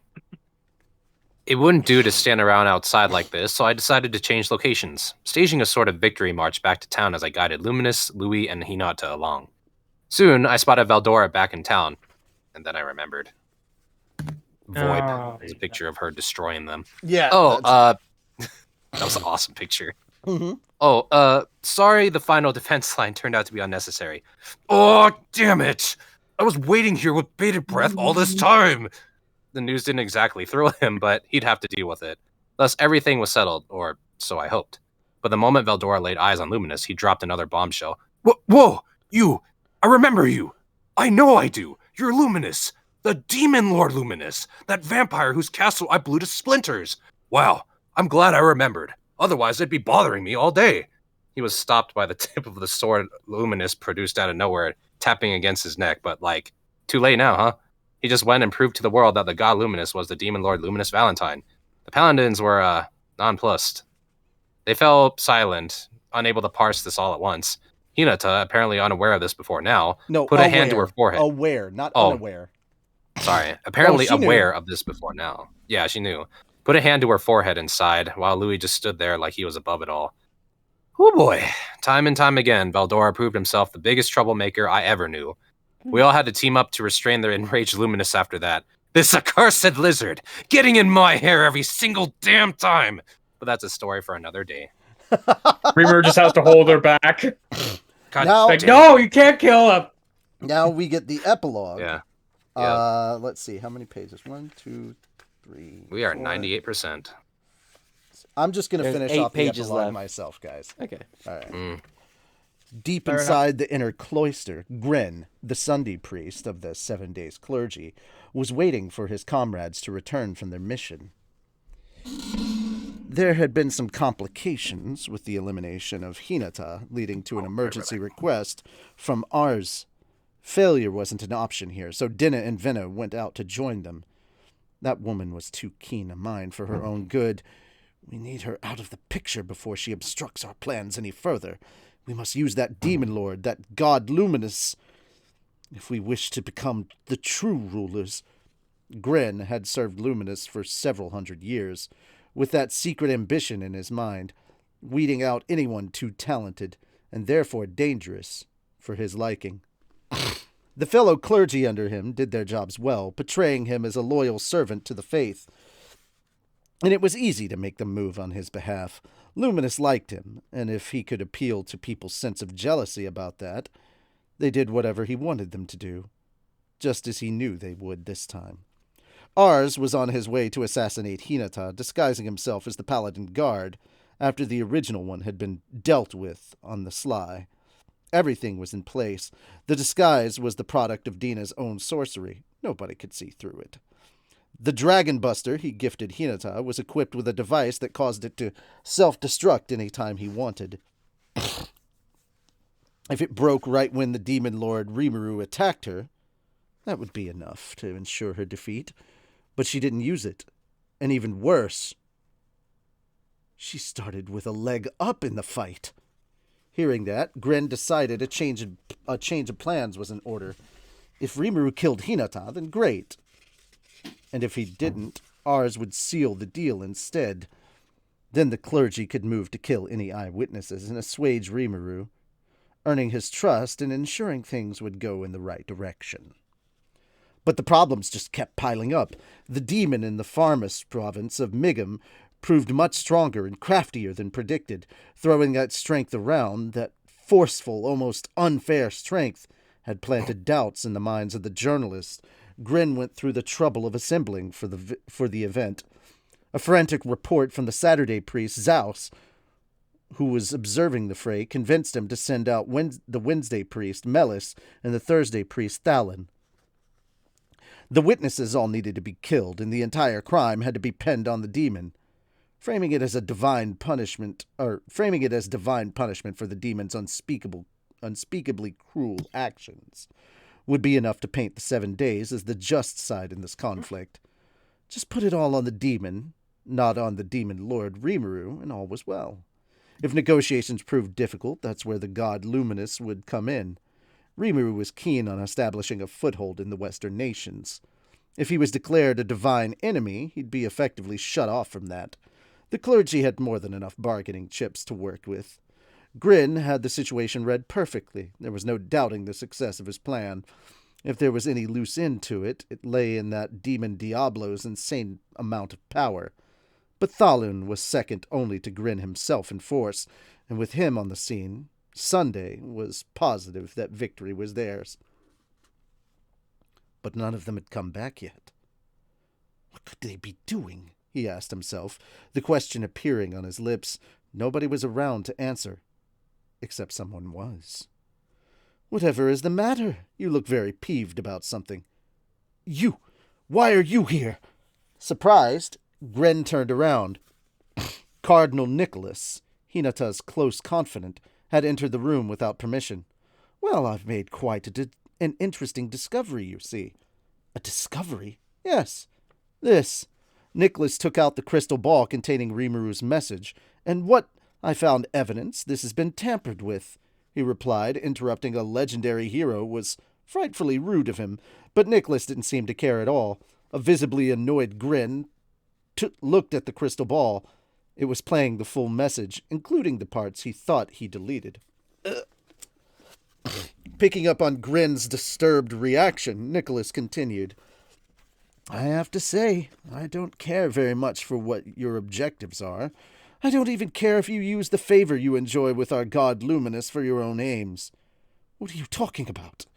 It wouldn't do to stand around outside like this, so I decided to change locations, staging a sort of victory march back to town as I guided Luminous, Louis, and Hinata along. Soon, I spotted Valdora back in town, and then I remembered. VoIP. Oh, There's a picture of her destroying them. Yeah. That was an awesome picture. Mm-hmm. Sorry the final defense line turned out to be unnecessary. Oh, damn it! I was waiting here with bated breath all this time! The news didn't exactly thrill him, but he'd have to deal with it. Thus, everything was settled, or so I hoped. But the moment Valdora laid eyes on Luminous, he dropped another bombshell. Whoa! You! I remember you! I know I do! You're Luminous! The Demon Lord Luminous! That vampire whose castle I blew to splinters! Wow, I'm glad I remembered. Otherwise, they'd be bothering me all day. He was stopped by the tip of the sword Luminous produced out of nowhere, tapping against his neck, but too late now, huh? He just went and proved to the world that the god Luminous was the Demon Lord Luminous Valentine. The paladins were, nonplussed. They fell silent, unable to parse this all at once. Hinata, apparently unaware of this before now, put a hand to her forehead. Aware, not unaware. Sorry. Apparently she knew. aware of this before now. Yeah, she knew. Put a hand to her forehead and sighed, while Louis just stood there like he was above it all. Oh boy. Time and time again, Valdora proved himself the biggest troublemaker I ever knew. We all had to team up to restrain the enraged Luminous after that. This accursed lizard, getting in my hair every single damn time! But that's a story for another day. Reaver just has to hold her back. God, Now- Like, no, you can't kill him. Now we get the epilogue. Yeah. Let's see, how many pages? 1, 2, 3. We are 4. 98%. I'm just going to There's finish 8 off the pages epilogue left. myself, guys. Okay. All right. Mm. Deep Fair inside the inner cloister, Gren, the Sunday priest of the 7 days clergy, was waiting for his comrades to return from their mission. There had been some complications with the elimination of Hinata, leading to an emergency request from Ars. Failure wasn't an option here, so Dinah and Venna went out to join them. That woman was too keen a mind for her own good. We need her out of the picture before she obstructs our plans any further. We must use that demon lord, that god Luminous, if we wish to become the true rulers. Gren had served Luminous for several hundred years. with that secret ambition in his mind, weeding out anyone too talented and therefore dangerous for his liking. The fellow clergy under him did their jobs well, portraying him as a loyal servant to the faith, and it was easy to make them move on his behalf. Luminous liked him, and if he could appeal to people's sense of jealousy about that, they did whatever he wanted them to do, just as he knew they would this time. Ars was on his way to assassinate Hinata, disguising himself as the Paladin Guard, after the original one had been dealt with on the sly. Everything was in place. The disguise was the product of Dina's own sorcery. Nobody could see through it. The Dragon Buster he gifted Hinata was equipped with a device that caused it to self-destruct any time he wanted. If it broke right when the Demon Lord Rimuru attacked her, that would be enough to ensure her defeat. But she didn't use it. And even worse, she started with a leg up in the fight. Hearing that, Gren decided a change of plans was in order. If Rimuru killed Hinata, then great. And if he didn't, Ars would seal the deal instead. Then the clergy could move to kill any eyewitnesses and assuage Rimuru, earning his trust and ensuring things would go in the right direction. But the problems just kept piling up. The demon in the Farmus province of Migam proved much stronger and craftier than predicted, throwing that strength around. That forceful, almost unfair strength had planted doubts in the minds of the journalists. Grin went through the trouble of assembling for the event. A frantic report from the Saturday priest, Zaus, who was observing the fray, convinced him to send out the Wednesday priest, Melis, and the Thursday priest, Thalin. The witnesses all needed to be killed, and the entire crime had to be pinned on the demon. Framing it as divine punishment for the demon's unspeakably cruel actions would be enough to paint the 7 days as the just side in this conflict. Just put it all on the demon, not on the demon lord Rimuru, and all was well. If negotiations proved difficult, that's where the god Luminous would come in. Rimuru was keen on establishing a foothold in the western nations. If he was declared a divine enemy, he'd be effectively shut off from that. The clergy had more than enough bargaining chips to work with. Grin had the situation read perfectly. There was no doubting the success of his plan. If there was any loose end to it, it lay in that demon Diablo's insane amount of power. But Thalun was second only to Grin himself in force, and with him on the scene, Sunday was positive that victory was theirs. But none of them had come back yet. What could they be doing? He asked himself, the question appearing on his lips. Nobody was around to answer, except someone was. Whatever is the matter? You look very peeved about something. You! Why are you here? Surprised, Gren turned around. Cardinal Nicholas, Hinata's close confidant, had entered the room without permission. Well, I've made quite an interesting discovery, you see. A discovery? Yes. This. Nicholas took out the crystal ball containing Rimuru's message. And what? I found evidence this has been tampered with, he replied, interrupting a legendary hero was frightfully rude of him. But Nicholas didn't seem to care at all. A visibly annoyed grin looked at the crystal ball. It was playing the full message, including the parts he thought he deleted. Picking up on Grin's disturbed reaction, Nicholas continued. I have to say, I don't care very much for what your objectives are. I don't even care if you use the favor you enjoy with our god Luminous for your own aims. What are you talking about?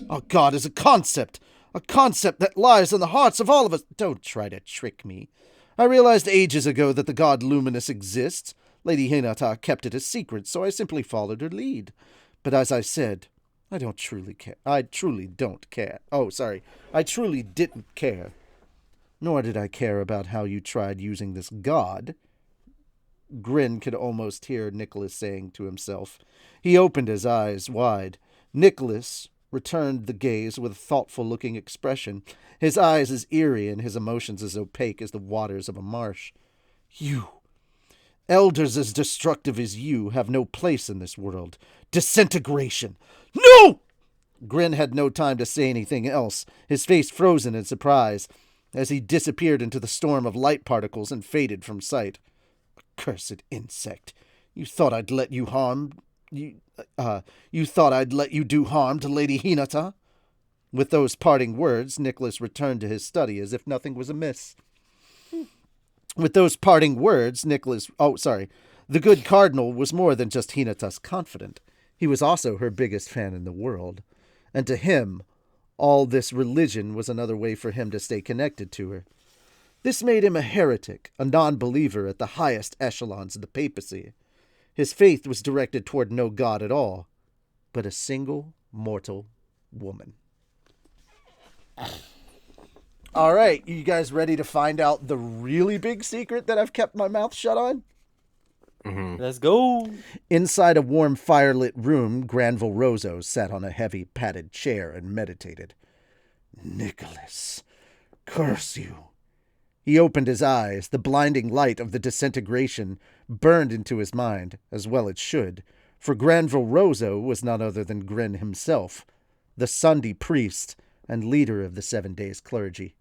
Our god is a concept that lies in the hearts of all of us. Don't try to trick me. I realized ages ago that the god Luminous exists. Lady Hinata kept it a secret, so I simply followed her lead. But as I said, I don't truly care. I truly don't care. I truly didn't care. Nor did I care about how you tried using this god. Grin could almost hear Nicholas saying to himself. He opened his eyes wide. Nicholas returned the gaze with a thoughtful-looking expression, his eyes as eerie and his emotions as opaque as the waters of a marsh. You, elders as destructive as you, have no place in this world. Disintegration. No! Grin had no time to say anything else, his face frozen in surprise. as he disappeared into the storm of light particles and faded from sight. Accursed insect. You thought I'd let you harm... You thought I'd let you do harm to Lady Hinata? With those parting words, Nicholas returned to his study as if nothing was amiss. With those parting words, Nicholas... Oh, sorry. The good cardinal was more than just Hinata's confidant. He was also her biggest fan in the world. And to him, all this religion was another way for him to stay connected to her. This made him a heretic, a non-believer at the highest echelons of the papacy. His faith was directed toward no god at all, but a single mortal woman. All right, you guys ready to find out the really big secret that I've kept my mouth shut on? Mm-hmm. Let's go. Inside a warm firelit room, Granville Rosso sat on a heavy padded chair and meditated. Nicholas, curse you. He opened his eyes. The blinding light of the disintegration burned into his mind, as well it should, for Granville Rosso was none other than Grin himself, the Sunday priest and leader of the 7 Days clergy.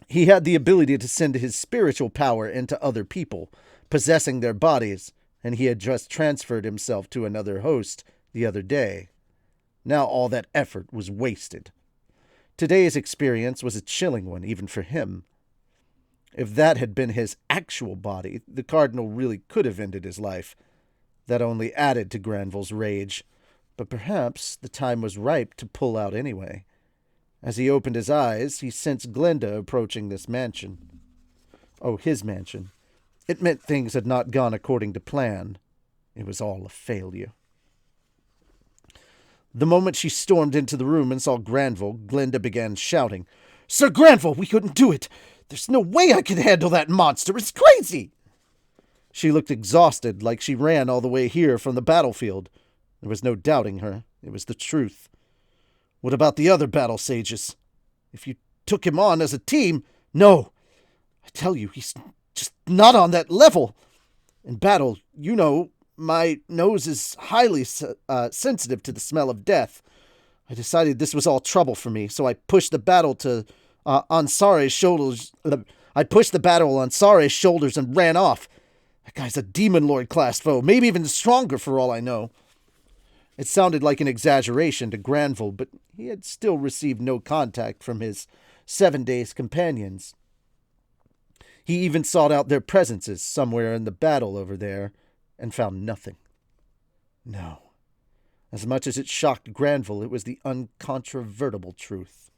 He had the ability to send his spiritual power into other people, possessing their bodies, and he had just transferred himself to another host the other day. Now all that effort was wasted. Today's experience was a chilling one, even for him. If that had been his actual body, the Cardinal really could have ended his life. That only added to Granville's rage, but perhaps the time was ripe to pull out anyway. As he opened his eyes, he sensed Glenda approaching this mansion. Oh, his mansion. It meant things had not gone according to plan. It was all a failure. The moment she stormed into the room and saw Granville, Glenda began shouting, "Sir Granville, we couldn't do it! There's no way I could handle that monster! It's crazy!" She looked exhausted, like she ran all the way here from the battlefield. There was no doubting her. It was the truth. What about the other battle sages? If you took him on as a team... No! I tell you, he's just not on that level. In battle, you know, my nose is highly sensitive to the smell of death. I decided this was all trouble for me, so I pushed the battle to Ansare's shoulders. I pushed the battle on Sare's shoulders and ran off. That guy's a Demon Lord class foe, maybe even stronger for all I know. It sounded like an exaggeration to Granville, but he had still received no contact from his 7 Days companions. He even sought out their presences somewhere in the battle over there, and found nothing. No. As much as it shocked Granville, it was the uncontrovertible truth.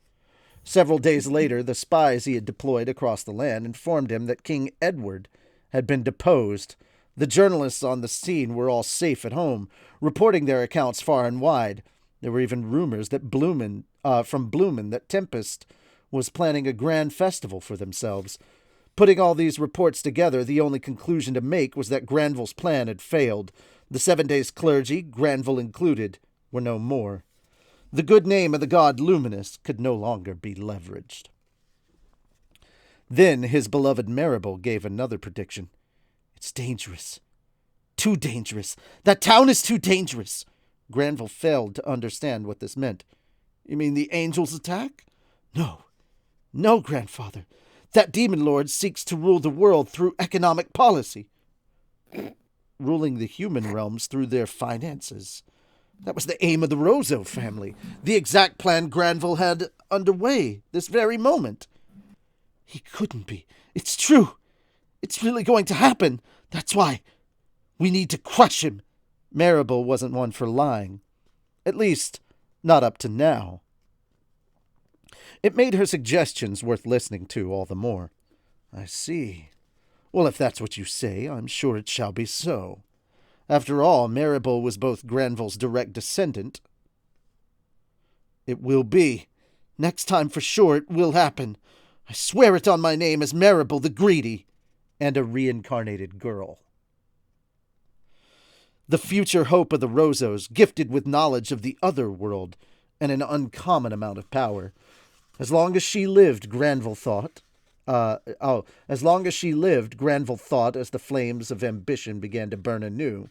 Several days later, the spies he had deployed across the land informed him that King Edward had been deposed. The journalists on the scene were all safe at home, reporting their accounts far and wide. There were even rumors that from Bloomin that Tempest was planning a grand festival for themselves. Putting all these reports together, the only conclusion to make was that Granville's plan had failed. The 7 Days clergy, Granville included, were no more. The good name of the god Luminous could no longer be leveraged. Then his beloved Maribel gave another prediction. It's dangerous. Too dangerous. That town is too dangerous. Granville failed to understand what this meant. You mean the angels' attack? No. No, grandfather. That demon lord seeks to rule the world through economic policy. Ruling the human realms through their finances. That was the aim of the Rosso family. The exact plan Granville had underway this very moment. He couldn't be. It's true. It's really going to happen. That's why we need to crush him. Maribel wasn't one for lying. At least, not up to now. It made her suggestions worth listening to all the more. I see. Well, if that's what you say, I'm sure it shall be so. After all, Maribel was both Granville's direct descendant. It will be. Next time for sure it will happen. I swear it on my name as Maribel the Greedy, and a reincarnated girl. The future hope of the Rossos, gifted with knowledge of the other world, and an uncommon amount of power. As long as she lived, Granville thought, as the flames of ambition began to burn anew,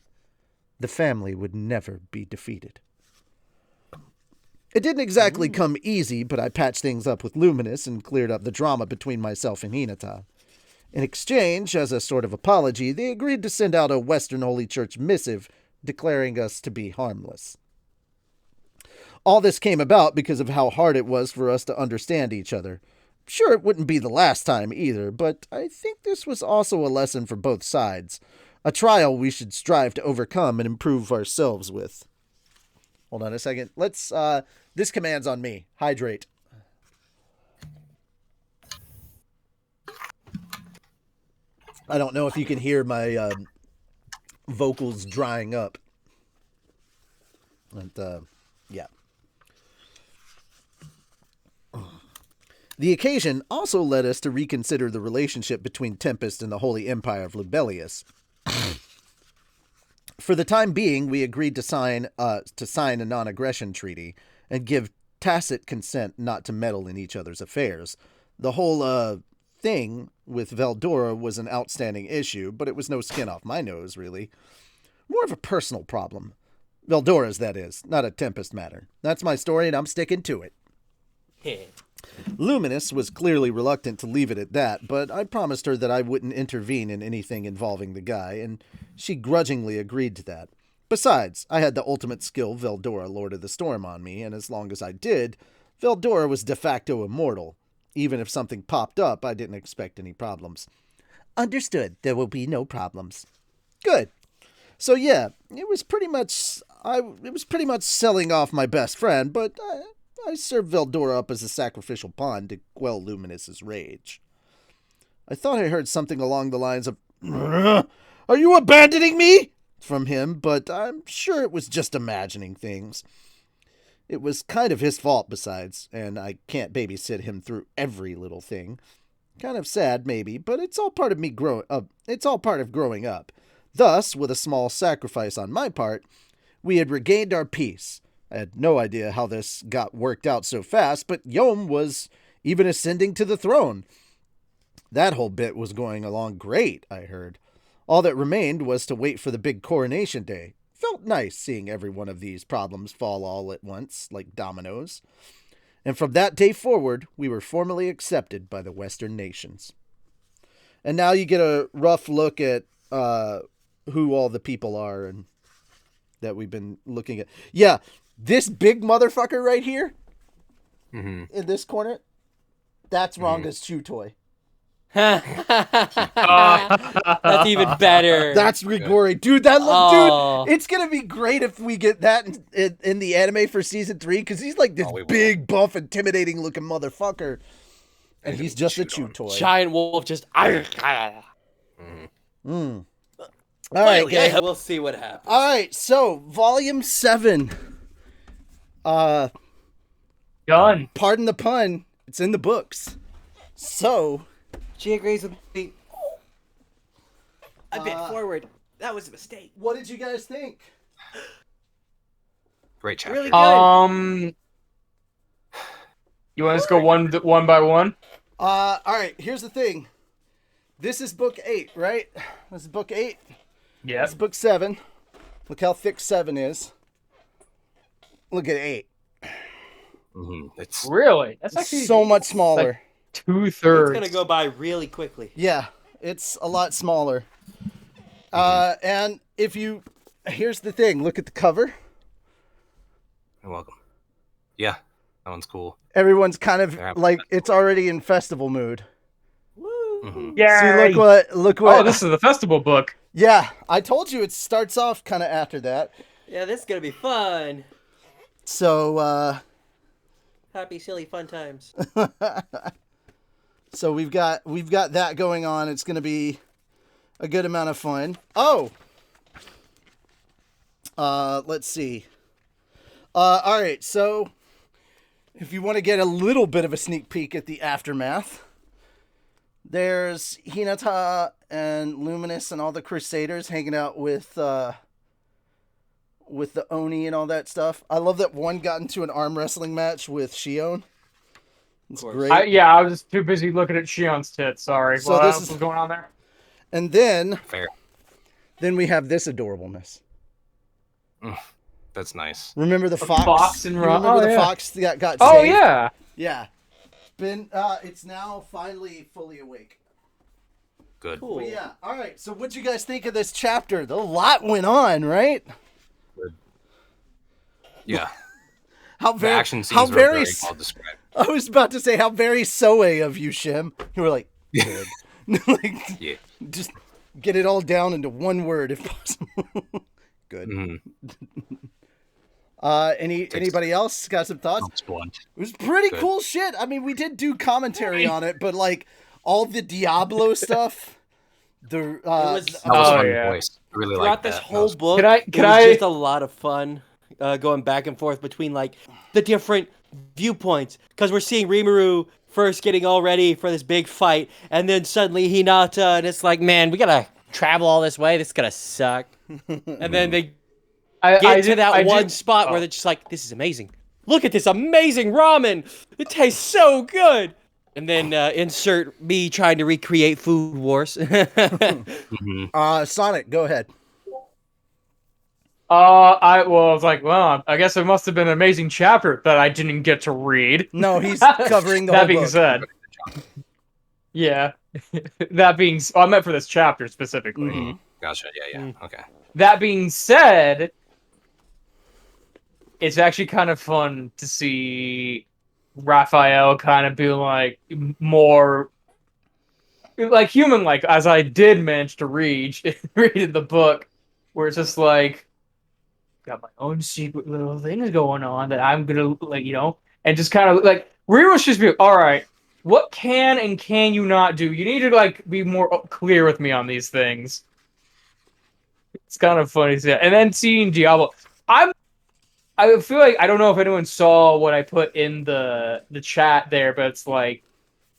the family would never be defeated. It didn't exactly come easy, but I patched things up with Luminous and cleared up the drama between myself and Hinata. In exchange, as a sort of apology, they agreed to send out a Western Holy Church missive declaring us to be harmless. All this came about because of how hard it was for us to understand each other. Sure, it wouldn't be the last time either, but I think this was also a lesson for both sides. A trial we should strive to overcome and improve ourselves with. Hold on a second. Let's, this command's on me. Hydrate. I don't know if you can hear my vocals drying up. But, yeah. The occasion also led us to reconsider the relationship between Tempest and the Holy Empire of Lubelius. For the time being, we agreed to sign a non-aggression treaty and give tacit consent not to meddle in each other's affairs. The whole thing with Veldora was an outstanding issue, but it was no skin off my nose, really. More of a personal problem. Veldora's, that is, not a Tempest matter. That's my story, and I'm sticking to it. Luminous was clearly reluctant to leave it at that, but I promised her that I wouldn't intervene in anything involving the guy, and she grudgingly agreed to that. Besides, I had the ultimate skill, Veldora, Lord of the Storm, on me, and as long as I did, Veldora was de facto immortal. Even if something popped up, I didn't expect any problems. Understood. There will be no problems. Good. So yeah, it was pretty much selling off my best friend, but I served Veldora up as a sacrificial pawn to quell Luminous's rage. I thought I heard something along the lines of, "Are you abandoning me?" from him, but I'm sure it was just imagining things. It was kind of his fault besides, and I can't babysit him through every little thing. Kind of sad, maybe, but it's all part of growing up. Thus, with a small sacrifice on my part, we had regained our peace. I had no idea how this got worked out so fast, but Yom was even ascending to the throne. That whole bit was going along great, I heard. All that remained was to wait for the big coronation day. Felt nice seeing every one of these problems fall all at once, like dominoes. And from that day forward, we were formally accepted by the Western nations. And now you get a rough look at who all the people are and that we've been looking at. Yeah, this big motherfucker right here in this corner, that's Ranga's chew toy. That's even better. That's Grigori. Dude, dude, it's going to be great if we get that in the anime for season 3, because he's like this big, buff, intimidating looking motherfucker. And he's just a chew toy. Giant wolf just... All right, guys. We'll see what happens. All right, so volume 7. Done. Pardon the pun. It's in the books. So... She agrees with me. A bit forward. That was a mistake. What did you guys think? Great chapter. Really good. You want us to go one by one? All right, here's the thing. This is book 8, right? This is book 8. Yeah. This is book 7. Look how thick 7 is. Look at 8. It's Really? That's actually so much smaller. 2/3. It's gonna go by really quickly. Yeah, it's a lot smaller. And here's the thing. Look at the cover. You're welcome. Yeah, that one's cool. Everyone's kind of like, it's already in festival mood. Woo! Yeah. See, look what. Oh, this is the festival book. Yeah, I told you it starts off kind of after that. Yeah, this is gonna be fun. So, Happy, silly, fun times. So we've got that going on. It's going to be a good amount of fun. Oh, let's see. All right. So if you want to get a little bit of a sneak peek at the aftermath, there's Hinata and Luminous and all the Crusaders hanging out with the Oni and all that stuff. I love that one got into an arm wrestling match with Shion. It's great. I was too busy looking at Shion's tits. Sorry. So What this else was going on there? And then Fair. we have this adorableness. That's nice. Remember the fox? fox and You Ron- remember oh, the yeah. fox that got Oh saved? yeah. Yeah. It's now finally fully awake. Good. Cool. But yeah. All right. So what'd you guys think of this chapter? A lot went on, right? Yeah. How The very action how scenes were very very well described. I was about to say how very Soe of you, Shim. You were like, good. Like, Yeah. just get it all down into one word if possible. Good. Mm-hmm. Anybody else got some thoughts? That's blunt. It was pretty Good. cool shit. I mean, we did do commentary on it, but like all the Diablo stuff, the was- That was Oh, fun yeah. voice. I really Throughout like this that. whole book, Could I- it could was I- just a lot of fun going back and forth between like the different viewpoints. Because we're seeing Rimuru first getting all ready for this big fight, and then suddenly Hinata, and it's like, man, we gotta Travel all this way. This is gonna suck. and then they I get to did- that I one did- spot oh. where they're just like, this is amazing. Look at this amazing ramen. It tastes so good. And then insert me trying to recreate Food Wars. Mm-hmm. Sonic, go ahead. I was like, well, I guess it must have been an amazing chapter that I didn't get to read. No, he's covering the That whole being book. said, yeah. That being, I meant for this chapter specifically. Mhm. Gotcha. Yeah. Okay. That being said, it's actually kind of fun to see Raphael kind of be like more like human, like as I did manage to read in the book, where it's just like got my own secret little things going on that I'm gonna like, and just kind of like Riro's just be like, all right, what can and can you not do? You need to like be more clear with me on these things. It's kind of funny to see that. And then seeing Diablo, I feel like I don't know if anyone saw what I put in the chat there, but it's like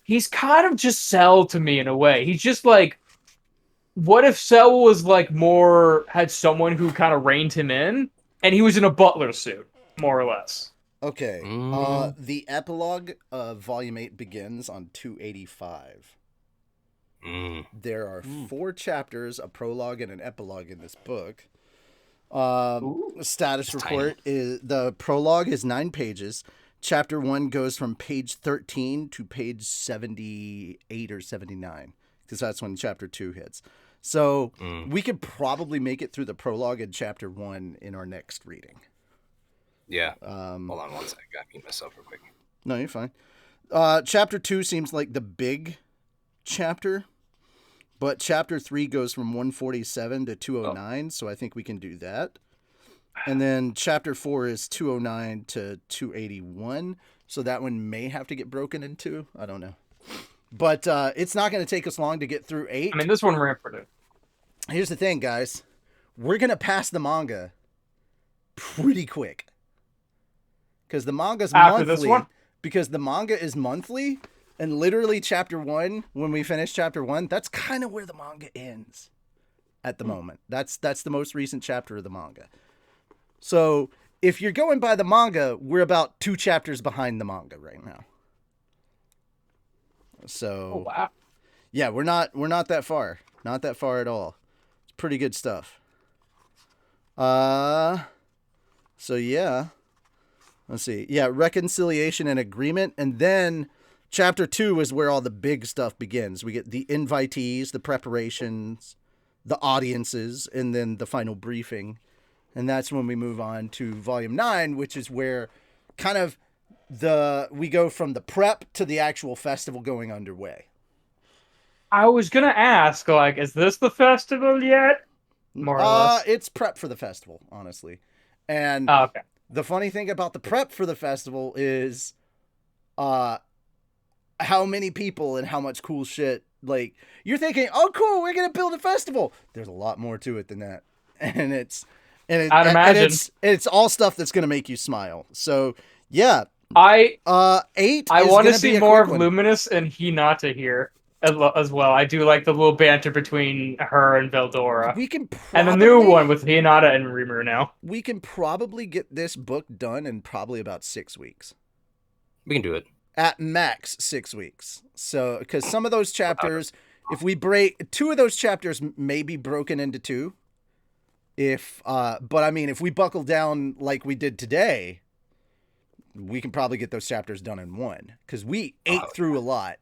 he's kind of just Cell to me in a way. He's just like, what if Cell was like had someone who kind of reined him in, and he was in a butler suit, more or less. Okay. Mm. The epilogue of Volume 8 begins on 285. Mm. There are 4 chapters, a prologue and an epilogue in this book. Status It's report is the prologue is 9 pages. Chapter 1 goes from page 13 to page 78 or 79 because that's when chapter 2 hits. So we could probably make it through the prologue in chapter 1 in our next reading. Yeah. Hold on one second. Gotta mute myself real quick. No, you're fine. Chapter 2 seems like the big chapter, but chapter 3 goes from 147 to 209, so I think we can do that. And then chapter 4 is 209 to 281, so that one may have to get broken in two. I don't know. But it's not going to take us long to get through 8. I mean, this one ran for it. Here's the thing, guys. We're going to pass the manga pretty quick. Because the manga's After monthly. this one? Because the manga is monthly, and literally chapter 1, when we finish chapter 1, that's kind of where the manga ends at the moment. That's the most recent chapter of the manga. So if you're going by the manga, we're about 2 chapters behind the manga right now. So Oh wow! yeah, we're not that far. Not that far at all. It's pretty good stuff. So yeah. Let's see. Yeah, reconciliation and agreement. And then chapter 2 is where all the big stuff begins. We get the invitees, the preparations, the audiences, and then the final briefing. And that's when we move on to volume 9, which is where kind of we go from the prep to the actual festival going underway. I was gonna ask, like, is this the festival yet? More or less. It's prep for the festival, honestly. And Oh, okay. the funny thing about the prep for the festival is how many people and how much cool shit. Like, you're thinking, oh, cool, we're going to build a festival. There's a lot more to it than that. And I'd imagine. it's all stuff that's going to make you smile. So, yeah. 8 I want to see more of Luminous and Hinata here as well. I do like the little banter between her and Veldora. We can And the new one with Hinata and Rimuru now. We can probably get this book done in probably about 6 weeks. We can do it. At max 6 weeks. So, because some of those chapters, if we break 2 of those chapters may be broken into 2. But I mean, if we buckle down like we did today, we can probably get those chapters done in one, because we ate through a lot,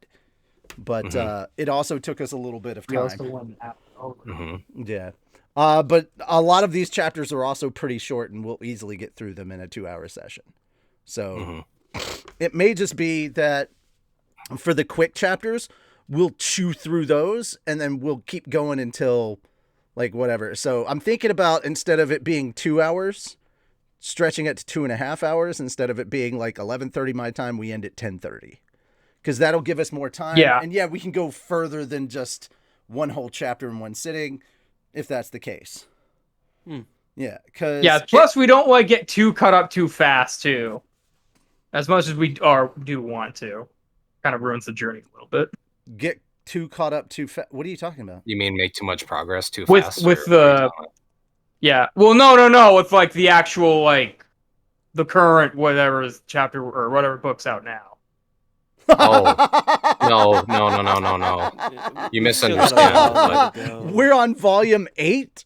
but it also took us a little bit of We also time. won that over. Yeah. But a lot of these chapters are also pretty short, and we'll easily get through them in a 2-hour session. So it may just be that for the quick chapters, we'll chew through those, and then we'll keep going until like whatever. So I'm thinking about, instead of it being 2 hours, stretching it to 2.5 hours. Instead of it being like 11:30 my time, we end at 10:30, because that'll give us more time. Yeah. And yeah, we can go further than just one whole chapter in one sitting, if that's the case. Yeah, because Plus, we don't like get too cut up too fast too, as much as we do want to. Kind of ruins the journey a little bit. get too caught up too fast. What are you talking about? You mean make too much progress too With- fast? with or what are you the- talking about? Yeah. Well, no. With like the actual like the current whatever is chapter or whatever book's out now. No. You misunderstand. But We're on volume 8.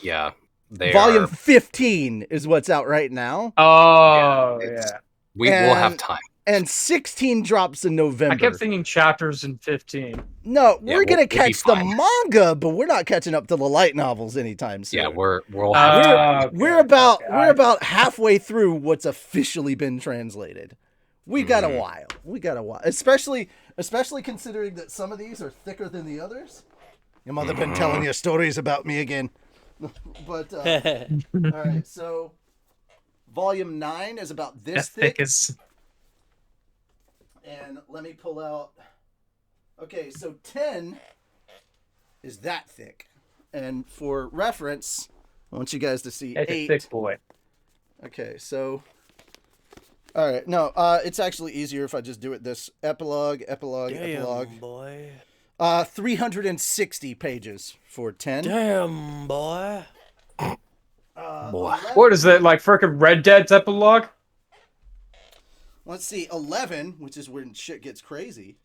yeah, they Volume are. 15 is what's out right now, Oh it's- yeah. We will have and- time. and 16 drops in November. I kept thinking chapters in 15. No, Yeah, we're gonna we'll be catch the fine. manga, but we're not catching up to the light novels anytime soon. Yeah, we'll have time. We're about halfway through what's officially been translated. We got a while. Especially considering that some of these are thicker than the others. Your mother been telling you stories about me again. But all right, so volume 9 is about this As thick. thick as And let me pull out. Okay, so 10 is that thick. And for reference, I want you guys to see a 8. thick boy. Okay, so. All right, no, it's actually easier if I just do it this epilogue. boy. 360 pages for 10. Damn, boy. Boy. 11 What is that, like frickin' Red Dead's epilogue? Let's see, 11, which is when shit gets crazy,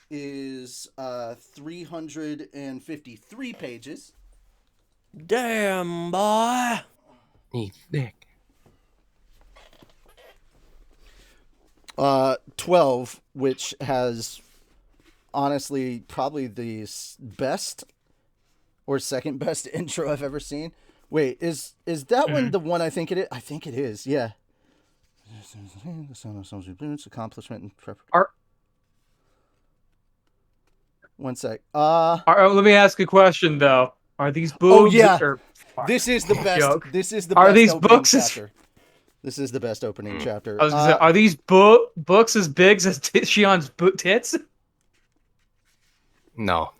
is 353 pages. Damn, boy. He's thick. 12, which has honestly probably the best or second best intro I've ever seen. Wait, is that one the one I think it is? I think it is, yeah. Accomplishment and preparation. One sec. Let me ask a question though. Are these boobs? Oh, yeah. Or, This is the best. Joke. This is the Are best these opening books? chapter. This is the best opening chapter. I was gonna say, are these books as big as Shion's tits? No.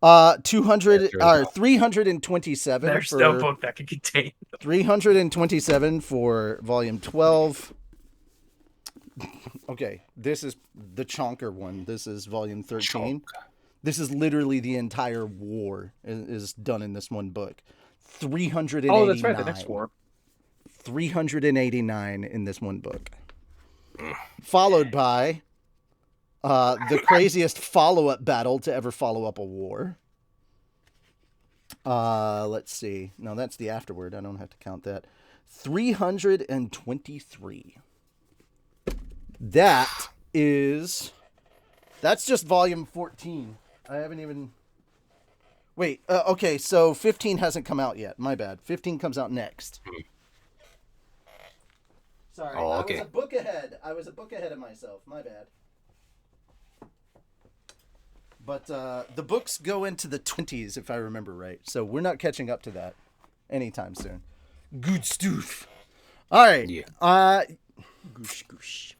200 That's or 327 There's for no book that can contain. 327 for volume 12. Okay, this is the chonker one. This is volume 13. This is literally the entire war is done in this one book. 389. Oh, that's right. The next war. 389 in this one book. Followed by the craziest follow-up battle to ever follow up a war. Let's see. No, that's the afterword. I don't have to count that. 323. That's just volume 14. I haven't even... Wait, okay, so 15 hasn't come out yet. My bad. 15 comes out next. Sorry, Oh, okay. I was a book ahead of myself. My bad. But the books go into the 20s, if I remember right. So we're not catching up to that anytime soon. Good stuff. All right. Yeah. Goosh, goosh.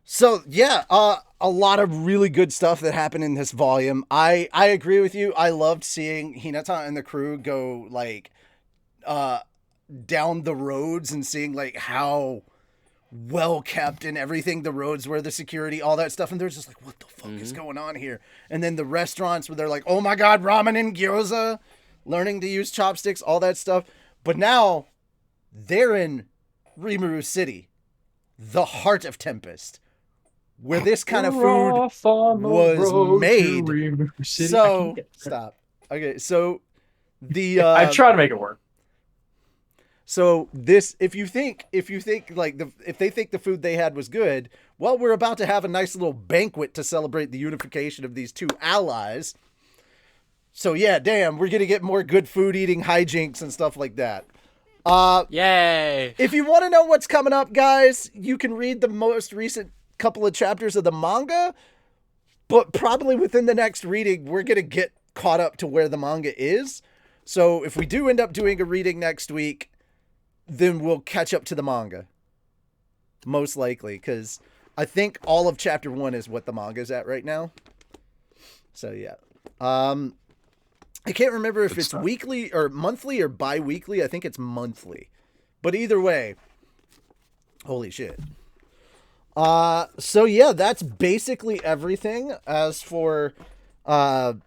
So yeah, a lot of really good stuff that happened in this volume. I agree with you. I loved seeing Hinata and the crew go like down the roads and seeing like how well kept and everything the roads were, the security, all that stuff, and they're just like, what the fuck is going on here? And then the restaurants where they're like, oh my god, ramen and gyoza, learning to use chopsticks, all that stuff. But now they're in Rimuru City, the heart of Tempest, where this kind of food was made. So stop. Okay, so The I try to make it work. So this, if you think like if they think the food they had was good, well, we're about to have a nice little banquet to celebrate the unification of these two allies. So yeah, damn, we're gonna get more good food eating hijinks and stuff like that. Yay! If you want to know what's coming up, guys, you can read the most recent couple of chapters of the manga, but probably within the next reading, we're gonna get caught up to where the manga is. So if we do end up doing a reading next week, then we'll catch up to the manga. Most likely, because I think all of chapter 1 is what the manga is at right now. So yeah. I can't remember if it's weekly or monthly or bi-weekly. I think it's monthly. But either way, holy shit. So yeah, that's basically everything as for what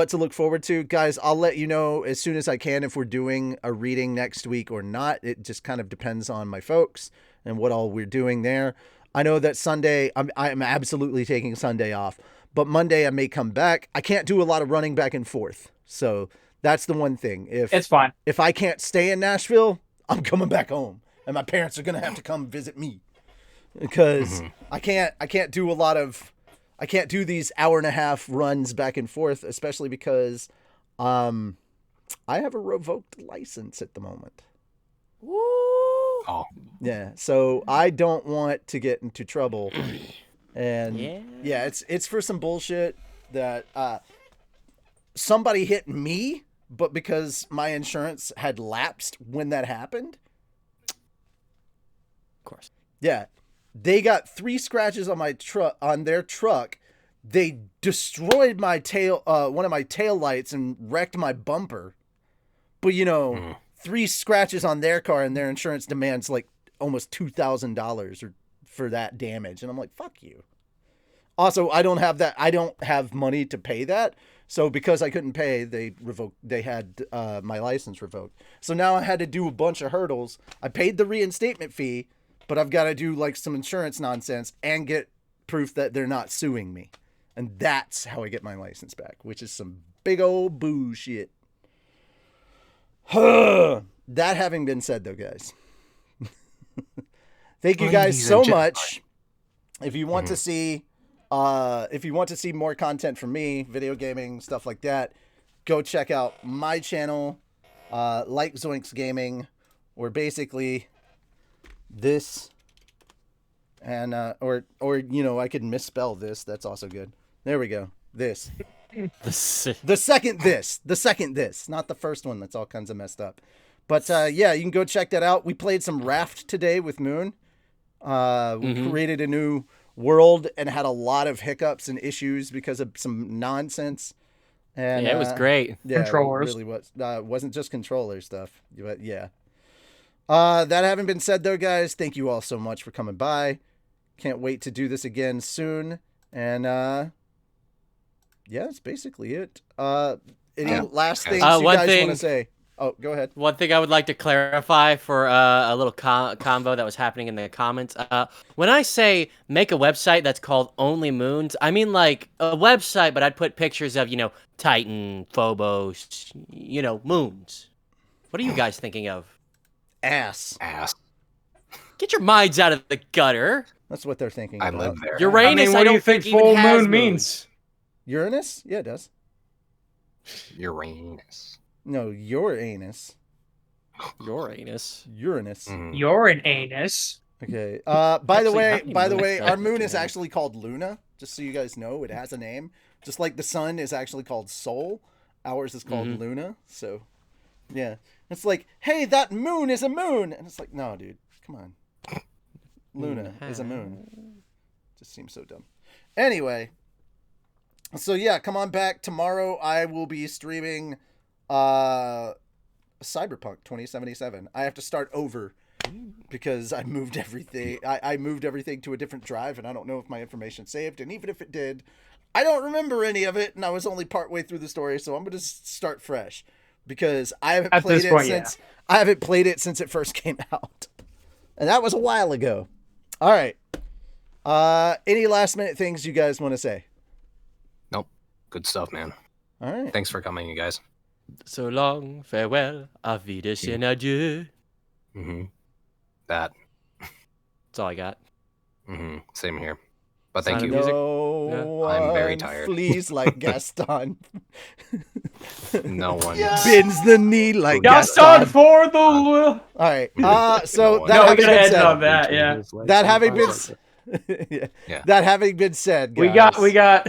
to look forward to. Guys, I'll let you know as soon as I can if we're doing a reading next week or not. It just kind of depends on my folks and what all we're doing there. I know that Sunday, I'm absolutely taking Sunday off. But Monday I may come back. I can't do a lot of running back and forth. So that's the one thing. It's fine. If I can't stay in Nashville, I'm coming back home. And my parents are going to have to come visit me. Because I can't do these hour-and-a-half runs back and forth, especially because I have a revoked license at the moment. Woo! Oh, Yeah, so I don't want to get into trouble. And yeah, it's for some bullshit that somebody hit me, but because my insurance had lapsed when that happened. Of course. Yeah. They got 3 scratches on their truck. They destroyed my one of my tail lights and wrecked my bumper. But 3 scratches on their car, and their insurance demands like almost $2,000 for that damage. And I'm like, fuck you. Also, I don't have money to pay that. So because I couldn't pay, they had my license revoked. So now I had to do a bunch of hurdles. I paid the reinstatement fee, but I've got to do like some insurance nonsense and get proof that they're not suing me. And that's how I get my license back, which is some big old bullshit. That having been said, though, guys, thank you guys so much. If you want to see, more content from me, video gaming, stuff like that, go check out my channel, like Zoinks Gaming, or basically this, and or I could misspell this. That's also good. There we go. This. The second this, not the first one. That's all kinds of messed up. But yeah, you can go check that out. We played some Raft today with Moon. We created a new world and had a lot of hiccups and issues because of some nonsense. And yeah, it was great. Yeah, Controllers. It really was. It wasn't just controller stuff, but yeah. That having been said, though, guys, thank you all so much for coming by. Can't wait to do this again soon. And yeah, that's basically it. Any last things you guys want to say? Oh, go ahead. One thing I would like to clarify for a little combo that was happening in the comments. When I say make a website that's called Only Moons, I mean like a website, but I'd put pictures of, Titan, Phobos, moons. What are you guys thinking of? Ass. Get your minds out of the gutter. That's what they're thinking I about. live there. Uranus, what I do don't you think even full has moon means? Uranus? Yeah, it does. Uranus. No, your anus. Uranus. Uranus. You're an anus. Okay. By the way, moons our moon is actually called Luna. Just so you guys know, it has a name. Just like the sun is actually called Sol, ours is called Luna. So, yeah, it's like, hey, that moon is a moon, and it's like, no, dude, come on. Luna is a moon. Just seems so dumb. Anyway, so yeah, come on back tomorrow. I will be streaming Cyberpunk 2077. I have to start over because I moved everything. I moved everything to a different drive, and I don't know if my information saved. And even if it did, I don't remember any of it. And I was only partway through the story, so I'm gonna start fresh because I haven't played it I haven't played it since it first came out, and that was a while ago. All right. Any last minute things you guys want to say? Nope. Good stuff, man. All right. Thanks for coming, you guys. So long, farewell, auf Wiedersehen, adieu. Mm-hmm. That. That's all I got. Mm-hmm. Same here. But Sound thank of you. music? No I'm very one tired. flees like Gaston. No one. Bends the knee like Gaston Gaston. for the. All right. So No, that No, we having gotta been end said, on that. Yeah. that having been Yeah. that having been said, guys, We got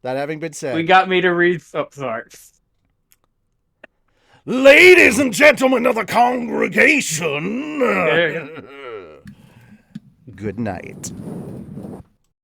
that having been said, we got me to read. Oh, sorry. ladies and gentlemen of the congregation, There you good night.